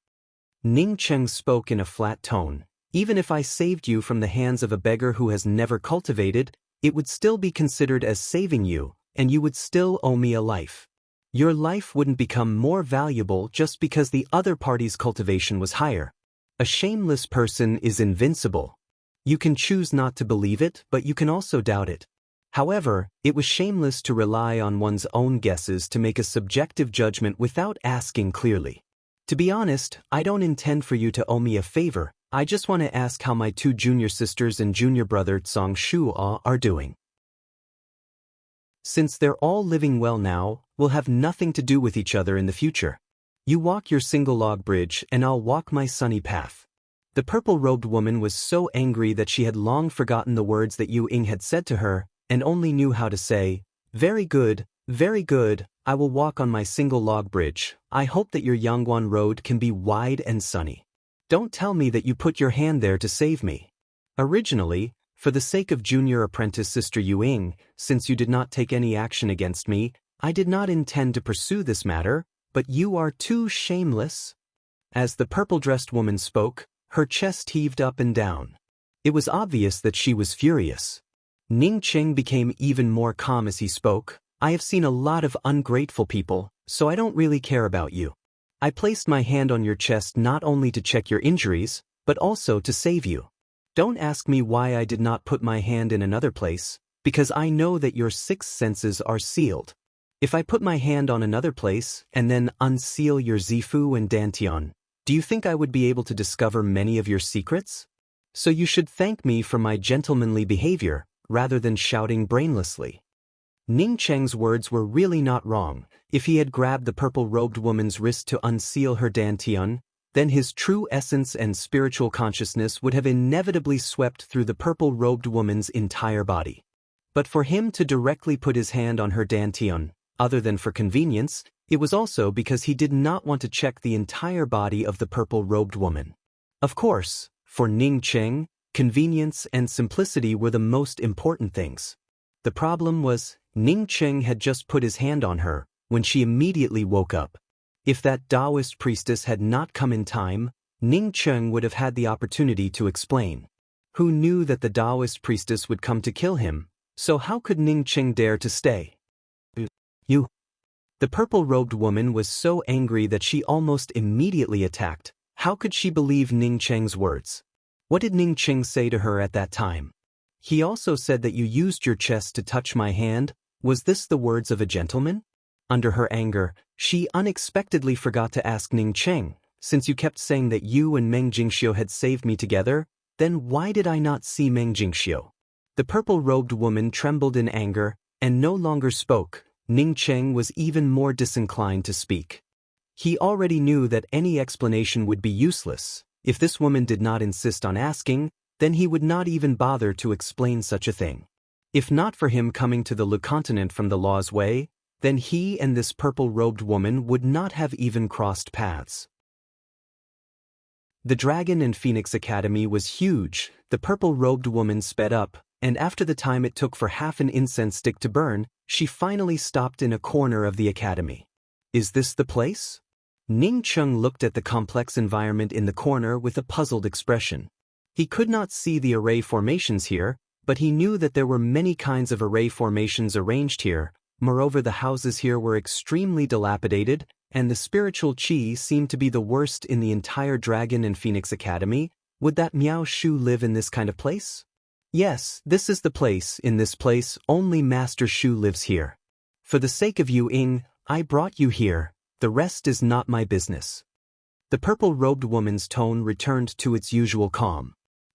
Ning Cheng spoke in a flat tone. Even if I saved you from the hands of a beggar who has never cultivated, it would still be considered as saving you, and you would still owe me a life. Your life wouldn't become more valuable just because the other party's cultivation was higher. A shameless person is invincible. You can choose not to believe it, but you can also doubt it. However, it was shameless to rely on one's own guesses to make a subjective judgment without asking clearly. To be honest, I don't intend for you to owe me a favor, I just want to ask how my 2 junior sisters and junior brother Tsang Shua are doing. Since they're all living well now, we'll have nothing to do with each other in the future. You walk your single log bridge and I'll walk my sunny path. The purple-robed woman was so angry that she had long forgotten the words that Yu Ying had said to her, and only knew how to say, very good, I will walk on my single log bridge. I hope that your Yangguan road can be wide and sunny. Don't tell me that you put your hand there to save me. Originally, for the sake of junior apprentice sister Yu Ying, since you did not take any action against me, I did not intend to pursue this matter, but you are too shameless. As the purple-dressed woman spoke, her chest heaved up and down. It was obvious that she was furious. Ning Cheng became even more calm as he spoke. I have seen a lot of ungrateful people, so I don't really care about you. I placed my hand on your chest not only to check your injuries, but also to save you. Don't ask me why I did not put my hand in another place, because I know that your 6 senses are sealed. If I put my hand on another place and then unseal your Zifu and Dantian, do you think I would be able to discover many of your secrets? So you should thank me for my gentlemanly behavior, rather than shouting brainlessly. Ning Cheng's words were really not wrong. If he had grabbed the purple-robed woman's wrist to unseal her Dantian, then his true essence and spiritual consciousness would have inevitably swept through the purple-robed woman's entire body. But for him to directly put his hand on her Dantian, other than for convenience, it was also because he did not want to check the entire body of the purple-robed woman. Of course, for Ning Cheng, convenience and simplicity were the most important things. The problem was, Ning Cheng had just put his hand on her, when she immediately woke up. If that Taoist priestess had not come in time, Ning Cheng would have had the opportunity to explain. Who knew that the Taoist priestess would come to kill him, so how could Ning Cheng dare to stay? You. The purple-robed woman was so angry that she almost immediately attacked. How could she believe Ning Cheng's words? What did Ning Cheng say to her at that time? He also said that you used your chest to touch my hand. Was this the words of a gentleman? Under her anger, she unexpectedly forgot to ask Ning Cheng, since you kept saying that you and Meng Jingxiu had saved me together, then why did I not see Meng Jingxiu? The purple-robed woman trembled in anger, and no longer spoke. Ning Cheng was even more disinclined to speak. He already knew that any explanation would be useless. If this woman did not insist on asking, then he would not even bother to explain such a thing. If not for him coming to the Lu continent from the Law's Way, then he and this purple-robed woman would not have even crossed paths. The Dragon and Phoenix Academy was huge. The purple-robed woman sped up, and after the time it took for half an incense stick to burn, she finally stopped in a corner of the academy. Is this the place? Ning Cheng looked at the complex environment in the corner with a puzzled expression. He could not see the array formations here, but he knew that there were many kinds of array formations arranged here. Moreover, the houses here were extremely dilapidated, and the spiritual qi seemed to be the worst in the entire Dragon and Phoenix Academy. Would that Miao Shu live in this kind of place? Yes, this is the place. In this place, only Master Shu lives here. For the sake of Yu Ying, I brought you here. The rest is not my business. The purple-robed woman's tone returned to its usual calm.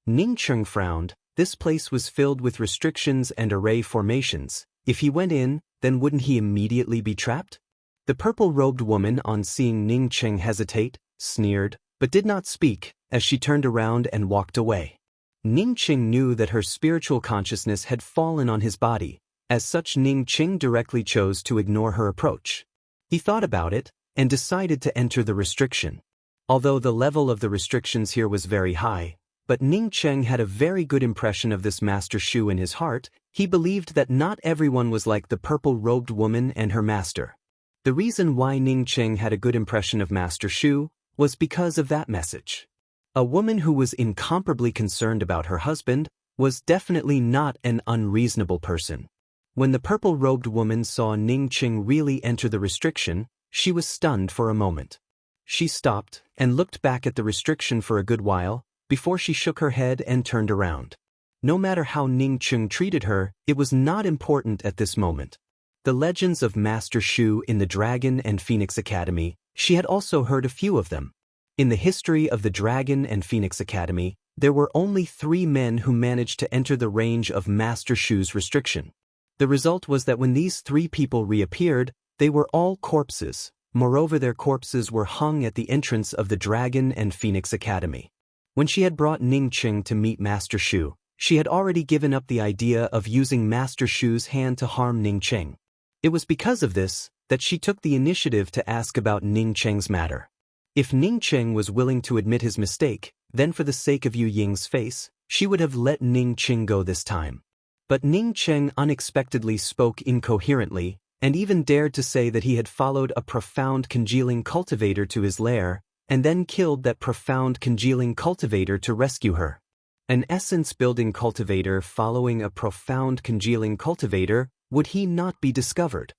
Ning Cheng frowned. This place was filled with restrictions and array formations. If he went in, then wouldn't he immediately be trapped? The purple-robed woman, on seeing Ning Cheng hesitate, sneered, but did not speak, as she turned around and walked away. Ning Cheng knew that her spiritual consciousness had fallen on his body. As such, Ning Cheng directly chose to ignore her approach. He thought about it, and decided to enter the restriction. Although the level of the restrictions here was very high, but Ning Cheng had a very good impression of this Master Shu in his heart. He believed that not everyone was like the purple-robed woman and her master. The reason why Ning Cheng had a good impression of Master Shu was because of that message. A woman who was incomparably concerned about her husband was definitely not an unreasonable person. When the purple-robed woman saw Ning Cheng really enter the restriction, she was stunned for a moment. She stopped and looked back at the restriction for a good while, before she shook her head and turned around. No matter how Ning Cheng treated her, it was not important at this moment. The legends of Master Shu in the Dragon and Phoenix Academy, she had also heard a few of them. In the history of the Dragon and Phoenix Academy, there were only 3 men who managed to enter the range of Master Shu's restriction. The result was that when these 3 people reappeared, they were all corpses. Moreover, their corpses were hung at the entrance of the Dragon and Phoenix Academy. When she had brought Ning Cheng to meet Master Shu, she had already given up the idea of using Master Shu's hand to harm Ning Cheng. It was because of this that she took the initiative to ask about Ning Cheng's matter. If Ning Cheng was willing to admit his mistake, then for the sake of Yu Ying's face, she would have let Ning Cheng go this time. But Ning Cheng unexpectedly spoke incoherently, and even dared to say that he had followed a profound congealing cultivator to his lair, and then killed that profound congealing cultivator to rescue her. An essence-building cultivator following a profound congealing cultivator, would he not be discovered?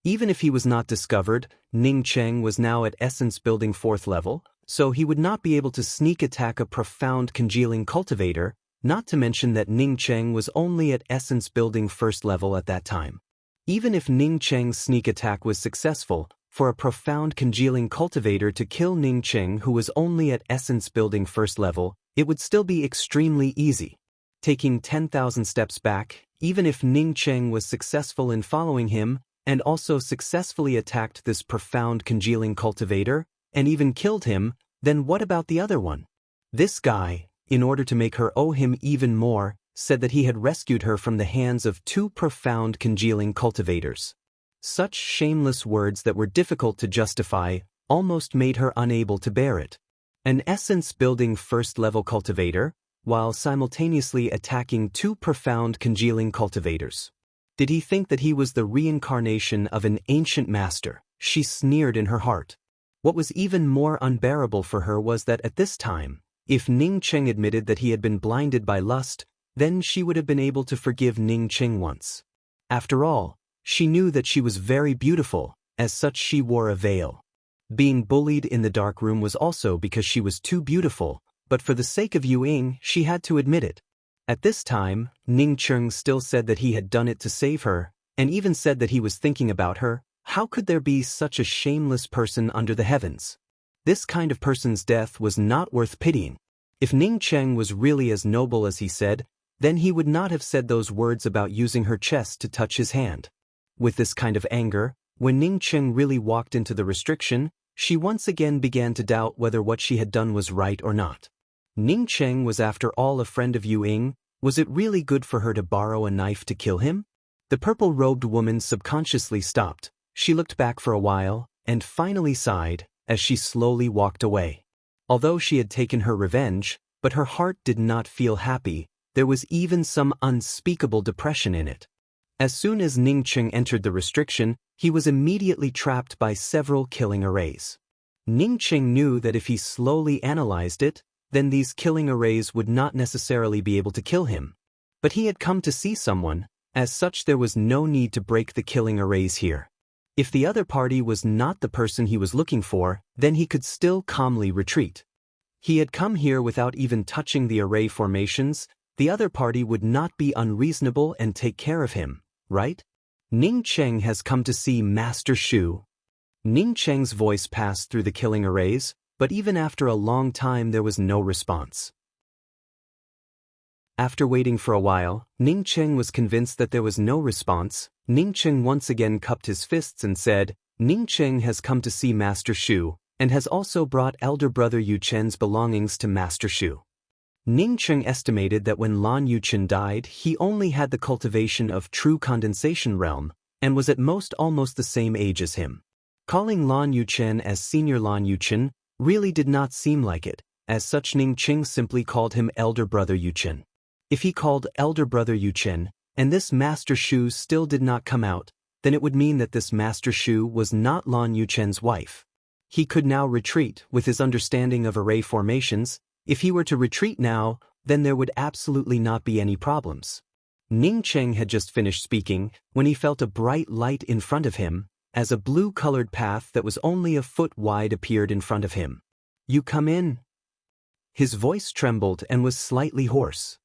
Even if he was not discovered, Ning Cheng was now at essence-building 4th level, so he would not be able to sneak attack a profound congealing cultivator, not to mention that Ning Cheng was only at essence-building 1st level at that time. Even if Ning Cheng's sneak attack was successful, for a profound congealing cultivator to kill Ning Cheng, who was only at essence-building 1st level, it would still be extremely easy. Taking 10,000 steps back, even if Ning Cheng was successful in following him, and also successfully attacked this profound congealing cultivator, and even killed him, then what about the other one? This guy, in order to make her owe him even more, said that he had rescued her from the hands of 2 profound congealing cultivators. Such shameless words that were difficult to justify almost made her unable to bear it. An essence-building 1st-level cultivator, while simultaneously attacking 2 profound congealing cultivators. Did he think that he was the reincarnation of an ancient master? She sneered in her heart. What was even more unbearable for her was that at this time, if Ning Cheng admitted that he had been blinded by lust, then she would have been able to forgive Ning Cheng once. After all, she knew that she was very beautiful, as such she wore a veil. Being bullied in the dark room was also because she was too beautiful, but for the sake of Yu Ying, she had to admit it. At this time, Ning Cheng still said that he had done it to save her, and even said that he was thinking about her. How could there be such a shameless person under the heavens? This kind of person's death was not worth pitying. If Ning Cheng was really as noble as he said, then he would not have said those words about using her chest to touch his hand. With this kind of anger, when Ning Cheng really walked into the restriction, she once again began to doubt whether what she had done was right or not. Ning Cheng was after all a friend of Yu Ying. Was it really good for her to borrow a knife to kill him? The purple-robed woman subconsciously stopped. She looked back for a while, and finally sighed, as she slowly walked away. Although she had taken her revenge, but her heart did not feel happy. There was even some unspeakable depression in it. As soon as Ning Cheng entered the restriction, he was immediately trapped by several killing arrays. Ning Cheng knew that if he slowly analyzed it, then these killing arrays would not necessarily be able to kill him. But he had come to see someone, as such there was no need to break the killing arrays here. If the other party was not the person he was looking for, then he could still calmly retreat. He had come here without even touching the array formations. The other party would not be unreasonable and take care of him, right? Ning Cheng has come to see Master Shu. Ning Cheng's voice passed through the killing arrays. but even after a long time there was no response. After waiting for a while, Ning Cheng was convinced that there was no response. Ning Cheng once again cupped his fists and said, "Ning Cheng has come to see Master Shu, and has also brought elder brother Yu Chen's belongings to Master Shu." Ning Cheng estimated that when Lan Yuchen died, he only had the cultivation of true condensation realm, and was at most almost the same age as him. Calling Lan Yuchen as Senior Lan Yuchen really did not seem like it, as such Ning Cheng simply called him Elder Brother Yuchen. If he called Elder Brother Yuchen, and this Master Shu still did not come out, then it would mean that this Master Shu was not Lan Yuchen's wife. He could now retreat with his understanding of array formations. If he were to retreat now, then there would absolutely not be any problems. Ning Cheng had just finished speaking when he felt a bright light in front of him, as a blue-colored path that was only a foot wide appeared in front of him. "You come in." His voice trembled and was slightly hoarse.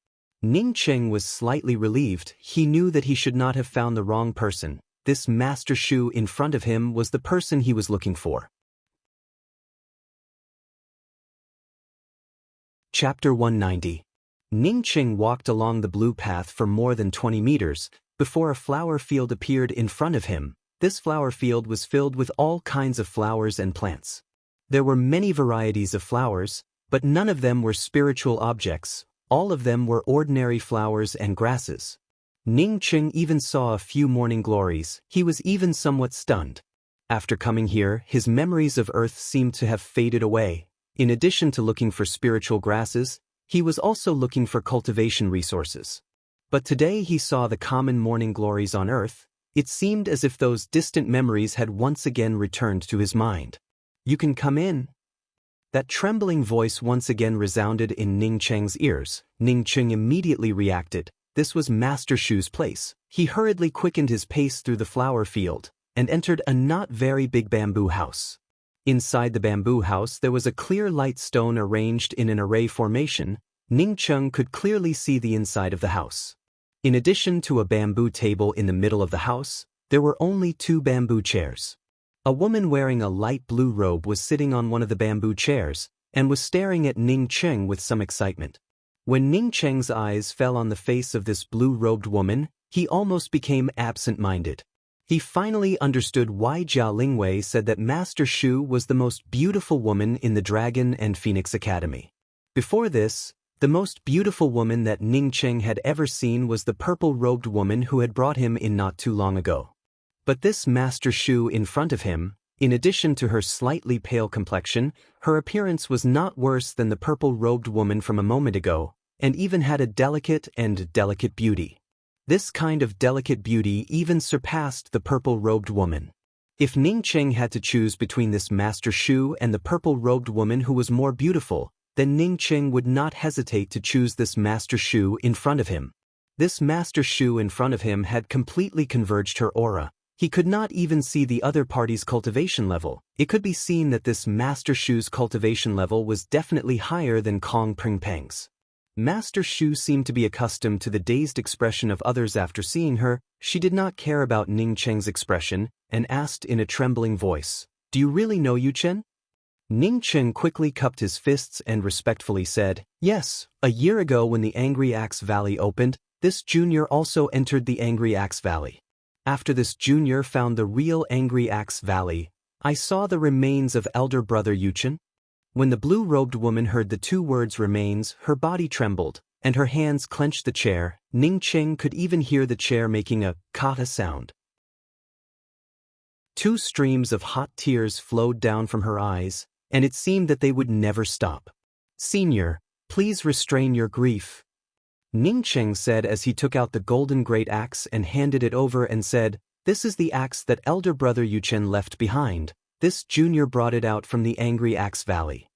Ning Cheng was slightly relieved. He knew that he should not have found the wrong person. This Master Shu in front of him was the person he was looking for. Chapter 190. Ning Cheng walked along the blue path for more than 20 meters, before a flower field appeared in front of him. This flower field was filled with all kinds of flowers and plants. There were many varieties of flowers, but none of them were spiritual objects. All of them were ordinary flowers and grasses. Ning Cheng even saw a few morning glories. He was even somewhat stunned. After coming here, his memories of Earth seemed to have faded away. In addition to looking for spiritual grasses, he was also looking for cultivation resources. But today he saw the common morning glories on Earth. It seemed as if those distant memories had once again returned to his mind. "You can come in." That trembling voice once again resounded in Ning Cheng's ears. Ning Cheng immediately reacted. This was Master Shu's place. He hurriedly quickened his pace through the flower field, and entered a not very big bamboo house. Inside the bamboo house there was a clear light stone arranged in an array formation. Ning Cheng could clearly see the inside of the house. In addition to a bamboo table in the middle of the house, there were only 2 bamboo chairs. A woman wearing a light blue robe was sitting on one of the bamboo chairs, and was staring at Ning Cheng with some excitement. When Ning Cheng's eyes fell on the face of this blue-robed woman, he almost became absent-minded. He finally understood why Jia Lingwei said that Master Shu was the most beautiful woman in the Dragon and Phoenix Academy. Before this, the most beautiful woman that Ning Cheng had ever seen was the purple-robed woman who had brought him in not too long ago. But this Master Shu in front of him, in addition to her slightly pale complexion, her appearance was not worse than the purple-robed woman from a moment ago, and even had a delicate beauty. This kind of delicate beauty even surpassed the purple-robed woman. If Ning Cheng had to choose between this Master Shu and the purple-robed woman who was more beautiful, then Ning Cheng would not hesitate to choose this Master Shu in front of him. This Master Shu in front of him had completely converged her aura. He could not even see the other party's cultivation level. It could be seen that this Master Shu's cultivation level was definitely higher than Kong Pengpeng's. Master Shu seemed to be accustomed to the dazed expression of others after seeing her. She did not care about Ning Cheng's expression, and asked in a trembling voice, "Do you really know Yu Chen?" Ning Cheng quickly cupped his fists and respectfully said, "Yes, a year ago when the Angry Axe Valley opened, this junior also entered the Angry Axe Valley. After this junior found the real Angry Axe Valley, I saw the remains of elder brother Yu Chen." When the blue-robed woman heard the 2 words remains, her body trembled, and her hands clenched the chair. Ning Cheng could even hear the chair making a kata sound. 2 streams of hot tears flowed down from her eyes, and it seemed that they would never stop. "Senior, please restrain your grief," Ning Cheng said as he took out the golden great axe and handed it over and said, "This is the axe that elder brother Yu Chen left behind. This junior brought it out from the Angry Axe Valley."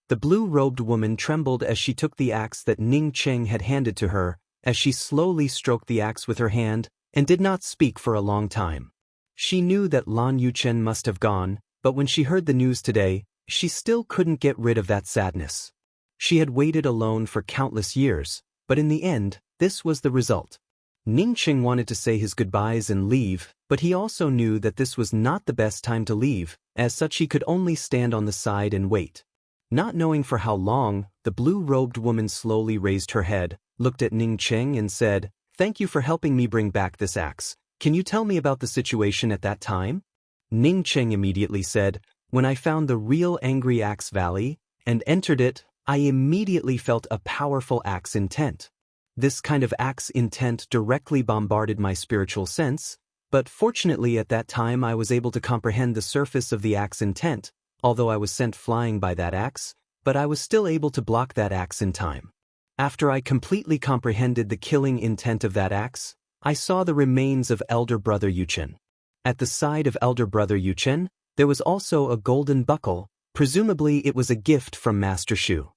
The blue-robed woman trembled as she took the axe that Ning Cheng had handed to her, as she slowly stroked the axe with her hand, and did not speak for a long time. She knew that Lan Yuchen must have gone, but when she heard the news today, she still couldn't get rid of that sadness. She had waited alone for countless years, but in the end, this was the result. Ning Cheng wanted to say his goodbyes and leave, but he also knew that this was not the best time to leave. As such, he could only stand on the side and wait. Not knowing for how long, the blue-robed woman slowly raised her head, looked at Ning Cheng and said, "Thank you for helping me bring back this axe. Can you tell me about the situation at that time?" Ning Cheng immediately said, "When I found the real Angry Axe Valley and entered it, I immediately felt a powerful axe intent. This kind of axe intent directly bombarded my spiritual sense, but fortunately at that time I was able to comprehend the surface of the axe intent, although I was sent flying by that axe, but I was still able to block that axe in time. After I completely comprehended the killing intent of that axe, I saw the remains of Elder Brother Yuchen. At the side of Elder Brother Yuchen, there was also a golden buckle, presumably it was a gift from Master Shu.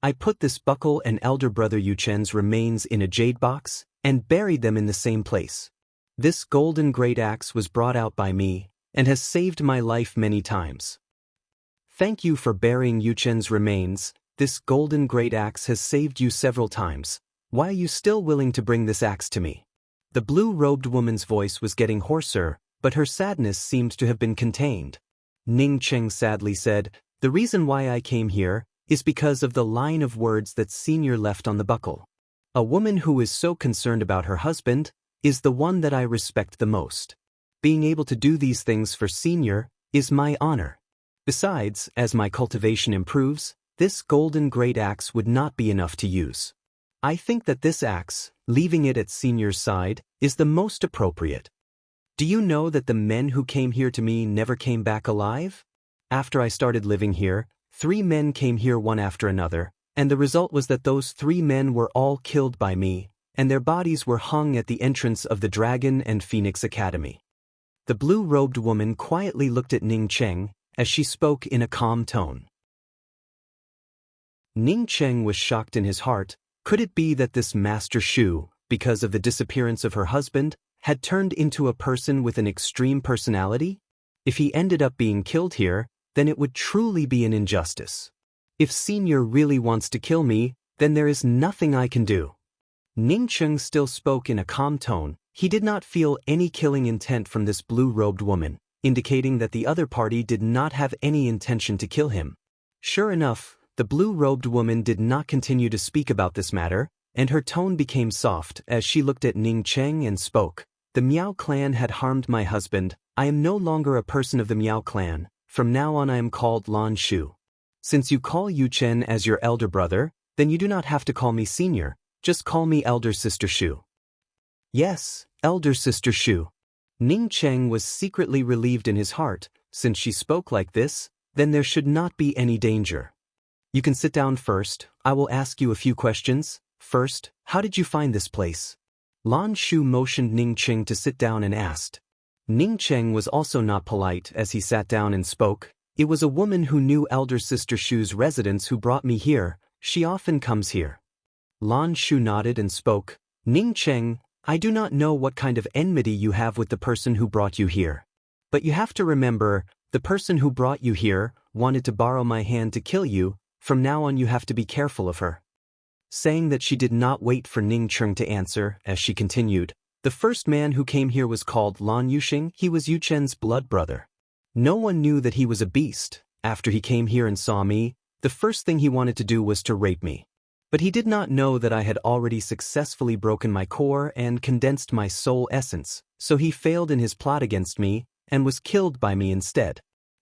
I put this buckle and Elder Brother Yuchen's remains in a jade box and buried them in the same place. This golden great axe was brought out by me and has saved my life many times. Thank you for burying Yuchen's remains. This golden great axe has saved you several times. Why are you still willing to bring this axe to me?" The blue-robed woman's voice was getting hoarser, but her sadness seemed to have been contained. Ning Cheng sadly said, "The reason why I came here is because of the line of words that Senior left on the buckle. A woman who is so concerned about her husband is the one that I respect the most. Being able to do these things for Senior is my honor. Besides, as my cultivation improves, this golden great axe would not be enough to use. I think that this axe, leaving it at Senior's side, is the most appropriate. Do you know that the men who came here to me never came back alive? After I started living here, 3 men came here one after another, and the result was that those 3 men were all killed by me, and their bodies were hung at the entrance of the Dragon and Phoenix Academy." The blue-robed woman quietly looked at Ning Cheng as she spoke in a calm tone. Ning Cheng was shocked in his heart. Could it be that this Master Shu, because of the disappearance of her husband, had turned into a person with an extreme personality? If he ended up being killed here, then it would truly be an injustice. If Senior really wants to kill me, then there is nothing I can do. Ning Cheng still spoke in a calm tone. He did not feel any killing intent from this blue-robed woman, indicating that the other party did not have any intention to kill him. Sure enough, the blue-robed woman did not continue to speak about this matter, and her tone became soft as she looked at Ning Cheng and spoke. "The Miao clan had harmed my husband. I am no longer a person of the Miao clan. From now on I am called Lan Shu. Since you call Yuchen as your elder brother, then you do not have to call me Senior, just call me Elder Sister Shu." "Yes, Elder Sister Shu." Ning Cheng was secretly relieved in his heart. Since she spoke like this, then there should not be any danger. "You can sit down first. I will ask you a few questions. First, how did you find this place?" Lan Shu motioned Ning Cheng to sit down and asked. Ning Cheng was also not polite as he sat down and spoke. "It was a woman who knew Elder Sister Shu's residence who brought me here. She often comes here." Lan Shu nodded and spoke. "Ning Cheng, I do not know what kind of enmity you have with the person who brought you here. But you have to remember, the person who brought you here wanted to borrow my hand to kill you. From now on you have to be careful of her." Saying that, she did not wait for Ning Cheng to answer, as she continued. "The first man who came here was called Lan Yuxing. He was Yuchen's blood brother. No one knew that he was a beast. After he came here and saw me, the first thing he wanted to do was to rape me. But he did not know that I had already successfully broken my core and condensed my soul essence, so he failed in his plot against me and was killed by me instead.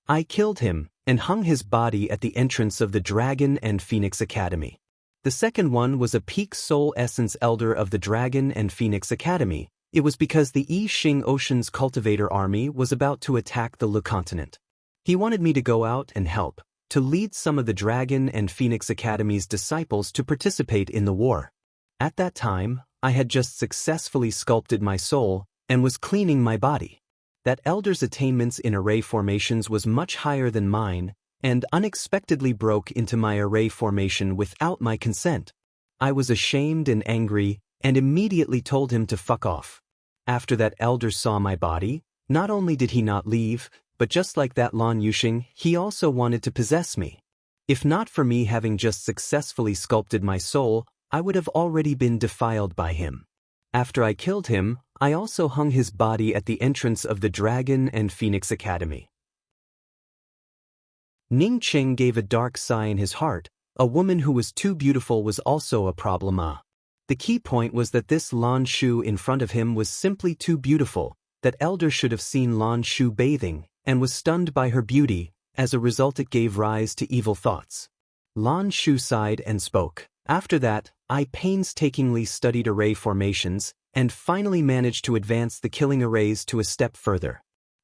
I killed him and hung his body at the entrance of the Dragon and Phoenix Academy. The second one was a peak soul essence elder of the Dragon and Phoenix Academy. It was because the Yi Xing Ocean's cultivator army was about to attack the Lu continent. He wanted me to go out and help, to lead some of the Dragon and Phoenix Academy's disciples to participate in the war. At that time, I had just successfully sculpted my soul and was cleaning my body. That elder's attainments in array formations was much higher than mine, and unexpectedly broke into my array formation without my consent. I was ashamed and angry, and immediately told him to fuck off. After that elder saw my body, not only did he not leave, but just like that Lan Yuxing, he also wanted to possess me. If not for me having just successfully sculpted my soul, I would have already been defiled by him. After I killed him, I also hung his body at the entrance of the Dragon and Phoenix Academy. Ning Qing gave a dark sigh in his heart. A woman who was too beautiful was also a problem. The key point was that this Lan Shu in front of him was simply too beautiful, that Elder should have seen Lan Shu bathing, and was stunned by her beauty. As a result it gave rise to evil thoughts. Lan Shu sighed and spoke. After that, I painstakingly studied array formations, and finally managed to advance the killing arrays to a step further.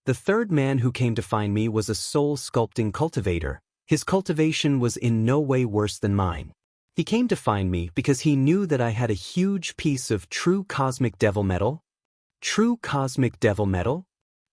The third man who came to find me was a soul sculpting cultivator. His cultivation was in no way worse than mine. He came to find me because he knew that I had a huge piece of true cosmic devil metal. True cosmic devil metal?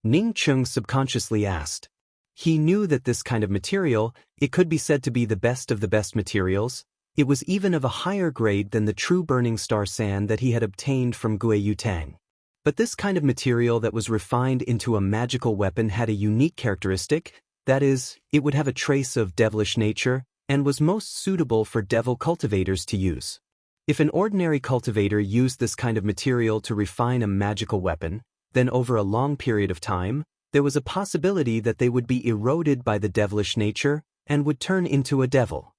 Ning Qing subconsciously asked. He knew that this kind of material, it could be said to be the best of the best materials. It was even of a higher grade than the true burning star sand that he had obtained from Gui Yutang. But this kind of material that was refined into a magical weapon had a unique characteristic, that is, it would have a trace of devilish nature, and was most suitable for devil cultivators to use. If an ordinary cultivator used this kind of material to refine a magical weapon, then over a long period of time, there was a possibility that they would be eroded by the devilish nature and would turn into a devil.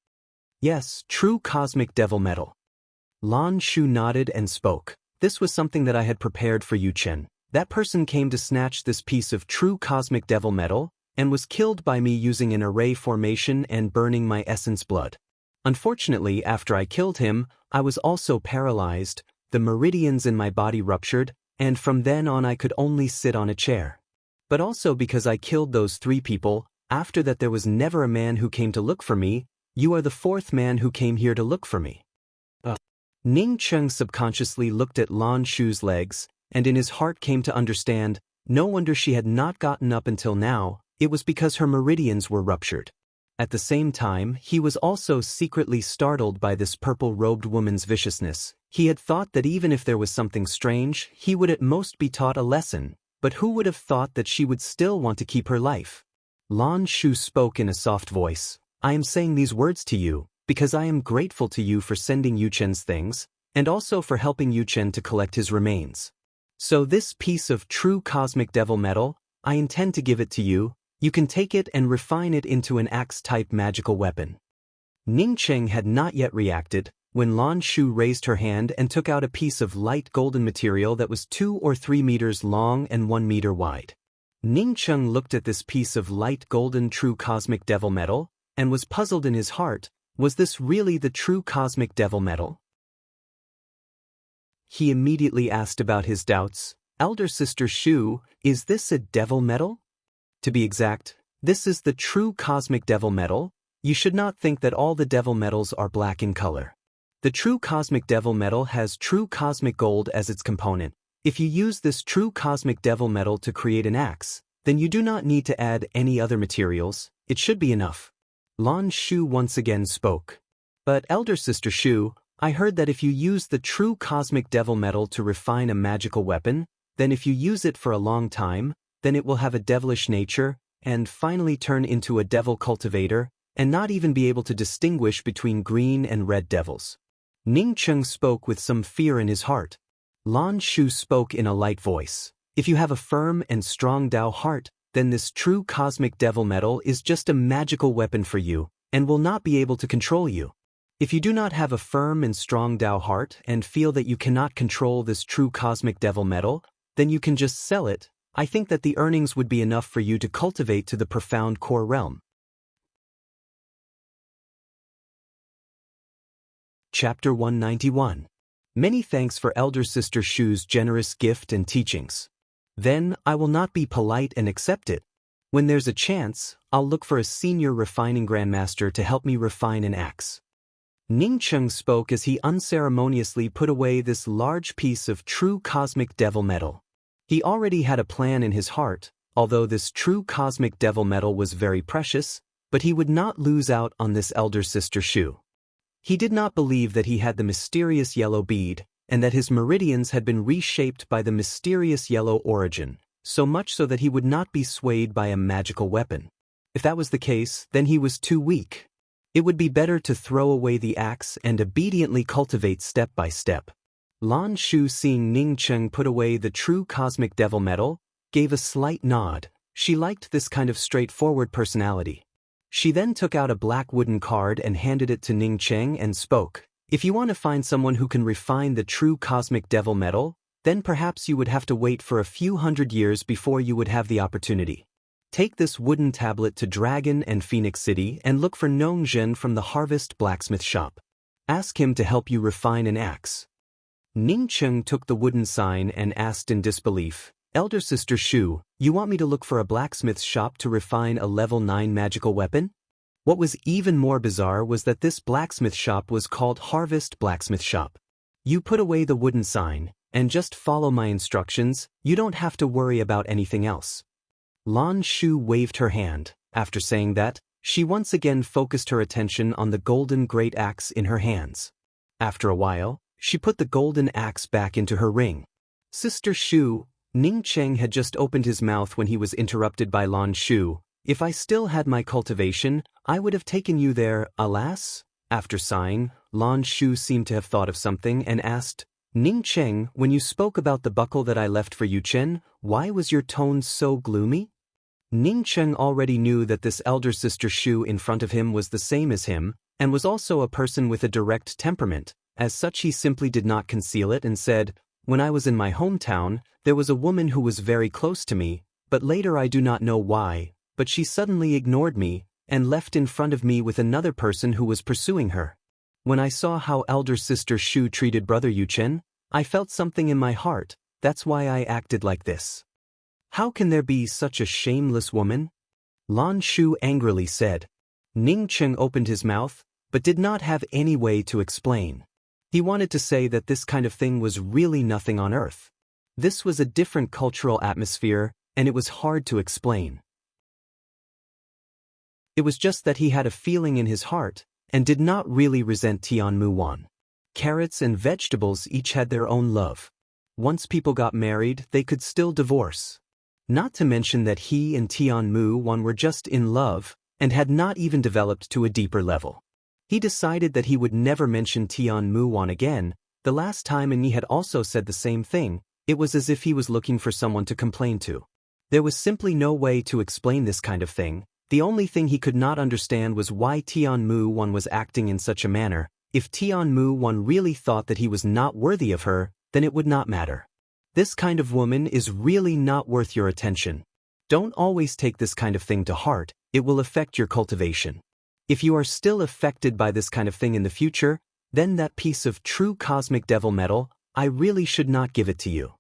Yes, true cosmic devil metal. Lan Shu nodded and spoke. This was something that I had prepared for Yu Chen. That person came to snatch this piece of true cosmic devil metal, and was killed by me using an array formation and burning my essence blood. Unfortunately, after I killed him, I was also paralyzed, the meridians in my body ruptured, and from then on I could only sit on a chair. But also because I killed those 3 people, after that there was never a man who came to look for me. You are the 4th man who came here to look for me. Ning Qing subconsciously looked at Lan Shu's legs, and in his heart came to understand, no wonder she had not gotten up until now, it was because her meridians were ruptured. At the same time, he was also secretly startled by this purple-robed woman's viciousness. He had thought that even if there was something strange, he would at most be taught a lesson, but who would have thought that she would still want to keep her life? Lan Shu spoke in a soft voice. I am saying these words to you, because I am grateful to you for sending Yu Chen's things, and also for helping Yu Chen to collect his remains. So this piece of true cosmic devil metal, I intend to give it to you. You can take it and refine it into an axe-type magical weapon. Ning Qing had not yet reacted, when Lan Shu raised her hand and took out a piece of light golden material that was 2 or 3 meters long and 1 meter wide. Ning Qing looked at this piece of light golden true cosmic devil metal, and was puzzled in his heart. Was this really the true cosmic devil metal? He immediately asked about his doubts. Elder Sister Shu, is this a devil metal? To be exact, this is the true cosmic devil metal. You should not think that all the devil metals are black in color. The true cosmic devil metal has true cosmic gold as its component. If you use this true cosmic devil metal to create an axe, then you do not need to add any other materials. It should be enough. Lan Shu once again spoke. But Elder Sister Shu, I heard that if you use the true cosmic devil metal to refine a magical weapon, then if you use it for a long time, then it will have a devilish nature, and finally turn into a devil cultivator, and not even be able to distinguish between green and red devils. Ning Qing spoke with some fear in his heart. Lan Shu spoke in a light voice. If you have a firm and strong Dao heart, then this true cosmic devil metal is just a magical weapon for you, and will not be able to control you. If you do not have a firm and strong Dao heart and feel that you cannot control this true cosmic devil metal, then you can just sell it. I think that the earnings would be enough for you to cultivate to the profound core realm. Chapter 191. Many thanks for Elder Sister Shu's generous gift and teachings. Then, I will not be polite and accept it. When there's a chance, I'll look for a senior refining grandmaster to help me refine an axe. Ning Qing spoke as he unceremoniously put away this large piece of true cosmic devil metal. He already had a plan in his heart, although this true cosmic devil metal was very precious, but he would not lose out on this Elder Sister Shu. He did not believe that he had the mysterious yellow bead, and that his meridians had been reshaped by the mysterious yellow origin, so much so that he would not be swayed by a magical weapon. If that was the case, then he was too weak. It would be better to throw away the axe and obediently cultivate step by step. Lan Shu, seeing Ning Qing put away the true cosmic devil metal, gave a slight nod. She liked this kind of straightforward personality. She then took out a black wooden card and handed it to Ning Cheng and spoke. If you want to find someone who can refine the true cosmic devil metal, then perhaps you would have to wait for a few hundred years before you would have the opportunity. Take this wooden tablet to Dragon and Phoenix City and look for Nong Zhen from the Harvest Blacksmith Shop. Ask him to help you refine an axe. Ning Cheng took the wooden sign and asked in disbelief, Elder Sister Shu, you want me to look for a blacksmith's shop to refine a level 9 magical weapon? What was even more bizarre was that this blacksmith shop was called Harvest Blacksmith Shop. You put away the wooden sign, and just follow my instructions, you don't have to worry about anything else. Lan Shu waved her hand. After saying that, she once again focused her attention on the golden great axe in her hands. After a while, she put the golden axe back into her ring. Sister Shu, Ning Cheng had just opened his mouth when he was interrupted by Lan Shu. If I still had my cultivation, I would have taken you there, alas? After sighing, Lan Shu seemed to have thought of something and asked, Ning Cheng, when you spoke about the buckle that I left for Yu Chen, why was your tone so gloomy? Ning Cheng already knew that this elder sister Shu in front of him was the same as him, and was also a person with a direct temperament. As such, he simply did not conceal it and said, when I was in my hometown, there was a woman who was very close to me, but later I do not know why, but she suddenly ignored me, and left in front of me with another person who was pursuing her. When I saw how elder sister Shu treated brother Yu Chen, I felt something in my heart, that's why I acted like this. How can there be such a shameless woman? Lan Shu angrily said. Ning Cheng opened his mouth, but did not have any way to explain. He wanted to say that this kind of thing was really nothing on earth. This was a different cultural atmosphere, and it was hard to explain. It was just that he had a feeling in his heart, and did not really resent Tian Mu Wan. Carrots and vegetables each had their own love. Once people got married, they could still divorce. Not to mention that he and Tian Mu Wan were just in love, and had not even developed to a deeper level. He decided that he would never mention Tian Mu Wan again. The last time, and he had also said the same thing. It was as if he was looking for someone to complain to. There was simply no way to explain this kind of thing. The only thing he could not understand was why Tian Mu Wan was acting in such a manner. If Tian Mu Wan really thought that he was not worthy of her, then it would not matter. This kind of woman is really not worth your attention. Don't always take this kind of thing to heart, it will affect your cultivation. If you are still affected by this kind of thing in the future, then that piece of true cosmic devil metal, I really should not give it to you.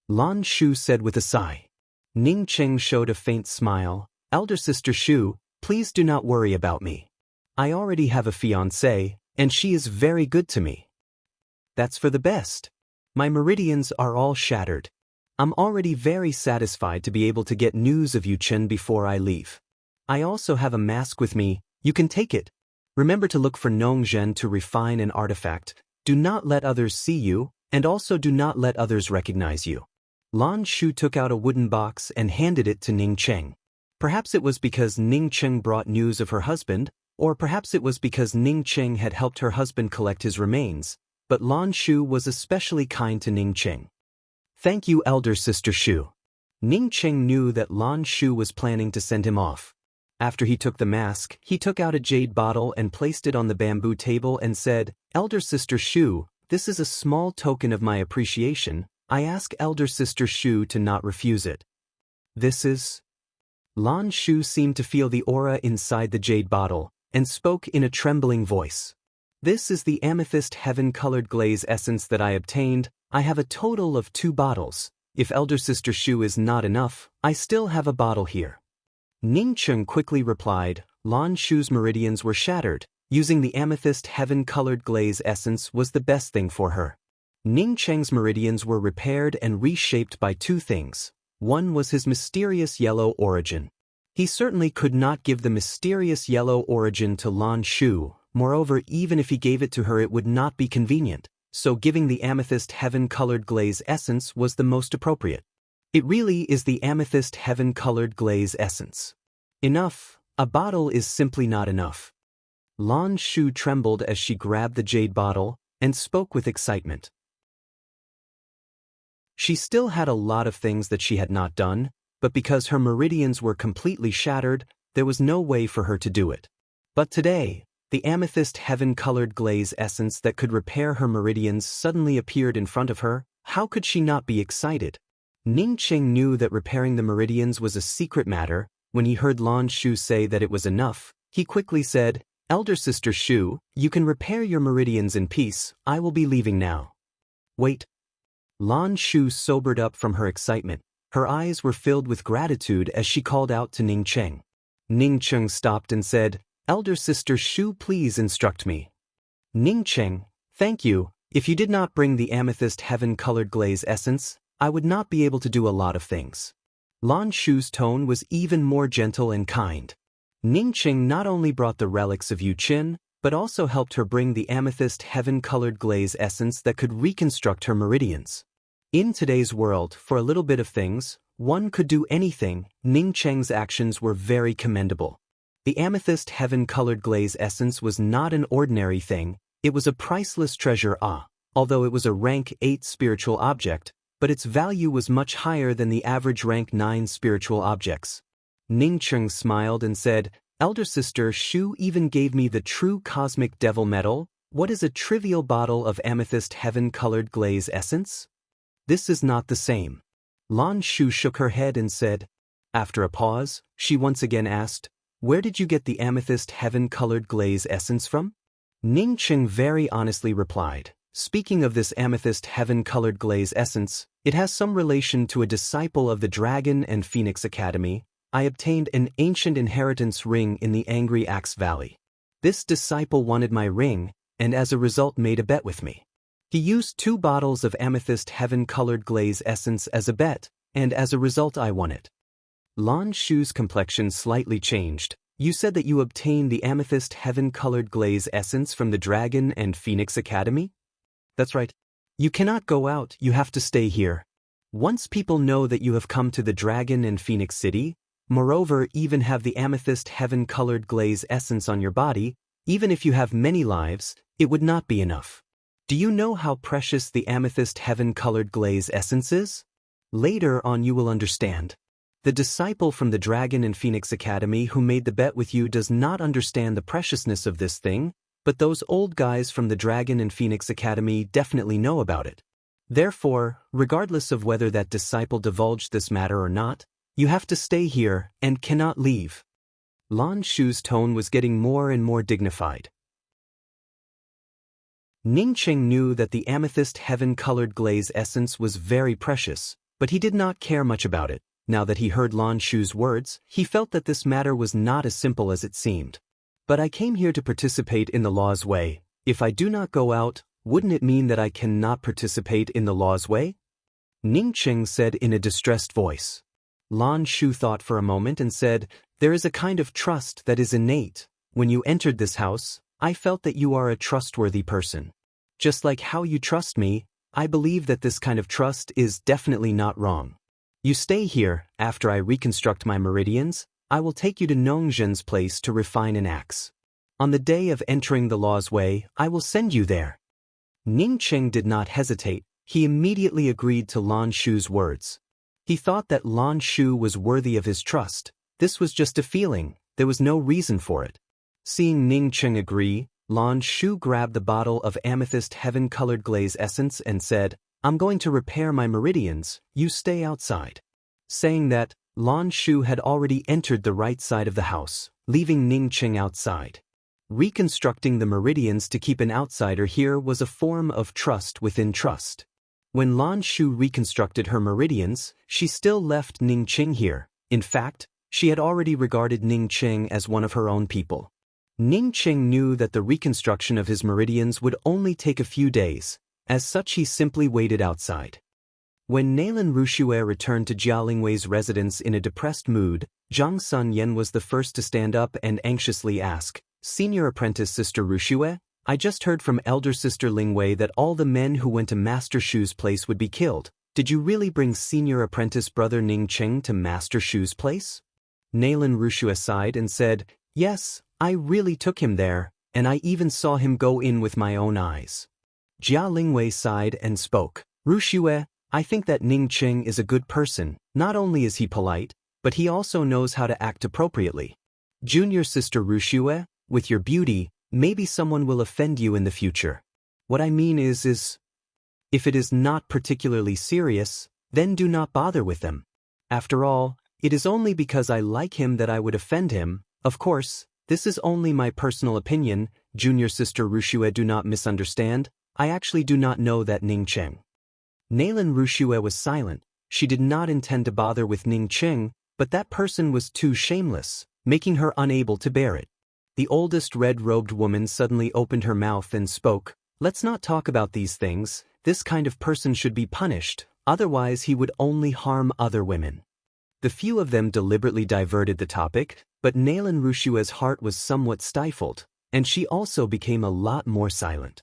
Lan Shu said with a sigh. Ning Cheng showed a faint smile. Elder sister Shu, please do not worry about me. I already have a fiancée, and she is very good to me. That's for the best. My meridians are all shattered. I'm already very satisfied to be able to get news of Yu Chen before I leave. I also have a mask with me, you can take it. Remember to look for Nong Zhen to refine an artifact. Do not let others see you, and also do not let others recognize you. Lan Shu took out a wooden box and handed it to Ning Cheng. Perhaps it was because Ning Cheng brought news of her husband, or perhaps it was because Ning Cheng had helped her husband collect his remains, but Lan Shu was especially kind to Ning Cheng. Thank you, elder sister Shu. Ning Cheng knew that Lan Shu was planning to send him off. After he took the mask, he took out a jade bottle and placed it on the bamboo table and said, Elder sister Shu, this is a small token of my appreciation. I ask elder sister Shu to not refuse it. This is... Lan Shu seemed to feel the aura inside the jade bottle, and spoke in a trembling voice. This is the amethyst heaven-colored glaze essence that I obtained. I have a total of 2 bottles. If elder sister Shu is not enough, I still have a bottle here. Ning Cheng quickly replied, Lan Shu's meridians were shattered. Using the amethyst heaven-colored glaze essence was the best thing for her. Ning Cheng's meridians were repaired and reshaped by 2 things. One was his mysterious yellow origin. He certainly could not give the mysterious yellow origin to Lan Shu. Moreover, even if he gave it to her, it would not be convenient, so giving the amethyst heaven-colored glaze essence was the most appropriate. It really is the amethyst heaven-colored glaze essence. Enough. A bottle is simply not enough. Lan Shu trembled as she grabbed the jade bottle and spoke with excitement. She still had a lot of things that she had not done, but because her meridians were completely shattered, there was no way for her to do it. But today, the amethyst heaven-colored glaze essence that could repair her meridians suddenly appeared in front of her. How could she not be excited? Ning Qing knew that repairing the meridians was a secret matter. When he heard Lan Shu say that it was enough, he quickly said, "Elder Sister Shu, you can repair your meridians in peace. I will be leaving now." Wait. Lan Shu sobered up from her excitement. Her eyes were filled with gratitude as she called out to Ning Qing. Ning Qing stopped and said, "Elder Sister Shu, please instruct me." Ning Qing, "Thank you. If you did not bring the amethyst heaven-colored glaze essence, I would not be able to do a lot of things." Lan Shu's tone was even more gentle and kind. Ning Qing not only brought the relics of Yu Qin, but also helped her bring the amethyst heaven-colored glaze essence that could reconstruct her meridians. In today's world, for a little bit of things, one could do anything. Ning Qing's actions were very commendable. The amethyst heaven-colored glaze essence was not an ordinary thing, it was a priceless treasure. Although it was a rank 8 spiritual object, but its value was much higher than the average rank 9 spiritual objects. Ning Qing smiled and said, "Elder Sister Shu even gave me the true cosmic devil metal. What is a trivial bottle of amethyst heaven-colored glaze essence? This is not the same." Lan Shu shook her head and said. After a pause, she once again asked, "Where did you get the amethyst heaven-colored glaze essence from?" Ning Qing very honestly replied, "Speaking of this amethyst heaven-colored glaze essence, it has some relation to a disciple of the Dragon and Phoenix Academy. I obtained an ancient inheritance ring in the Angry Axe Valley. This disciple wanted my ring, and as a result made a bet with me. He used 2 bottles of amethyst heaven-colored glaze essence as a bet, and as a result I won it." Lan Shu's complexion slightly changed. "You said that you obtained the amethyst heaven-colored glaze essence from the Dragon and Phoenix Academy?" "That's right. You cannot go out, you have to stay here. Once people know that you have come to the Dragon and Phoenix City, moreover even have the amethyst heaven-colored glaze essence on your body, even if you have many lives, it would not be enough. Do you know how precious the amethyst heaven-colored glaze essence is? Later on you will understand. The disciple from the Dragon and Phoenix Academy who made the bet with you does not understand the preciousness of this thing, but those old guys from the Dragon and Phoenix Academy definitely know about it. Therefore, regardless of whether that disciple divulged this matter or not, you have to stay here and cannot leave." Lan Shu's tone was getting more and more dignified. Ning Qing knew that the amethyst heaven-colored glaze essence was very precious, but he did not care much about it. Now that he heard Lan Shu's words, he felt that this matter was not as simple as it seemed. "But I came here to participate in the law's way. If I do not go out, wouldn't it mean that I cannot participate in the law's way?" Ning Qing said in a distressed voice. Lan Shu thought for a moment and said, "There is a kind of trust that is innate. When you entered this house, I felt that you are a trustworthy person. Just like how you trust me, I believe that this kind of trust is definitely not wrong. You stay here. After I reconstruct my meridians, I will take you to Nongzhen's place to refine an axe. On the day of entering the law's way, I will send you there." Ning Qing did not hesitate. He immediately agreed to Lan Shu's words. He thought that Lan Shu was worthy of his trust. This was just a feeling, there was no reason for it. Seeing Ning Qing agree, Lan Shu grabbed the bottle of amethyst heaven-colored glaze essence and said, "I'm going to repair my meridians, you stay outside." Saying that, Lan Shu had already entered the right side of the house, leaving Ning Qing outside. Reconstructing the meridians to keep an outsider here was a form of trust within trust. When Lan Shu reconstructed her meridians, she still left Ning Qing here. In fact, she had already regarded Ning Qing as one of her own people. Ning Qing knew that the reconstruction of his meridians would only take a few days. As such, he simply waited outside. When Nailan Rushue returned to Jia Lingwei's residence in a depressed mood, Zhang Sun Yen was the first to stand up and anxiously ask, "Senior apprentice Sister Rushue, I just heard from Elder Sister Lingwei that all the men who went to Master Shu's place would be killed. Did you really bring Senior apprentice Brother Ning Qing to Master Shu's place?" Nailan Rushue sighed and said, "Yes, I really took him there, and I even saw him go in with my own eyes." Jia Lingwei sighed and spoke. "Rushue, I think that Ning Qing is a good person. Not only is he polite, but he also knows how to act appropriately. Junior sister Rushue, with your beauty, maybe someone will offend you in the future. What I mean is if it is not particularly serious, then do not bother with them. After all, it is only because I like him that I would offend him. Of course, this is only my personal opinion. Junior sister Rushue, do not misunderstand. I actually do not know that Ning Cheng. Nalan Rushue was silent. She did not intend to bother with Ning Cheng, but that person was too shameless, making her unable to bear it. The oldest red-robed woman suddenly opened her mouth and spoke. Let's not talk about these things. This kind of person should be punished, otherwise he would only harm other women. The few of them deliberately diverted the topic, but Nalan Rushue's heart was somewhat stifled, and she also became a lot more silent.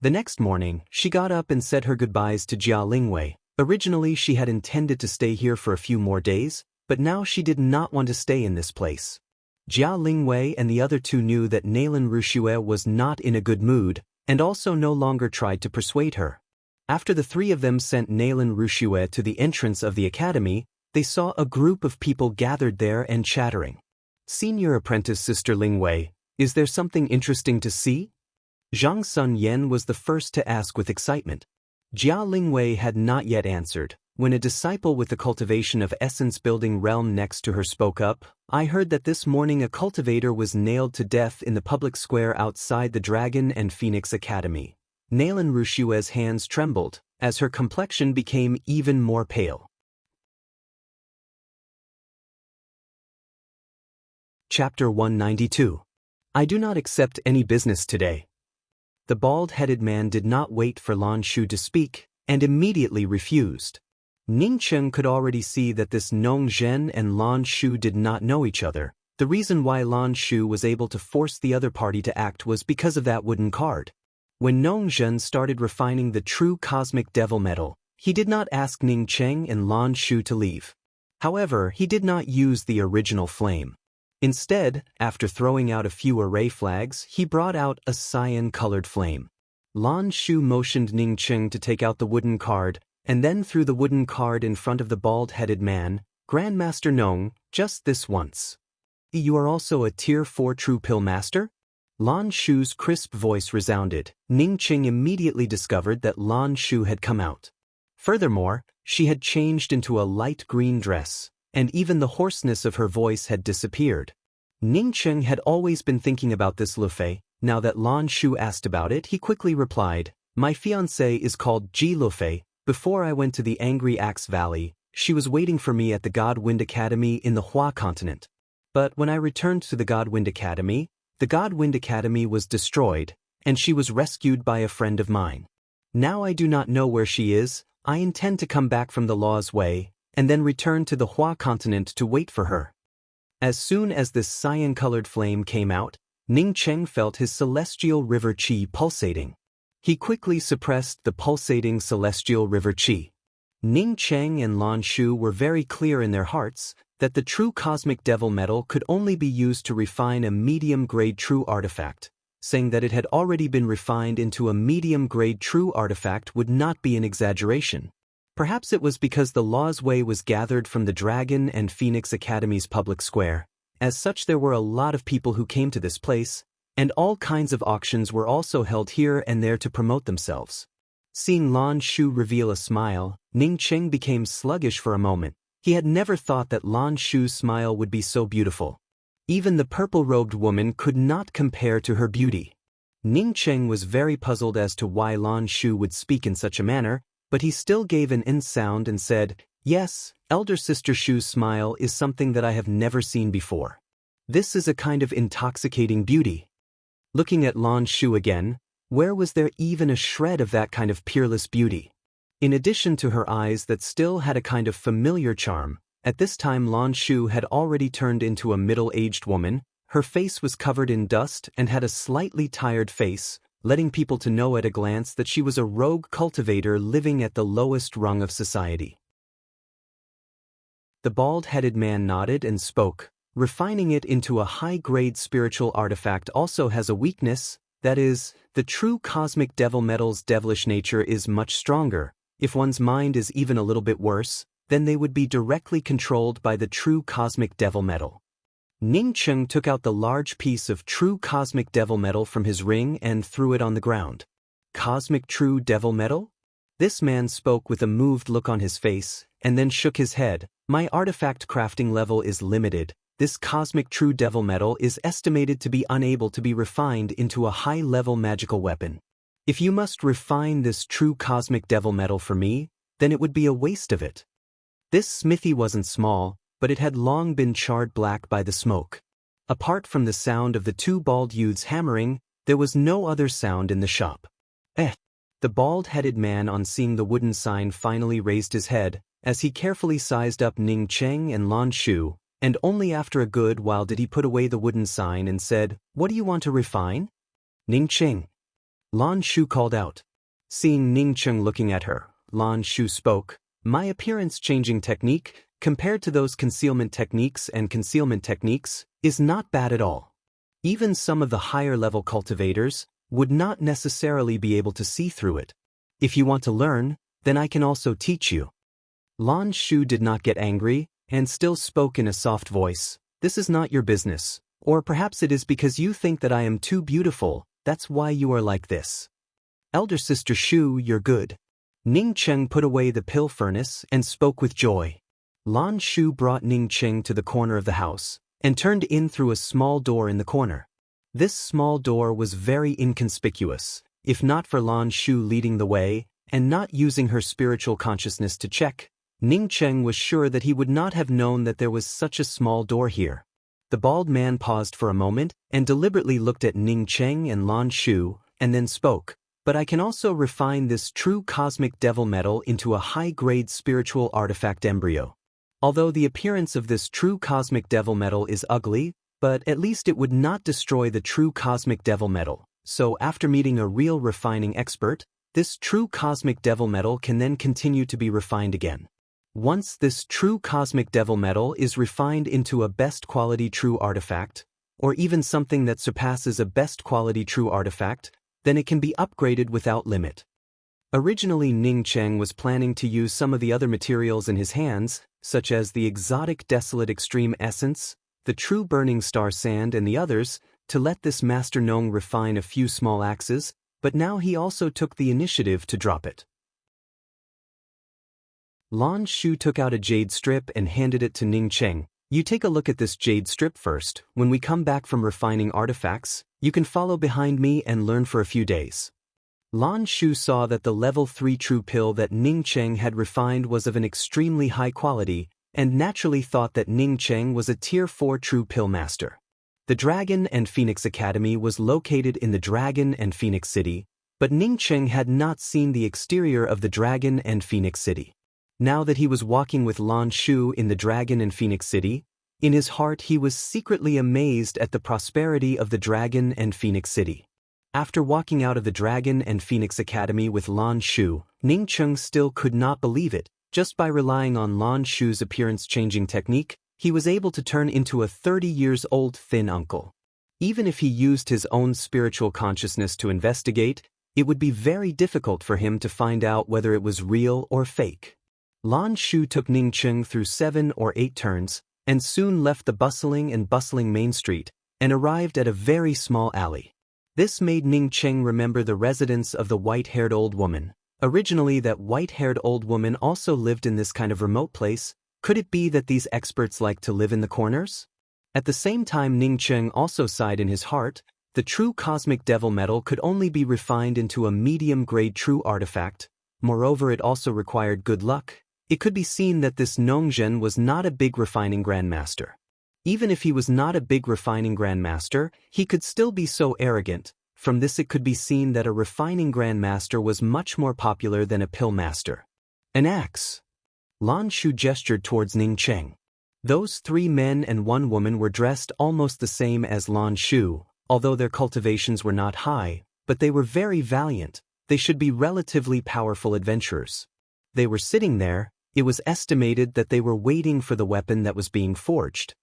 The next morning, she got up and said her goodbyes to Jia Lingwei. Originally she had intended to stay here for a few more days, but now she did not want to stay in this place. Jia Lingwei and the other two knew that Nalan Rushue was not in a good mood, and also no longer tried to persuade her. After the three of them sent Nalan Rushue to the entrance of the academy, they saw a group of people gathered there and chattering. Senior apprentice Sister Lingwei, is there something interesting to see? Zhang Sun Yen was the first to ask with excitement. Jia Lingwei had not yet answered, when a disciple with the cultivation of essence building realm next to her spoke up. I heard that this morning a cultivator was nailed to death in the public square outside the Dragon and Phoenix Academy. Nalan Rushue's hands trembled, as her complexion became even more pale. Chapter 192. I do not accept any business today. The bald-headed man did not wait for Lan Shu to speak, and immediately refused. Ning Cheng could already see that this Nong Zhen and Lan Shu did not know each other. The reason why Lan Shu was able to force the other party to act was because of that wooden card. When Nong Zhen started refining the true cosmic devil metal, he did not ask Ning Cheng and Lan Shu to leave. However, he did not use the original flame. Instead, after throwing out a few array flags, he brought out a cyan-colored flame. Lan Shu motioned Ning Cheng to take out the wooden card, and then threw the wooden card in front of the bald-headed man. Grandmaster Nong, just this once. You are also a Tier 4 True Pill Master? Lan Shu's crisp voice resounded. Ning Cheng immediately discovered that Lan Shu had come out. Furthermore, she had changed into a light green dress, and even the hoarseness of her voice had disappeared. Ning Cheng had always been thinking about this Lufei. Now that Lan Shu asked about it, he quickly replied, my fiancée is called Ji Lufei. Before I went to the Angry Axe Valley, she was waiting for me at the Godwind Academy in the Hua continent. But when I returned to the Godwind Academy was destroyed, and she was rescued by a friend of mine. Now I do not know where she is. I intend to come back from the Law's Way, and then return to the Hua continent to wait for her. As soon as this cyan-colored flame came out, Ning Cheng felt his celestial river qi pulsating. He quickly suppressed the pulsating celestial river qi. Ning Cheng and Lan Shu were very clear in their hearts that the true cosmic devil metal could only be used to refine a medium-grade true artifact. Saying that it had already been refined into a medium-grade true artifact would not be an exaggeration. Perhaps it was because the Law's Way was gathered from the Dragon and Phoenix Academy's public square. As such, there were a lot of people who came to this place, and all kinds of auctions were also held here and there to promote themselves. Seeing Lan Shu reveal a smile, Ning Cheng became sluggish for a moment. He had never thought that Lan Shu's smile would be so beautiful. Even the purple-robed woman could not compare to her beauty. Ning Cheng was very puzzled as to why Lan Shu would speak in such a manner, but he still gave an sound and said, yes, elder sister Shu's smile is something that I have never seen before. This is a kind of intoxicating beauty. Looking at Lan Shu again, where was there even a shred of that kind of peerless beauty? In addition to her eyes that still had a kind of familiar charm, at this time Lan Shu had already turned into a middle-aged woman. Her face was covered in dust and had a slightly tired face, letting people to know at a glance that she was a rogue cultivator living at the lowest rung of society. The bald-headed man nodded and spoke. Refining it into a high-grade spiritual artifact also has a weakness, that is, the true cosmic devil metal's devilish nature is much stronger. If one's mind is even a little bit worse, then they would be directly controlled by the true cosmic devil metal. Ning Cheng took out the large piece of true cosmic devil metal from his ring and threw it on the ground. Cosmic true devil metal? This man spoke with a moved look on his face, and then shook his head. My artifact crafting level is limited. This cosmic true devil metal is estimated to be unable to be refined into a high-level magical weapon. If you must refine this true cosmic devil metal for me, then it would be a waste of it. This smithy wasn't small, but it had long been charred black by the smoke. Apart from the sound of the two bald youths hammering, there was no other sound in the shop. The bald-headed man, on seeing the wooden sign, finally raised his head, as he carefully sized up Ning Cheng and Lan Shu, and only after a good while did he put away the wooden sign and said, "What do you want to refine?" "Ning Cheng." Lan Shu called out. Seeing Ning Cheng looking at her, Lan Shu spoke, "My appearance-changing technique, compared to those concealment techniques, is not bad at all. Even some of the higher-level cultivators would not necessarily be able to see through it. If you want to learn, then I can also teach you." Lan Shu did not get angry, and still spoke in a soft voice. "This is not your business, or perhaps it is because you think that I am too beautiful, that's why you are like this. Elder sister Shu, you're good." Ning Cheng put away the pill furnace and spoke with joy. Lan Shu brought Ning Cheng to the corner of the house, and turned in through a small door in the corner. This small door was very inconspicuous, if not for Lan Shu leading the way, and not using her spiritual consciousness to check. Ning Cheng was sure that he would not have known that there was such a small door here. The bald man paused for a moment, and deliberately looked at Ning Cheng and Lan Shu, and then spoke, "But I can also refine this true cosmic devil metal into a high-grade spiritual artifact embryo. Although the appearance of this true cosmic devil metal is ugly, but at least it would not destroy the true cosmic devil metal. So after meeting a real refining expert, this true cosmic devil metal can then continue to be refined again. Once this true cosmic devil metal is refined into a best quality true artifact, or even something that surpasses a best quality true artifact, then it can be upgraded without limit." Originally, Ning Cheng was planning to use some of the other materials in his hands, such as the exotic desolate extreme essence, the true burning star sand, and the others, to let this Master Nong refine a few small axes, but now he also took the initiative to drop it. Lan Shu took out a jade strip and handed it to Ning Cheng. "You take a look at this jade strip first. When we come back from refining artifacts, you can follow behind me and learn for a few days." Lan Shu saw that the level 3 true pill that Ning Cheng had refined was of an extremely high quality, and naturally thought that Ning Cheng was a Tier 4 true pill master. The Dragon and Phoenix Academy was located in the Dragon and Phoenix City, but Ning Cheng had not seen the exterior of the Dragon and Phoenix City. Now that he was walking with Lan Shu in the Dragon and Phoenix City, in his heart he was secretly amazed at the prosperity of the Dragon and Phoenix City. After walking out of the Dragon and Phoenix Academy with Lan Shu, Ning Cheng still could not believe it. Just by relying on Lan Shu's appearance-changing technique, he was able to turn into a 30-years-old thin uncle. Even if he used his own spiritual consciousness to investigate, it would be very difficult for him to find out whether it was real or fake. Lan Shu took Ning Cheng through 7 or 8 turns, and soon left the bustling main street, and arrived at a very small alley. This made Ning Cheng remember the residence of the white-haired old woman. Originally, that white-haired old woman also lived in this kind of remote place. Could it be that these experts like to live in the corners? At the same time, Ning Cheng also sighed in his heart. The true cosmic devil metal could only be refined into a medium-grade true artifact. Moreover, it also required good luck. It could be seen that this Nongzhen was not a big refining grandmaster. Even if he was not a big refining grandmaster, he could still be so arrogant. From this it could be seen that a refining grandmaster was much more popular than a pill master. "An axe." Lan Shu gestured towards Ning Cheng. Those 3 men and 1 woman were dressed almost the same as Lan Shu, although their cultivations were not high, but they were very valiant. They should be relatively powerful adventurers. They were sitting there. It was estimated that they were waiting for the weapon that was being forged.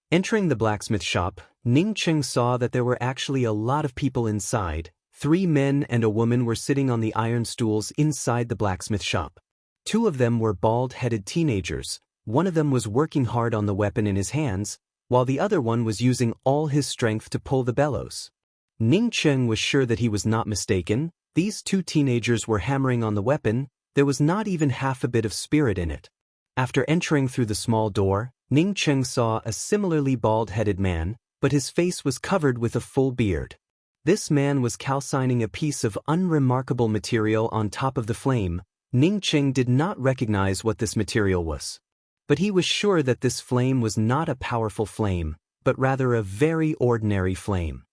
Entering the blacksmith shop, Ning Cheng saw that there were actually a lot of people inside. 3 men and a woman were sitting on the iron stools inside the blacksmith shop. Two of them were bald-headed teenagers. One of them was working hard on the weapon in his hands, while the other one was using all his strength to pull the bellows. Ning Cheng was sure that he was not mistaken. These two teenagers were hammering on the weapon. There was not even half a bit of spirit in it. After entering through the small door, Ning Cheng saw a similarly bald-headed man, but his face was covered with a full beard. This man was calcining a piece of unremarkable material on top of the flame. Ning Cheng did not recognize what this material was. But he was sure that this flame was not a powerful flame, but rather a very ordinary flame.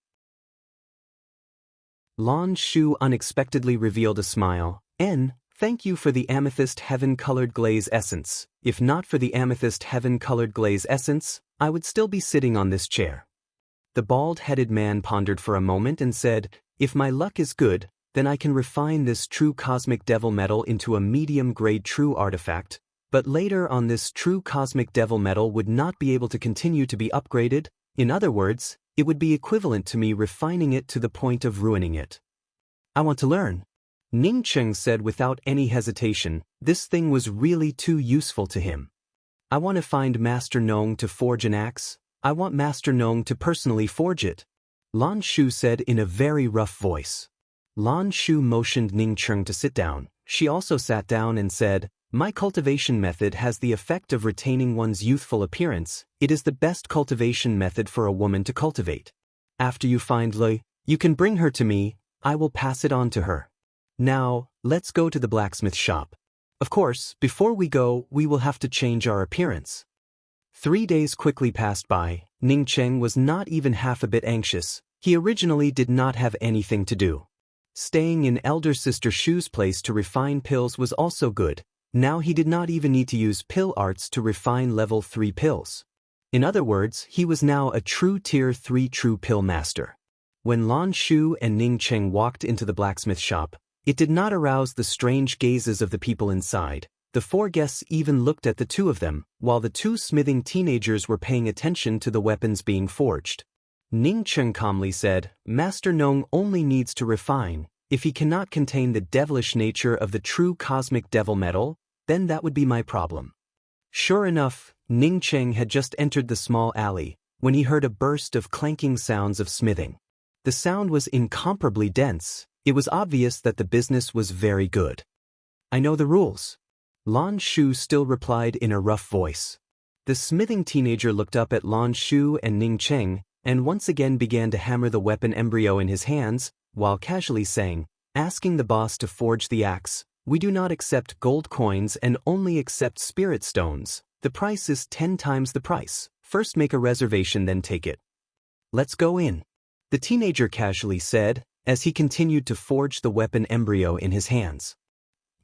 Lan Shu unexpectedly revealed a smile. Thank you for the amethyst heaven-colored glaze essence. If not for the amethyst heaven-colored glaze essence, I would still be sitting on this chair. The bald-headed man pondered for a moment and said, if my luck is good, then I can refine this true cosmic devil metal into a medium-grade true artifact, but later on this true cosmic devil metal would not be able to continue to be upgraded. In other words, it would be equivalent to me refining it to the point of ruining it. I want to learn. Ning Cheng said without any hesitation. This thing was really too useful to him. I want to find Master Nong to forge an axe. I want Master Nong to personally forge it. Lan Shu said in a very rough voice. Lan Shu motioned Ning Cheng to sit down. She also sat down and said, my cultivation method has the effect of retaining one's youthful appearance. It is the best cultivation method for a woman to cultivate. After you find Lei, you can bring her to me. I will pass it on to her. Now, let's go to the blacksmith shop. Of course, before we go, we will have to change our appearance. 3 days quickly passed by. Ning Cheng was not even half a bit anxious. He originally did not have anything to do. Staying in elder sister Shu's place to refine pills was also good. Now he did not even need to use pill arts to refine level 3 pills. In other words, he was now a true tier 3 true pill master. When Lan Shu and Ning Cheng walked into the blacksmith shop, it did not arouse the strange gazes of the people inside. The 4 guests even looked at the 2 of them, while the 2 smithing teenagers were paying attention to the weapons being forged. Ning Cheng calmly said, Master Nong only needs to refine. If he cannot contain the devilish nature of the true cosmic devil metal, then that would be my problem. Sure enough, Ning Cheng had just entered the small alley, when he heard a burst of clanking sounds of smithing. The sound was incomparably dense. It was obvious that the business was very good. I know the rules. Lan Shu still replied in a rough voice. The smithing teenager looked up at Lan Shu and Ning Cheng, and once again began to hammer the weapon embryo in his hands, while casually saying, asking the boss to forge the axe, we do not accept gold coins and only accept spirit stones. The price is 10 times the price. First make a reservation, then take it. Let's go in. The teenager casually said, as he continued to forge the weapon embryo in his hands.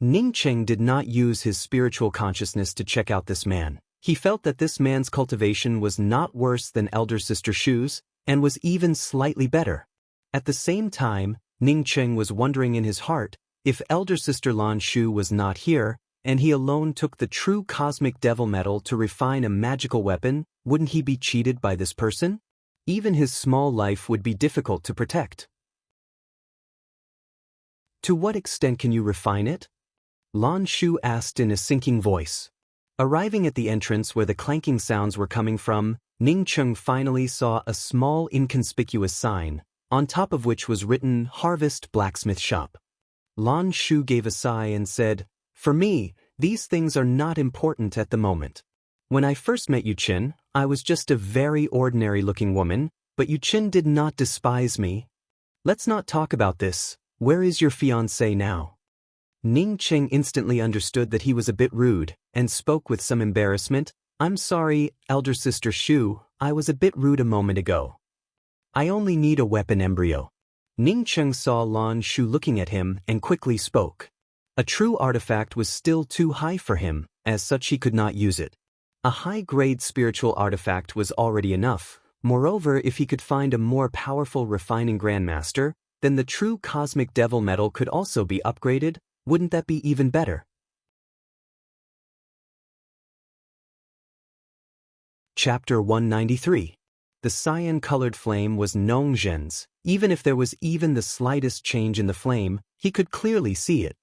Ning Cheng did not use his spiritual consciousness to check out this man. He felt that this man's cultivation was not worse than elder sister Shu's, and was even slightly better. At the same time, Ning Cheng was wondering in his heart, if elder sister Lan Shu was not here, and he alone took the true cosmic devil metal to refine a magical weapon, wouldn't he be cheated by this person? Even his small life would be difficult to protect. To what extent can you refine it? Lan Shu asked in a sinking voice. Arriving at the entrance where the clanking sounds were coming from, Ning Cheng finally saw a small inconspicuous sign, on top of which was written Harvest Blacksmith Shop. Lan Shu gave a sigh and said, for me, these things are not important at the moment. When I first met Yu Qin, I was just a very ordinary-looking woman, but Yu Qin did not despise me. Let's not talk about this. Where is your fiancé now? Ning Cheng instantly understood that he was a bit rude, and spoke with some embarrassment. I'm sorry, elder sister Shu, I was a bit rude a moment ago. I only need a weapon embryo. Ning Cheng saw Lan Shu looking at him and quickly spoke. A true artifact was still too high for him, as such he could not use it. A high-grade spiritual artifact was already enough. Moreover, if he could find a more powerful refining grandmaster, then the true cosmic devil metal could also be upgraded. Wouldn't that be even better? Chapter 193. The cyan-colored flame was Nong Zhen's. Even if there was even the slightest change in the flame, he could clearly see it.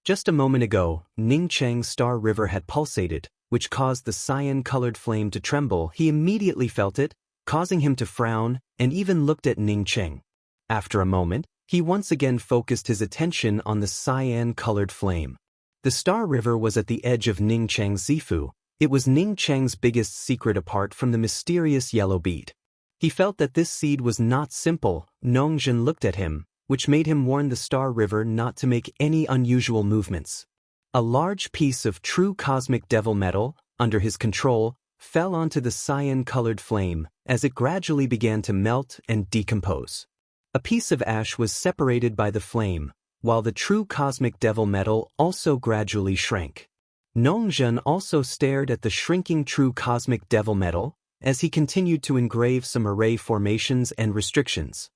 Just a moment ago, Ning Cheng's star river had pulsated, which caused the cyan-colored flame to tremble. He immediately felt it, causing him to frown, and even looked at Ning Cheng. After a moment, he once again focused his attention on the cyan-colored flame. The star river was at the edge of Ning Cheng's Zifu. It was Ning Cheng's biggest secret apart from the mysterious yellow bead. He felt that this seed was not simple. Nongzhen looked at him, which made him warn the star river not to make any unusual movements. A large piece of true cosmic devil metal, under his control, fell onto the cyan-colored flame as it gradually began to melt and decompose. A piece of ash was separated by the flame, while the true cosmic devil metal also gradually shrank. Nongzhen also stared at the shrinking true cosmic devil metal as he continued to engrave some array formations and restrictions.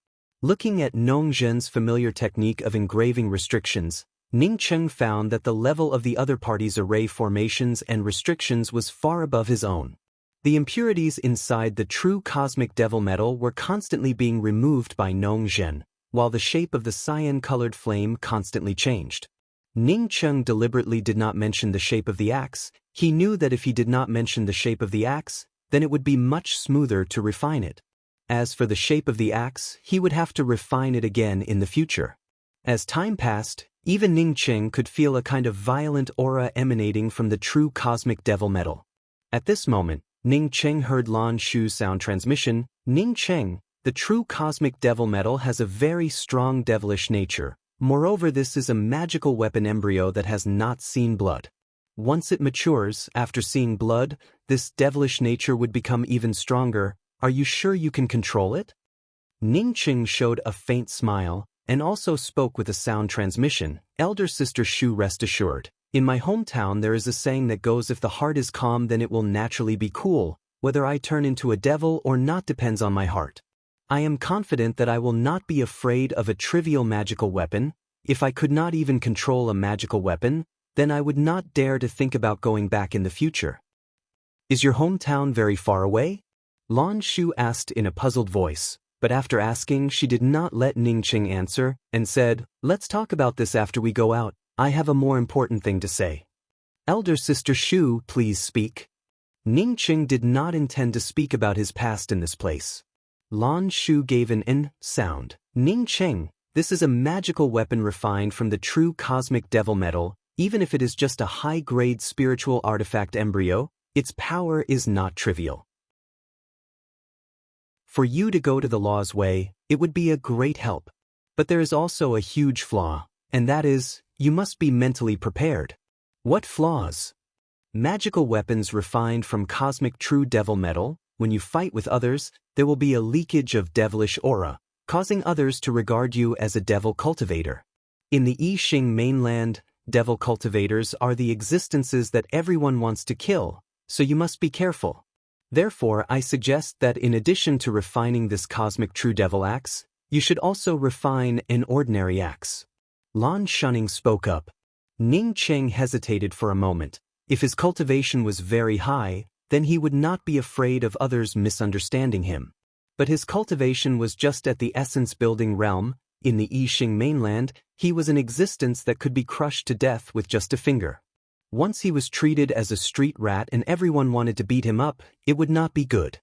Looking at Nongzhen's familiar technique of engraving restrictions, Ning Cheng found that the level of the other party's array formations and restrictions was far above his own. The impurities inside the true cosmic devil metal were constantly being removed by Nongzhen, while the shape of the cyan-colored flame constantly changed. Ning Cheng deliberately did not mention the shape of the axe. He knew that if he did not mention the shape of the axe, then it would be much smoother to refine it. As for the shape of the axe, he would have to refine it again in the future. As time passed, even Ning Cheng could feel a kind of violent aura emanating from the true cosmic devil metal. At this moment, Ning Cheng heard Lan Shu's sound transmission. Ning Cheng, the true cosmic devil metal has a very strong devilish nature. Moreover, this is a magical weapon embryo that has not seen blood. Once it matures, after seeing blood, this devilish nature would become even stronger. Are you sure you can control it? Ning Cheng showed a faint smile, and also spoke with a sound transmission. Elder Sister Shu, rest assured. In my hometown there is a saying that goes, if the heart is calm then it will naturally be cool. Whether I turn into a devil or not depends on my heart. I am confident that I will not be afraid of a trivial magical weapon. If I could not even control a magical weapon, then I would not dare to think about going back in the future. Is your hometown very far away? Lan Shu asked in a puzzled voice, but after asking she did not let Ning Cheng answer, and said, let's talk about this after we go out. I have a more important thing to say. Elder Sister Shu, please speak. Ning Cheng did not intend to speak about his past in this place. Lan Shu gave an "n" sound. Ning Cheng, this is a magical weapon refined from the true cosmic devil metal. Even if it is just a high-grade spiritual artifact embryo, its power is not trivial. For you to go to the law's way, it would be a great help. But there is also a huge flaw, and that is, you must be mentally prepared. What flaws? Magical weapons refined from cosmic true devil metal. When you fight with others, there will be a leakage of devilish aura, causing others to regard you as a devil cultivator. In the I Ching mainland, devil cultivators are the existences that everyone wants to kill, so you must be careful. Therefore, I suggest that in addition to refining this cosmic true devil axe, you should also refine an ordinary axe. Lan Shunning spoke up. Ning Cheng hesitated for a moment. If his cultivation was very high, then he would not be afraid of others misunderstanding him. But his cultivation was just at the essence-building realm. In the I Ching mainland, he was an existence that could be crushed to death with just a finger. Once he was treated as a street rat and everyone wanted to beat him up, it would not be good.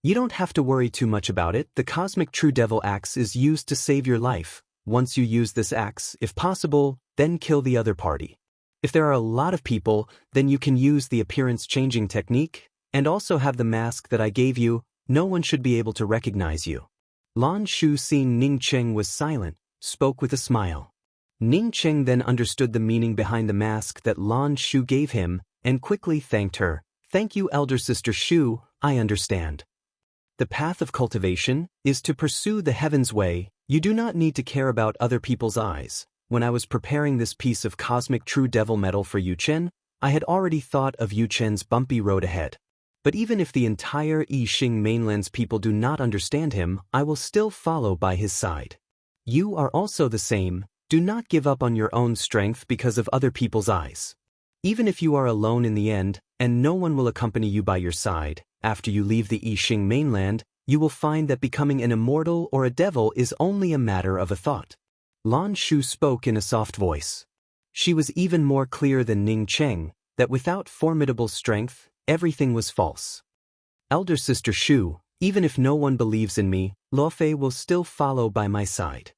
You don't have to worry too much about it. The cosmic true devil axe is used to save your life. Once you use this axe, if possible, then kill the other party. If there are a lot of people, then you can use the appearance-changing technique, and also have the mask that I gave you. No one should be able to recognize you. Lan Shu, seeing Ning Cheng was silent, spoke with a smile. Ning Cheng then understood the meaning behind the mask that Lan Shu gave him, and quickly thanked her. Thank you, Elder Sister Shu, I understand. The path of cultivation is to pursue the heaven's way. You do not need to care about other people's eyes. When I was preparing this piece of cosmic true devil metal for Yu Chen, I had already thought of Yu Chen's bumpy road ahead. But even if the entire I Ching mainland's people do not understand him, I will still follow by his side. You are also the same. Do not give up on your own strength because of other people's eyes. Even if you are alone in the end, and no one will accompany you by your side, after you leave the I Ching mainland, you will find that becoming an immortal or a devil is only a matter of a thought. Lan Shu spoke in a soft voice. She was even more clear than Ning Cheng, that without formidable strength, everything was false. Elder Sister Shu, even if no one believes in me, Luofei will still follow by my side.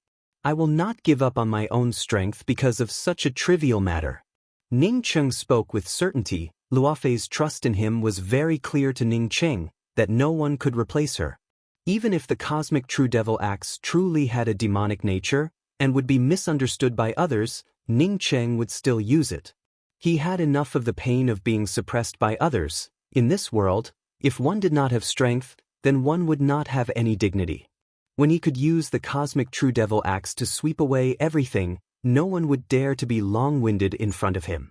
I will not give up on my own strength because of such a trivial matter. Ning Cheng spoke with certainty. Luofei's trust in him was very clear to Ning Cheng, that no one could replace her. Even if the cosmic True Devil Axe truly had a demonic nature, and would be misunderstood by others, Ning Cheng would still use it. He had enough of the pain of being suppressed by others. In this world, if one did not have strength, then one would not have any dignity. When he could use the cosmic True Devil Axe to sweep away everything, no one would dare to be long-winded in front of him.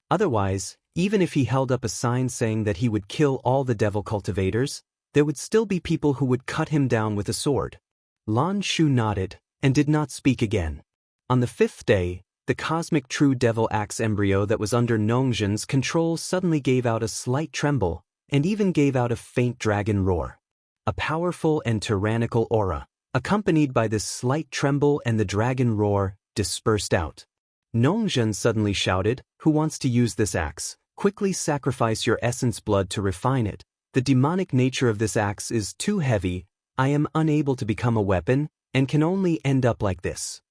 Otherwise, even if he held up a sign saying that he would kill all the devil cultivators, there would still be people who would cut him down with a sword. Lan Shu nodded, and did not speak again. On the 5th day, the cosmic True Devil Axe embryo that was under Nongzhen's control suddenly gave out a slight tremble, and even gave out a faint dragon roar. A powerful and tyrannical aura, accompanied by this slight tremble and the dragon roar, dispersed out. Nongzhen suddenly shouted, "Who wants to use this axe? Quickly sacrifice your essence blood to refine it. The demonic nature of this axe is too heavy. I am unable to become a weapon, and can only end up like this."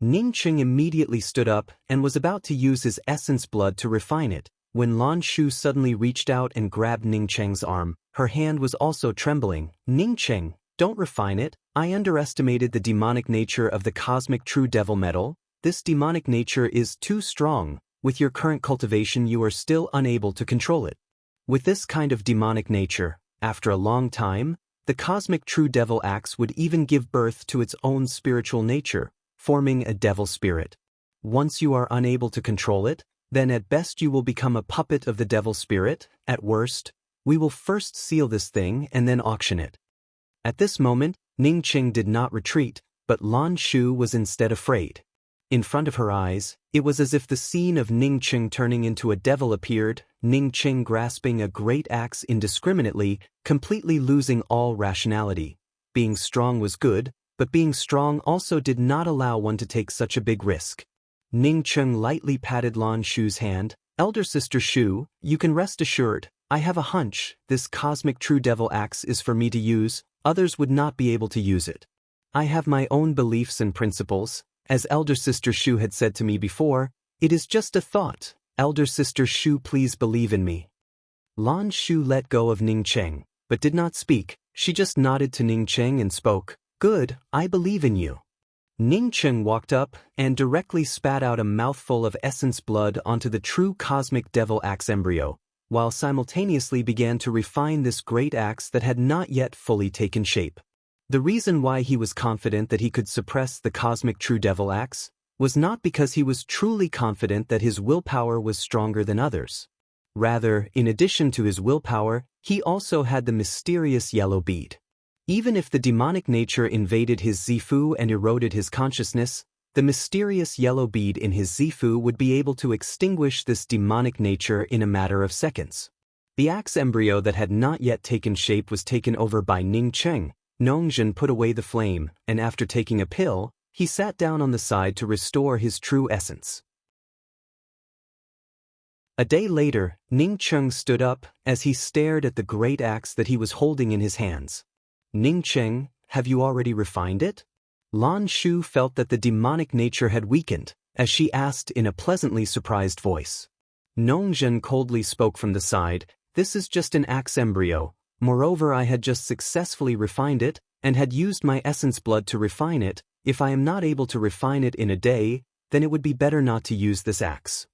Ning Cheng immediately stood up and was about to use his essence blood to refine it, when Lan Shu suddenly reached out and grabbed Ning Cheng's arm. Her hand was also trembling. "Ning Cheng, don't refine it. I underestimated the demonic nature of the cosmic True Devil Metal. This demonic nature is too strong. With your current cultivation you are still unable to control it. With this kind of demonic nature, after a long time, the cosmic True Devil Axe would even give birth to its own spiritual nature, forming a devil spirit. Once you are unable to control it, then at best you will become a puppet of the devil spirit. At worst, we will first seal this thing and then auction it." At this moment, Ning Cheng did not retreat, but Lan Shu was instead afraid. In front of her eyes, it was as if the scene of Ning Cheng turning into a devil appeared, Ning Cheng grasping a great axe indiscriminately, completely losing all rationality. Being strong was good, but being strong also did not allow one to take such a big risk. Ning Cheng lightly patted Lan Shu's hand. "Elder Sister Shu, you can rest assured, I have a hunch, this cosmic True Devil Axe is for me to use, others would not be able to use it. I have my own beliefs and principles. As Elder Sister Shu had said to me before, it is just a thought. Elder Sister Shu, please believe in me." Lan Shu let go of Ning Cheng, but did not speak. She just nodded to Ning Cheng and spoke. "Good, I believe in you." Ning Cheng walked up and directly spat out a mouthful of essence blood onto the true cosmic devil axe embryo, while simultaneously began to refine this great axe that had not yet fully taken shape. The reason why he was confident that he could suppress the cosmic True Devil Axe was not because he was truly confident that his willpower was stronger than others. Rather, in addition to his willpower, he also had the mysterious yellow bead. Even if the demonic nature invaded his Zifu and eroded his consciousness, the mysterious yellow bead in his Zifu would be able to extinguish this demonic nature in a matter of seconds. The axe embryo that had not yet taken shape was taken over by Ning Cheng. Nongzhen put away the flame, and after taking a pill, he sat down on the side to restore his true essence. A day later, Ning Cheng stood up as he stared at the great axe that he was holding in his hands. "Ning Cheng, have you already refined it?" Lan Shu felt that the demonic nature had weakened, as she asked in a pleasantly surprised voice. Nongzhen coldly spoke from the side, "This is just an axe embryo. Moreover, I had just successfully refined it, and had used my essence blood to refine it. If I am not able to refine it in a day, then it would be better not to use this axe."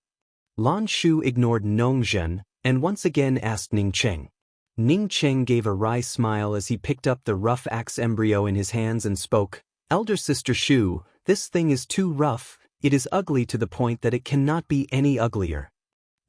Lan Shu ignored Nongzhen, and once again asked Ning Cheng. Ning Cheng gave a wry smile as he picked up the rough axe embryo in his hands and spoke, "Elder Sister Shu, this thing is too rough, it is ugly to the point that it cannot be any uglier."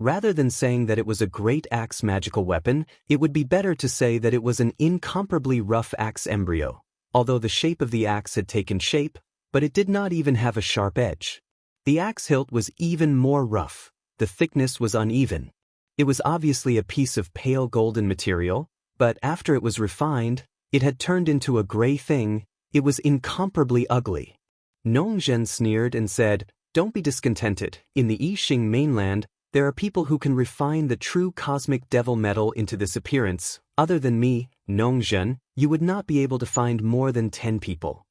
Rather than saying that it was a great axe magical weapon, it would be better to say that it was an incomparably rough axe embryo, although the shape of the axe had taken shape, but it did not even have a sharp edge. The axe hilt was even more rough, the thickness was uneven. It was obviously a piece of pale golden material, but after it was refined, it had turned into a gray thing. It was incomparably ugly. Nongzhen sneered and said, Don't be discontented. In the Yixing mainland, there are people who can refine the true cosmic devil metal into this appearance. Other than me, Nongzhen, you would not be able to find more than 10 people.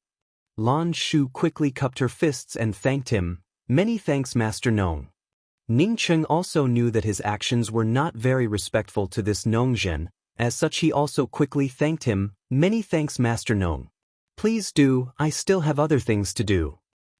Lan Shu quickly cupped her fists and thanked him. Many thanks, Master Nong. Ningcheng also knew that his actions were not very respectful to this Nongzhen. As such, he also quickly thanked him. Many thanks, Master Nong. Please do, I still have other things to do.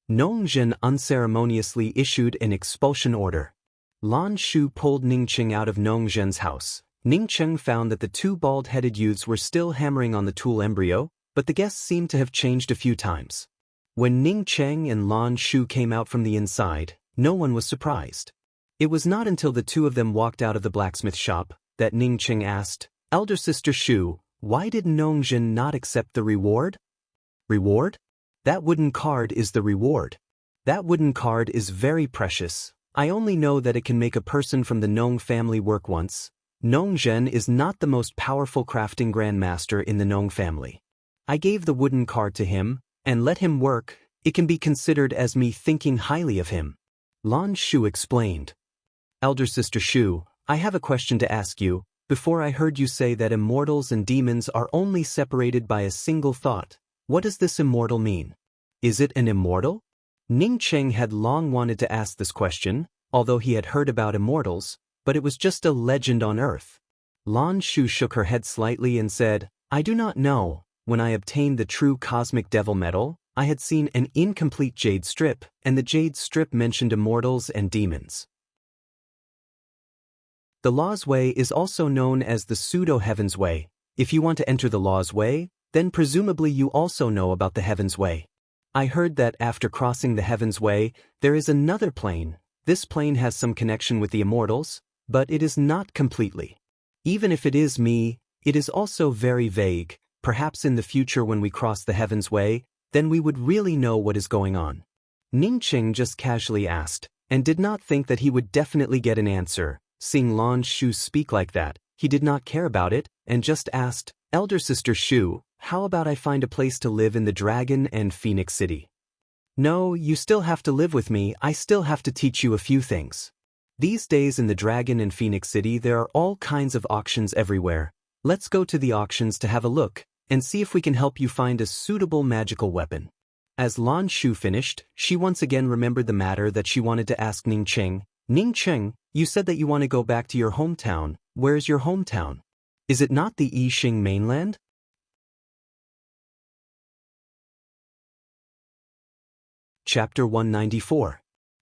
Nongzhen unceremoniously issued an expulsion order. Lan Shu pulled Ningcheng out of Nongzhen's house. Ningcheng found that the two bald-headed youths were still hammering on the tool embryo, but the guests seemed to have changed a few times. When Ningcheng and Lan Shu came out from the inside, no one was surprised. It was not until the two of them walked out of the blacksmith shop that Ningcheng asked, "Elder Sister Shu, why did Nongzhen not accept the reward?" "Reward? That wooden card is the reward. That wooden card is very precious. I only know that it can make a person from the Nong family work once. Nongzhen is not the most powerful crafting grandmaster in the Nong family. I gave the wooden card to him, and let him work. It can be considered as me thinking highly of him." Lan Shu explained. "Elder Sister Shu, I have a question to ask you. Before I heard you say that immortals and demons are only separated by a single thought. What does this immortal mean? Is it an immortal?" Ningcheng had long wanted to ask this question, although he had heard about immortals, but it was just a legend on Earth. Lan Shu shook her head slightly and said, "I do not know. When I obtained the true cosmic devil metal, I had seen an incomplete jade strip, and the jade strip mentioned immortals and demons. The Law's Way is also known as the pseudo-Heaven's Way. If you want to enter the Law's Way, then presumably you also know about the Heaven's Way. I heard that after crossing the Heaven's Way, there is another plane. This plane has some connection with the immortals, but it is not completely. Even if it is me, it is also very vague. Perhaps in the future when we cross the Heaven's Way, then we would really know what is going on." Ningcheng just casually asked, and did not think that he would definitely get an answer. Seeing Lan Shu speak like that, he did not care about it, and just asked, "Elder Sister Shu, how about I find a place to live in the Dragon and Phoenix City?" "No, you still have to live with me. I still have to teach you a few things. These days in the Dragon and Phoenix City there are all kinds of auctions everywhere. Let's go to the auctions to have a look, and see if we can help you find a suitable magical weapon." As Lan Shu finished, she once again remembered the matter that she wanted to ask Ningcheng. "Ningcheng, you said that you want to go back to your hometown. Where is your hometown? Is it not the Yixing mainland?" Chapter 194.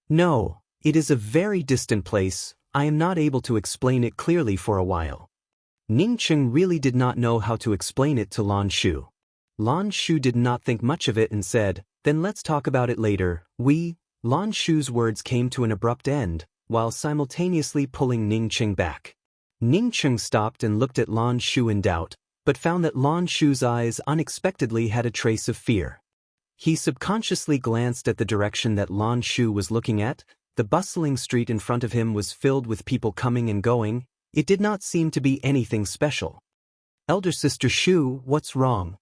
"No, it is a very distant place. I am not able to explain it clearly for a while." Ningcheng really did not know how to explain it to Lan Shu. Lan Shu did not think much of it and said, "Then let's talk about it later." Lan Shu's words came to an abrupt end, while simultaneously pulling Ningcheng back. Ningcheng stopped and looked at Lan Shu in doubt, but found that Lan Shu's eyes unexpectedly had a trace of fear. He subconsciously glanced at the direction that Lan Shu was looking at. The bustling street in front of him was filled with people coming and going. It did not seem to be anything special. "Elder Sister Shu, what's wrong?"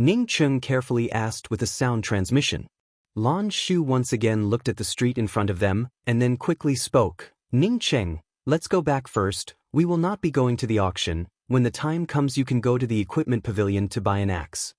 Ningcheng carefully asked with a sound transmission. Lan Shu once again looked at the street in front of them, and then quickly spoke. "Ningcheng, let's go back first. We will not be going to the auction. When the time comes you can go to the equipment pavilion to buy an axe."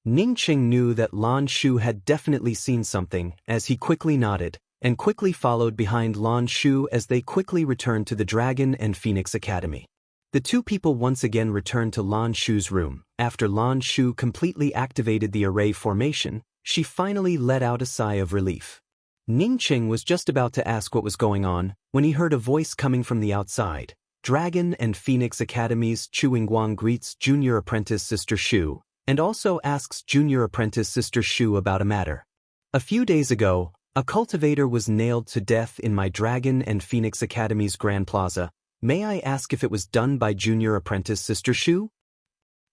Ningcheng knew that Lan Shu had definitely seen something, as he quickly nodded, and quickly followed behind Lan Shu as they quickly returned to the Dragon and Phoenix Academy. The two people once again returned to Lan Shu's room. After Lan Shu completely activated the array formation, she finally let out a sigh of relief. Ningcheng was just about to ask what was going on, when he heard a voice coming from the outside. Dragon and Phoenix Academy's Chu Yingguang greets Junior Apprentice Sister Shu, and also asks Junior Apprentice Sister Shu about a matter. "A few days ago, a cultivator was nailed to death in my Dragon and Phoenix Academy's Grand Plaza. May I ask if it was done by Junior Apprentice Sister Shu?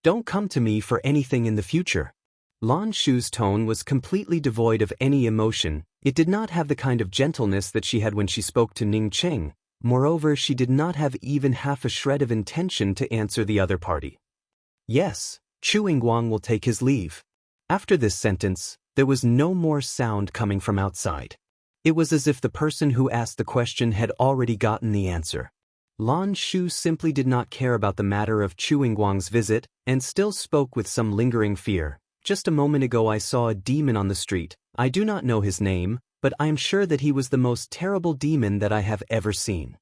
Don't come to me for anything in the future." Lan Shu's tone was completely devoid of any emotion. It did not have the kind of gentleness that she had when she spoke to Ningcheng. Moreover, she did not have even half a shred of intention to answer the other party. "Yes, Chu Yingguang will take his leave." After this sentence, there was no more sound coming from outside. It was as if the person who asked the question had already gotten the answer. Lan Shu simply did not care about the matter of Chu Yingguang's visit, and still spoke with some lingering fear. Just a moment ago I saw a demon on the street. I do not know his name, but I am sure that he was the most terrible demon that I have ever seen.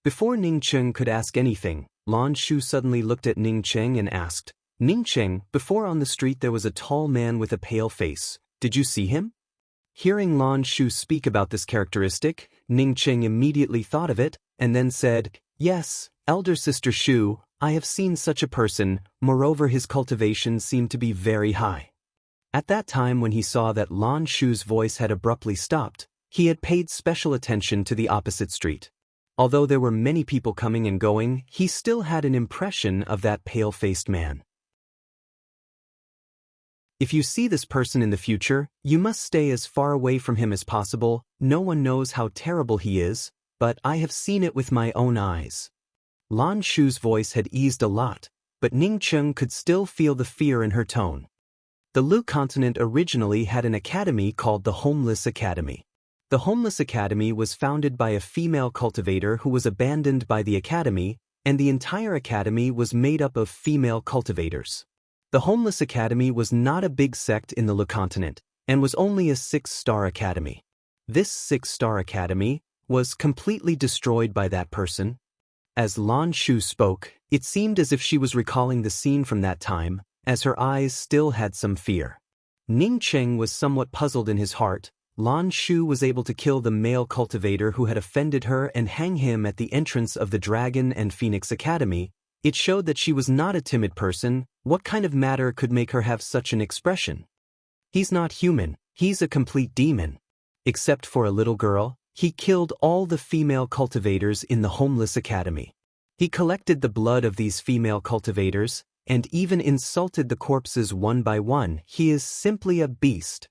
Before Ning Cheng could ask anything, Lan Shu suddenly looked at Ning Cheng and asked, Ning Cheng, before on the street there was a tall man with a pale face. Did you see him? Hearing Lan Shu speak about this characteristic, Ning Cheng immediately thought of it, and then said, Yes, elder sister Shu, I have seen such a person, moreover his cultivation seemed to be very high. At that time when he saw that Lan Shu's voice had abruptly stopped, he had paid special attention to the opposite street. Although there were many people coming and going, he still had an impression of that pale-faced man. If you see this person in the future, you must stay as far away from him as possible. No one knows how terrible he is, but I have seen it with my own eyes. Lan Shu's voice had eased a lot, but Ning Cheng could still feel the fear in her tone. The Lu continent originally had an academy called the Homeless Academy. The Homeless Academy was founded by a female cultivator who was abandoned by the academy, and the entire academy was made up of female cultivators. The Homeless Academy was not a big sect in the Lu continent, and was only a 6-star academy. This 6-star academy was completely destroyed by that person. As Lan Shu spoke, it seemed as if she was recalling the scene from that time, as her eyes still had some fear. Ning Cheng was somewhat puzzled in his heart. Lan Shu was able to kill the male cultivator who had offended her and hang him at the entrance of the Dragon and Phoenix Academy. It showed that she was not a timid person. What kind of matter could make her have such an expression? He's not human, he's a complete demon. Except for a little girl, he killed all the female cultivators in the Homeless Academy. He collected the blood of these female cultivators, and even insulted the corpses one by one. He is simply a beast.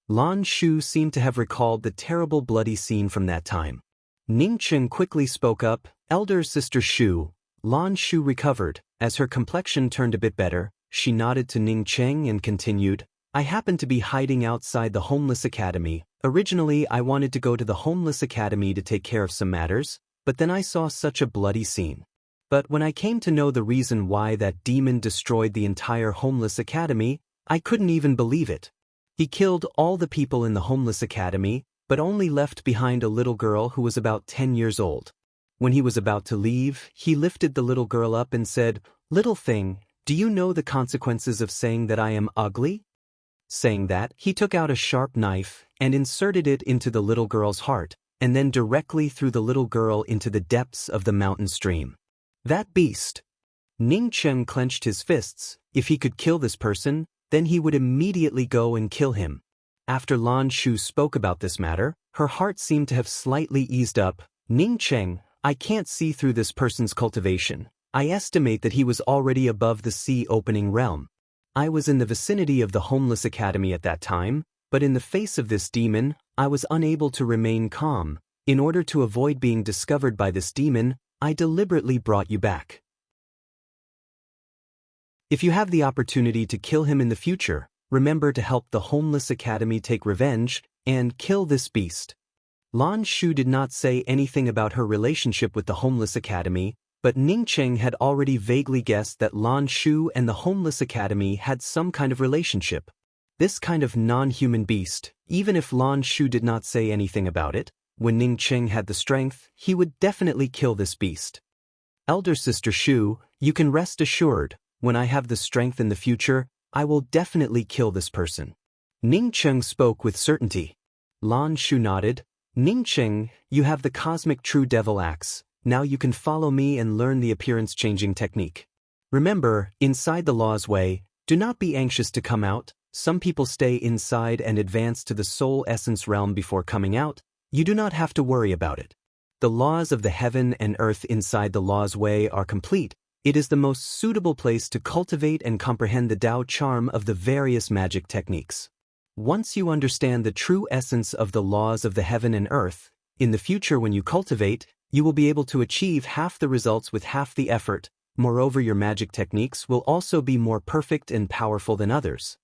Lan Shu seemed to have recalled the terrible bloody scene from that time. Ning Cheng quickly spoke up, Elder Sister Shu. Lan Shu recovered. As her complexion turned a bit better, she nodded to Ning Cheng and continued, I happened to be hiding outside the Homeless Academy. Originally I wanted to go to the Homeless Academy to take care of some matters, but then I saw such a bloody scene. But when I came to know the reason why that demon destroyed the entire Homeless Academy, I couldn't even believe it. He killed all the people in the Homeless Academy, but only left behind a little girl who was about 10 years old. When he was about to leave, he lifted the little girl up and said, Little thing, do you know the consequences of saying that I am ugly? Saying that, he took out a sharp knife and inserted it into the little girl's heart, and then directly threw the little girl into the depths of the mountain stream. That beast! Ning Cheng clenched his fists. If he could kill this person, then he would immediately go and kill him. After Lan Shu spoke about this matter, her heart seemed to have slightly eased up. Ning Cheng, I can't see through this person's cultivation. I estimate that he was already above the sea-opening realm. I was in the vicinity of the Homeless Academy at that time, but in the face of this demon, I was unable to remain calm. In order to avoid being discovered by this demon, I deliberately brought you back. If you have the opportunity to kill him in the future, remember to help the Homeless Academy take revenge and kill this beast. Lan Shu did not say anything about her relationship with the Homeless Academy, but Ning Cheng had already vaguely guessed that Lan Shu and the Homeless Academy had some kind of relationship. This kind of non-human beast, even if Lan Shu did not say anything about it, when Ning Cheng had the strength, he would definitely kill this beast. Elder Sister Shu, you can rest assured, when I have the strength in the future, I will definitely kill this person. Ning Cheng spoke with certainty. Lan Shu nodded. Ning Cheng, you have the cosmic true devil axe. Now you can follow me and learn the appearance-changing technique. Remember, inside the law's way, do not be anxious to come out. Some people stay inside and advance to the soul essence realm before coming out. You do not have to worry about it. The laws of the heaven and earth inside the law's way are complete. It is the most suitable place to cultivate and comprehend the Tao charm of the various magic techniques. Once you understand the true essence of the laws of the heaven and earth, in the future when you cultivate, you will be able to achieve half the results with half the effort. Moreover, your magic techniques will also be more perfect and powerful than others.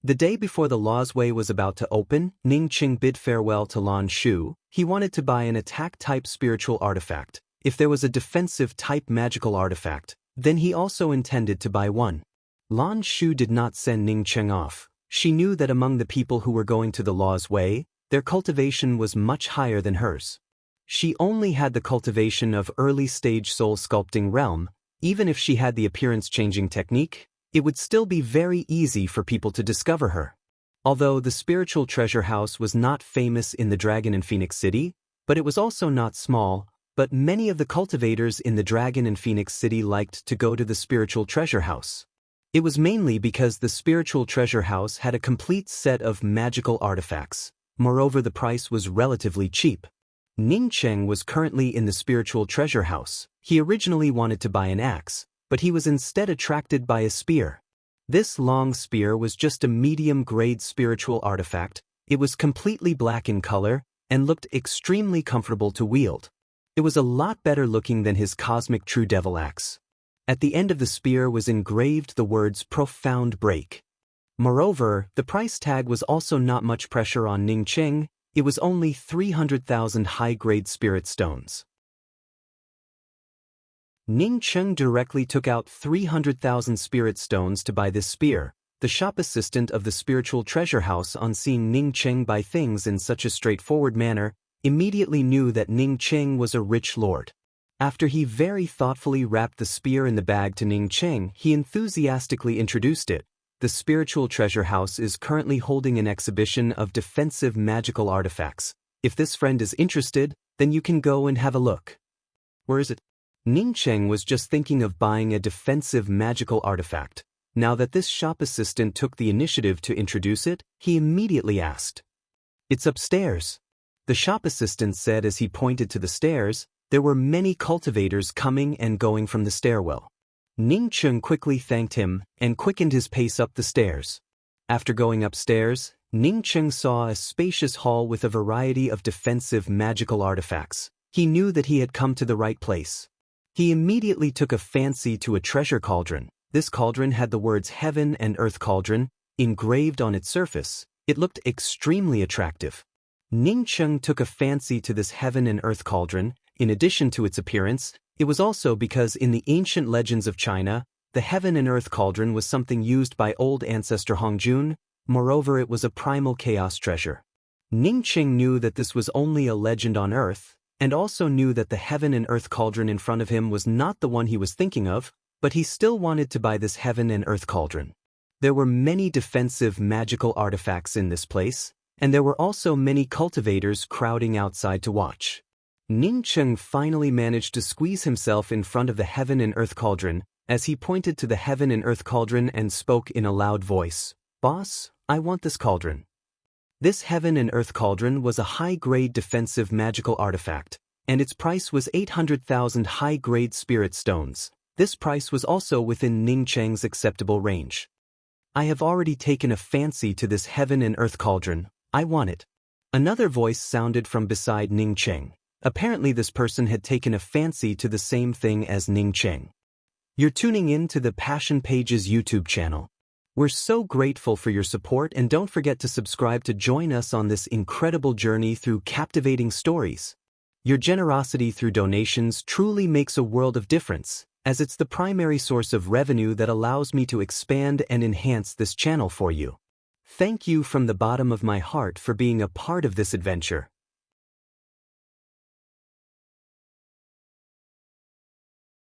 The day before the Lawsway was about to open, Ning Qing bid farewell to Lan Shu. He wanted to buy an attack-type spiritual artifact. If there was a defensive-type magical artifact, then he also intended to buy one. Lan Shu did not send Ning Qing off. She knew that among the people who were going to the Lawsway, their cultivation was much higher than hers. She only had the cultivation of early-stage soul-sculpting realm. Even if she had the appearance-changing technique, it would still be very easy for people to discover her. Although the spiritual treasure house was not famous in the Dragon and Phoenix City, but it was also not small, but many of the cultivators in the Dragon and Phoenix City liked to go to the spiritual treasure house. It was mainly because the spiritual treasure house had a complete set of magical artifacts. Moreover, the price was relatively cheap. Ning Qing was currently in the spiritual treasure house. He originally wanted to buy an axe, but he was instead attracted by a spear. This long spear was just a medium-grade spiritual artifact. It was completely black in color and looked extremely comfortable to wield. It was a lot better looking than his cosmic true devil axe. At the end of the spear was engraved the words "Profound Break." Moreover, the price tag was also not much pressure on Ning Qing. It was only 300,000 high-grade spirit stones. Ning Qing directly took out 300,000 spirit stones to buy this spear. The shop assistant of the spiritual treasure house, on seeing Ning Qing buy things in such a straightforward manner, immediately knew that Ning Qing was a rich lord. After he very thoughtfully wrapped the spear in the bag to Ning Qing, he enthusiastically introduced it. The spiritual treasure house is currently holding an exhibition of defensive magical artifacts. If this friend is interested, then you can go and have a look. Where is it? Ning Qing was just thinking of buying a defensive magical artifact. Now that this shop assistant took the initiative to introduce it, he immediately asked. It's upstairs. The shop assistant said as he pointed to the stairs. There were many cultivators coming and going from the stairwell. Ning Qing quickly thanked him and quickened his pace up the stairs. After going upstairs, Ning Qing saw a spacious hall with a variety of defensive magical artifacts. He knew that he had come to the right place. He immediately took a fancy to a treasure cauldron. This cauldron had the words Heaven and Earth Cauldron engraved on its surface. It looked extremely attractive. Ning Qing took a fancy to this Heaven and Earth Cauldron. In addition to its appearance, it was also because in the ancient legends of China, the Heaven and Earth Cauldron was something used by old ancestor Hongjun. Moreover, it was a primal chaos treasure. Ning Qing knew that this was only a legend on Earth, and also knew that the Heaven and Earth Cauldron in front of him was not the one he was thinking of, but he still wanted to buy this Heaven and Earth Cauldron. There were many defensive magical artifacts in this place, and there were also many cultivators crowding outside to watch. Ning Qing finally managed to squeeze himself in front of the Heaven and Earth Cauldron as he pointed to the Heaven and Earth Cauldron and spoke in a loud voice. Boss, I want this cauldron. This Heaven and Earth Cauldron was a high-grade defensive magical artifact, and its price was 800,000 high-grade spirit stones. This price was also within Ning Qing's acceptable range. I have already taken a fancy to this Heaven and Earth Cauldron. I want it. Another voice sounded from beside Ning Qing. Apparently this person had taken a fancy to the same thing as Ning Qing. You're tuning in to the Passion Pages YouTube channel. We're so grateful for your support, and don't forget to subscribe to join us on this incredible journey through captivating stories. Your generosity through donations truly makes a world of difference, as it's the primary source of revenue that allows me to expand and enhance this channel for you. Thank you from the bottom of my heart for being a part of this adventure.